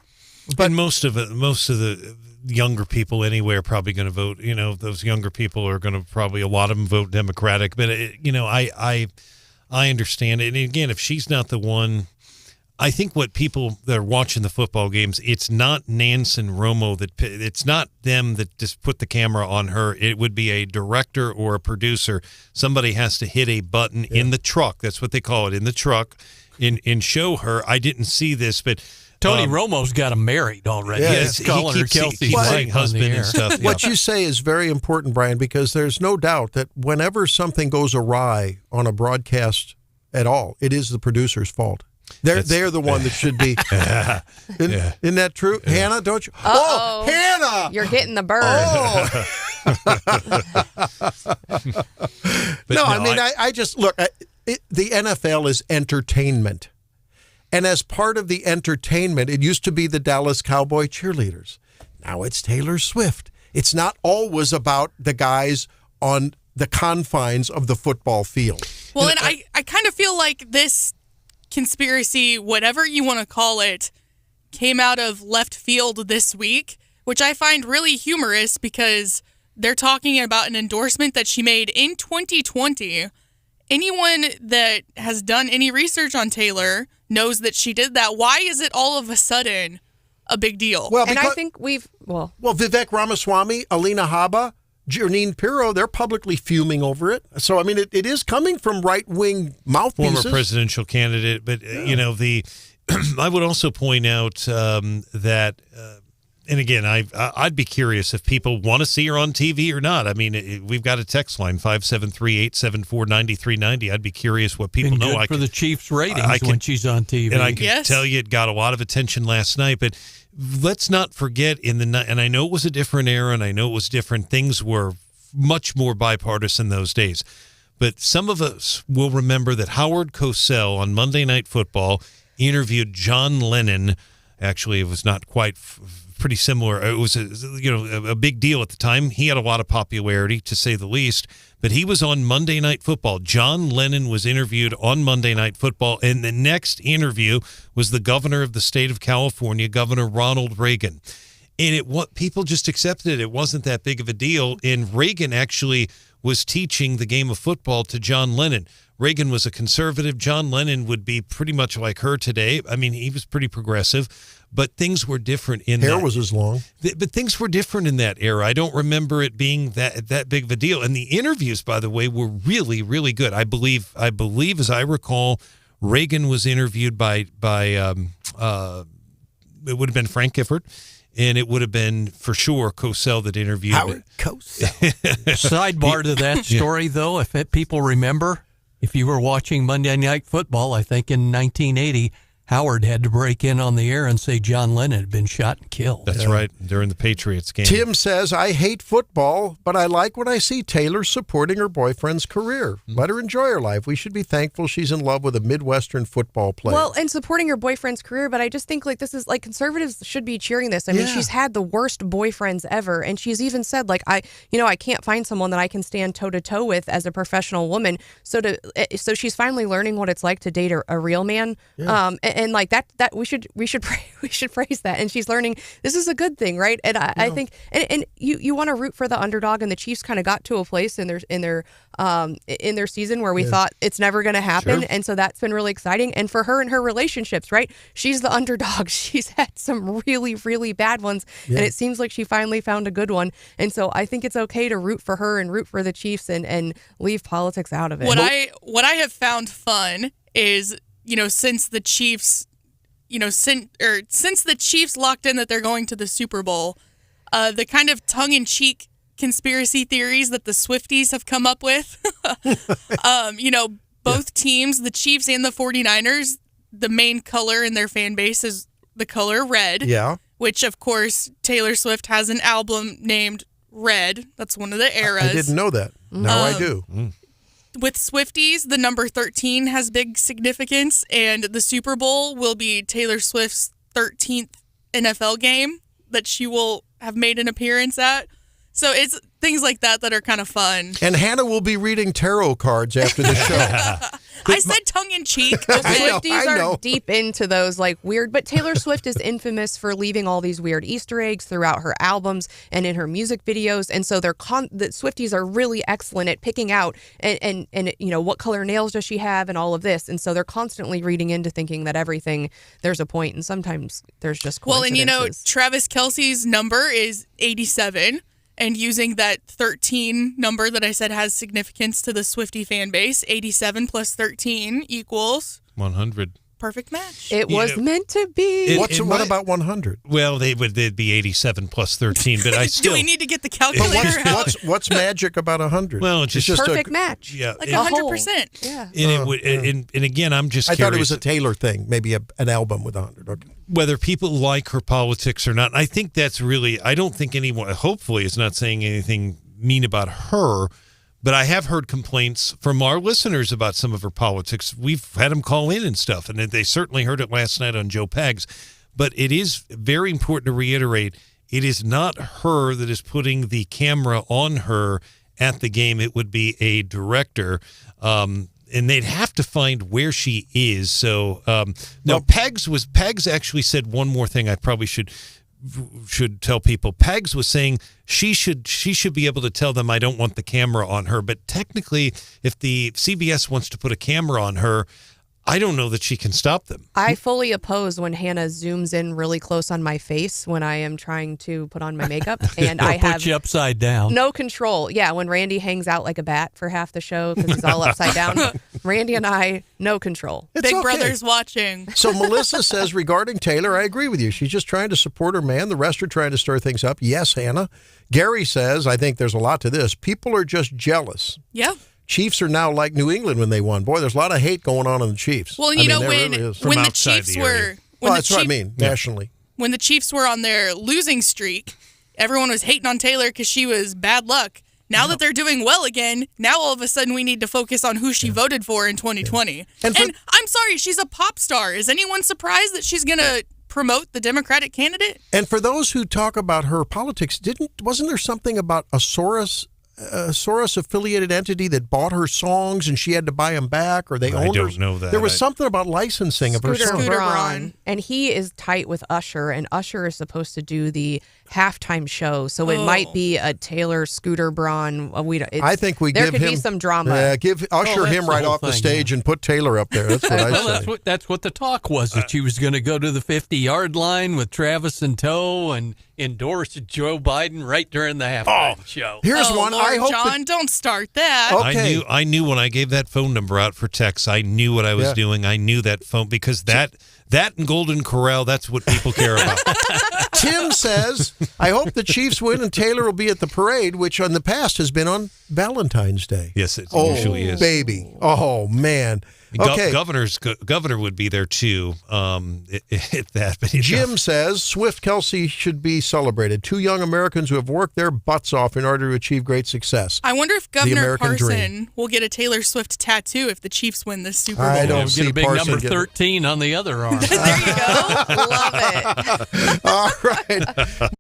Speaker 7: But most of the younger people anyway are probably going to vote. Those younger people are going to probably, a lot of them vote Democratic. But I understand it. And again, if she's not the one, I think what people that are watching the football games, it's not Nance and Romo it's not them that just put the camera on her. It would be a director or a producer. Somebody has to hit a button in the truck. That's what they call it, in the truck, and show her. I didn't see this, but
Speaker 6: Tony Romo's got him married already.
Speaker 3: Yeah,
Speaker 6: He's calling her Kelsey's
Speaker 7: husband and stuff. Yeah.
Speaker 3: What you say is very important, Brian, because there's no doubt that whenever something goes awry on a broadcast at all, it is the producer's fault. They're the one that should be. Isn't that true? Yeah. Hannah, don't you?
Speaker 4: Uh-oh.
Speaker 3: Oh, Hannah!
Speaker 4: You're getting the bird.
Speaker 3: Oh. I just, look, the NFL is entertainment. And as part of the entertainment, it used to be the Dallas Cowboy cheerleaders. Now it's Taylor Swift. It's not always about the guys on the confines of the football field.
Speaker 5: Well, and I kind of feel like this conspiracy, whatever you want to call it, came out of left field this week, which I find really humorous because they're talking about an endorsement that she made in 2020. Anyone that has done any research on Taylor knows that she did that. Why is it all of a sudden a big deal?
Speaker 3: Well,
Speaker 4: and I think
Speaker 3: Vivek Ramaswamy, Alina Habba, Janine Pirro, they're publicly fuming over it. So, I mean, it is coming from right-wing mouthpieces.
Speaker 7: Former presidential candidate. But, I would also point out that And again, I'd be curious if people want to see her on TV or not. I mean, we've got a text line, 573-874-9390. I'd be curious what people know.
Speaker 6: Good for the Chiefs' ratings when she's on TV.
Speaker 7: And I can tell you it got a lot of attention last night. But let's not forget, and I know it was a different era, and I know it was different. Things were much more bipartisan those days. But some of us will remember that Howard Cosell on Monday Night Football interviewed John Lennon. Actually, it was not quite pretty similar. It was a big deal at the time. He had a lot of popularity, to say the least. But he was on Monday Night Football. John Lennon was interviewed on Monday Night Football, and the next interview was the governor of the state of California, Governor Ronald Reagan. And what people just accepted it. It wasn't that big of a deal. And Reagan actually was teaching the game of football to John Lennon. Reagan was a conservative. John Lennon would be pretty much like her today. I mean, he was pretty progressive, but things were different in
Speaker 3: Hair was as long.
Speaker 7: But things were different in that era. I don't remember it being that big of a deal. And the interviews, by the way, were really, really good. I believe, as I recall, Reagan was interviewed by it would have been Frank Gifford. And it would have been, for sure, Cosell that interviewed
Speaker 3: Howard Cosell.
Speaker 6: Sidebar to that story, though, if people remember, if you were watching Monday Night Football, I think in 1980, Howard had to break in on the air and say John Lennon had been shot and killed.
Speaker 7: That's right, during the Patriots game.
Speaker 3: Tim says, I hate football, but I like when I see Taylor supporting her boyfriend's career. Let her enjoy her life. We should be thankful she's in love with a Midwestern football player.
Speaker 4: Well, and supporting her boyfriend's career, but I just think this is conservatives should be cheering this. I mean, she's had the worst boyfriends ever, and she's even said I can't find someone that I can stand toe to toe with as a professional woman. So she's finally learning what it's like to date a real man. Yeah. And like that we should praise that. And she's learning this is a good thing, right? And I think and you want to root for the underdog, and the Chiefs kind of got to a place in their season where we thought it's never going to happen, and so that's been really exciting. And for her and her relationships, right? She's the underdog. She's had some really, really bad ones, and it seems like she finally found a good one. And so I think it's okay to root for her and root for the Chiefs and leave politics out of it.
Speaker 5: What I have found fun is, since the Chiefs, since the Chiefs locked in that they're going to the Super Bowl, the kind of tongue-in-cheek conspiracy theories that the Swifties have come up with. Both teams, the Chiefs and the 49ers, the main color in their fan base is the color red.
Speaker 3: Yeah.
Speaker 5: Which, of course, Taylor Swift has an album named Red. That's one of the eras.
Speaker 3: I didn't know that. Now I do.
Speaker 5: With Swifties, the number 13 has big significance, and the Super Bowl will be Taylor Swift's 13th NFL game that she will have made an appearance at. So it's things like that are kind of fun.
Speaker 3: And Hannah will be reading tarot cards after the show.
Speaker 5: I said tongue-in-cheek.
Speaker 4: Swifties are deep into those weird, but Taylor Swift is infamous for leaving all these weird Easter eggs throughout her albums and in her music videos, and so the Swifties are really excellent at picking out and what color nails does she have and all of this, and so they're constantly reading into thinking that everything there's a point, and sometimes there's just coincidences.
Speaker 5: Well, and Travis Kelce's number is 87. And using that 13 number that I said has significance to the Swiftie fan base, 87 plus 13 equals
Speaker 7: 100.
Speaker 5: Perfect match.
Speaker 4: It was meant to be.
Speaker 3: What about 100?
Speaker 7: Well, they'd be 87 plus 13, but I still.
Speaker 5: Do we need to get the calculator out?
Speaker 3: What's magic about 100?
Speaker 7: Well, it's just
Speaker 4: perfect match.
Speaker 7: Yeah,
Speaker 5: 100%.
Speaker 4: Yeah.
Speaker 7: And again, I'm just.
Speaker 3: I
Speaker 7: curious.
Speaker 3: thought it was a Taylor thing, maybe an album with 100. Okay.
Speaker 7: Whether people like her politics or not, I think that's really. I don't think anyone. Hopefully, is not saying anything mean about her. But I have heard complaints from our listeners about some of her politics. We've had them call in and stuff, and they certainly heard it last night on Joe Pags. But it is very important to reiterate, it is not her that is putting the camera on her at the game. It would be a director, and they'd have to find where she is. So, Pags actually said one more thing I probably should tell people. Pags was saying she should be able to tell them I don't want the camera on her, but technically if the CBS wants to put a camera on her, I don't know that she can stop them.
Speaker 4: I fully oppose when Hannah zooms in really close on my face when I am trying to put on my makeup, and I have
Speaker 6: put you upside down.
Speaker 4: no control. Yeah, when Randy hangs out like a bat for half the show because he's all upside down, Randy and I, no control.
Speaker 3: It's
Speaker 5: Big
Speaker 3: okay.
Speaker 5: Brother's watching.
Speaker 3: So Melissa says regarding Taylor, I agree with you. She's just trying to support her man. The rest are trying to stir things up. Yes, Hannah. Gary says, I think there's a lot to this. People are just jealous.
Speaker 5: Yeah.
Speaker 3: Chiefs are now like New England when they won. Boy, there's a lot of hate going on in the Chiefs.
Speaker 5: Well,
Speaker 3: there
Speaker 5: when
Speaker 3: really is.
Speaker 5: the Chiefs were,
Speaker 3: That's what I mean, nationally.
Speaker 5: When the Chiefs were on their losing streak, everyone was hating on Taylor because she was bad luck. Now that they're doing well again, now all of a sudden we need to focus on who she voted for in 2020. Yeah. And I'm sorry, she's a pop star. Is anyone surprised that she's going to promote the Democratic candidate?
Speaker 3: And for those who talk about her politics, wasn't there something about a Soros-affiliated entity that bought her songs and she had to buy them back, or they owned her?
Speaker 7: I don't know that.
Speaker 3: There was something about licensing of her songs.
Speaker 4: Scooter Braun. And he is tight with Usher, and Usher is supposed to do the halftime show, so it might be a Taylor Scooter Braun.
Speaker 3: I think we
Speaker 4: there
Speaker 3: give
Speaker 4: could
Speaker 3: him
Speaker 4: be some drama.
Speaker 3: Yeah, give Usher him right off the stage and put Taylor up there. That's what I say.
Speaker 6: That's what the talk was, that she was going to go to the 50-yard line with Travis in tow and endorse Joe Biden right during the halftime show.
Speaker 3: Here's one.
Speaker 5: Lord,
Speaker 3: I hope
Speaker 5: John, don't start that.
Speaker 3: Okay.
Speaker 7: I knew when I gave that phone number out for text, I knew what I was doing. I knew that phone because that and Golden Corral, that's what people care about.
Speaker 3: Tim says, I hope the Chiefs win and Taylor will be at the parade, which in the past has been on Valentine's Day.
Speaker 7: Yes, it usually is.
Speaker 3: Baby. Oh, man. Okay.
Speaker 7: Governor would be there too. But
Speaker 3: Jim says Swift Kelsey should be celebrated. 2 young Americans who have worked their butts off in order to achieve great success.
Speaker 5: I wonder if Governor
Speaker 3: American
Speaker 5: Parson
Speaker 3: dream.
Speaker 5: will get a Taylor Swift tattoo if the Chiefs win this Super Bowl.
Speaker 3: I don't
Speaker 6: Get
Speaker 3: see
Speaker 6: a big
Speaker 3: Parson
Speaker 6: number 13 on the other arm.
Speaker 5: There you go. Love it.
Speaker 3: All right.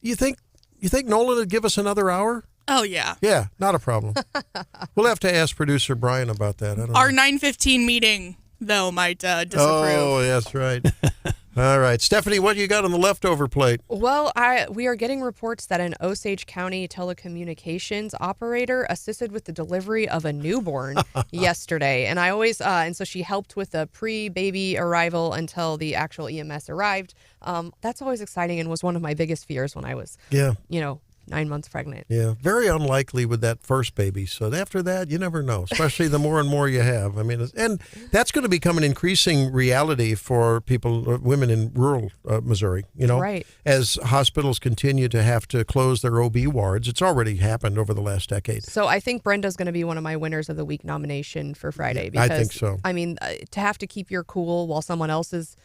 Speaker 3: You think Nolan would give us another hour?
Speaker 5: Oh, yeah.
Speaker 3: Yeah, not a problem. We'll have to ask producer Brian about that. I don't
Speaker 5: Our
Speaker 3: know.
Speaker 5: 9:15 meeting, though, might disapprove.
Speaker 3: Oh, that's right. All right. Stephanie, what do you got on the leftover plate?
Speaker 4: Well, we are getting reports that an Osage County telecommunications operator assisted with the delivery of a newborn yesterday. And so she helped with the pre-baby arrival until the actual EMS arrived. That's always exciting and was one of my biggest fears when I was, 9 months pregnant.
Speaker 3: Yeah, very unlikely with that first baby. So after that, you never know, especially the more and more you have. I mean, and that's going to become an increasing reality for women in rural Missouri,
Speaker 4: Right.
Speaker 3: As hospitals continue to have to close their OB wards. It's already happened over the last decade.
Speaker 4: So I think Brenda's going to be one of my winners of the week nomination for Friday.
Speaker 3: Yeah,
Speaker 4: because,
Speaker 3: I think so.
Speaker 4: I mean, to have to keep your cool while someone else is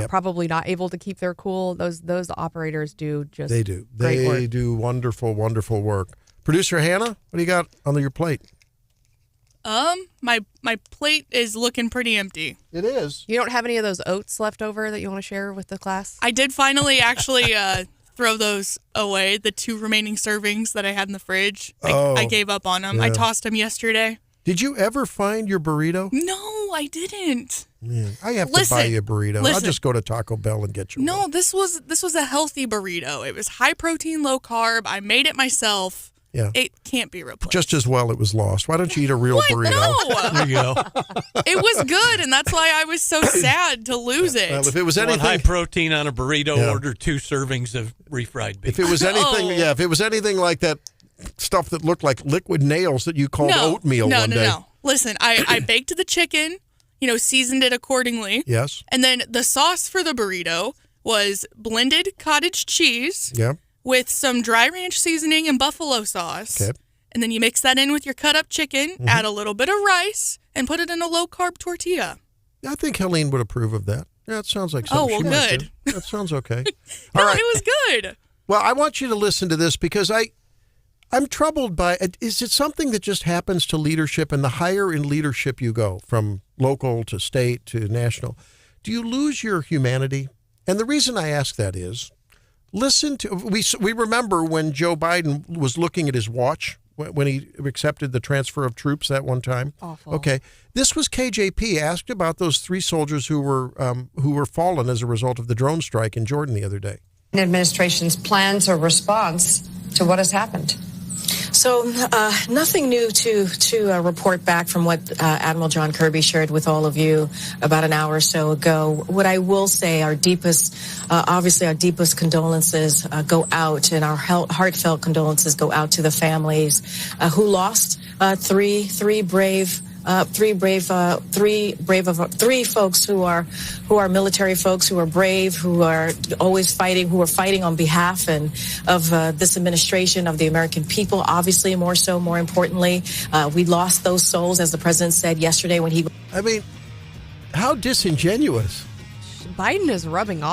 Speaker 4: probably not able to keep their cool. Those operators do just
Speaker 3: They do.
Speaker 4: great work.
Speaker 3: They do wonderful, wonderful work. Producer Hannah, what do you got on your plate?
Speaker 5: My plate is looking pretty empty.
Speaker 3: It is.
Speaker 4: You don't have any of those oats left over that you want to share with the class?
Speaker 5: I did finally actually throw those away, the 2 remaining servings that I had in the fridge. I gave up on them.
Speaker 3: Yeah.
Speaker 5: I tossed them yesterday.
Speaker 3: Did you ever find your burrito?
Speaker 5: No, I didn't.
Speaker 3: Yeah, I have to buy you a burrito. I'll just go to Taco Bell and get you one.
Speaker 5: No, this was a healthy burrito. It was high protein, low carb. I made it myself.
Speaker 3: Yeah.
Speaker 5: It can't be replaced.
Speaker 3: Just as well it was lost. Why don't you eat a real burrito?
Speaker 5: No.
Speaker 6: There you go.
Speaker 5: It was good, and that's why I was so sad to lose it.
Speaker 3: Well, if it was
Speaker 6: Want
Speaker 3: anything
Speaker 6: high protein on a burrito,
Speaker 3: Yeah.
Speaker 6: order 2 servings of refried beef.
Speaker 3: If it was anything, if it was anything like that stuff that looked like liquid nails that you called oatmeal one day.
Speaker 5: No. Listen, I baked the chicken, seasoned it accordingly.
Speaker 3: Yes.
Speaker 5: And then the sauce for the burrito was blended cottage cheese
Speaker 3: Yeah.
Speaker 5: with some dry ranch seasoning and buffalo sauce.
Speaker 3: Okay.
Speaker 5: And then you mix that in with your cut up chicken, add a little bit of rice, and put it in a low carb tortilla.
Speaker 3: I think Helene would approve of that. Yeah, it sounds like something she might
Speaker 5: good.
Speaker 3: do. That sounds okay.
Speaker 5: No,
Speaker 3: All right.
Speaker 5: it was good.
Speaker 3: Well, I want you to listen to this because I'm troubled by it. Is it something that just happens to leadership, and the higher in leadership you go, from local to state to national, do you lose your humanity? And the reason I ask that is, we remember when Joe Biden was looking at his watch when he accepted the transfer of troops that one time.
Speaker 4: Awful.
Speaker 3: Okay, this was KJP asked about those 3 soldiers who were fallen as a result of the drone strike in Jordan the other day.
Speaker 15: Administration's plans or response to what has happened? So nothing new to report back from what Admiral John Kirby shared with all of you about an hour or so ago. What I will say, our deepest condolences go out, and our heartfelt condolences go out to the families who lost three folks who are military folks, who are brave, who are always fighting, who are fighting on behalf of this administration, of the American people. Obviously, more importantly, we lost those souls, as the president said yesterday when he.
Speaker 3: I mean, how disingenuous.
Speaker 4: Biden is rubbing off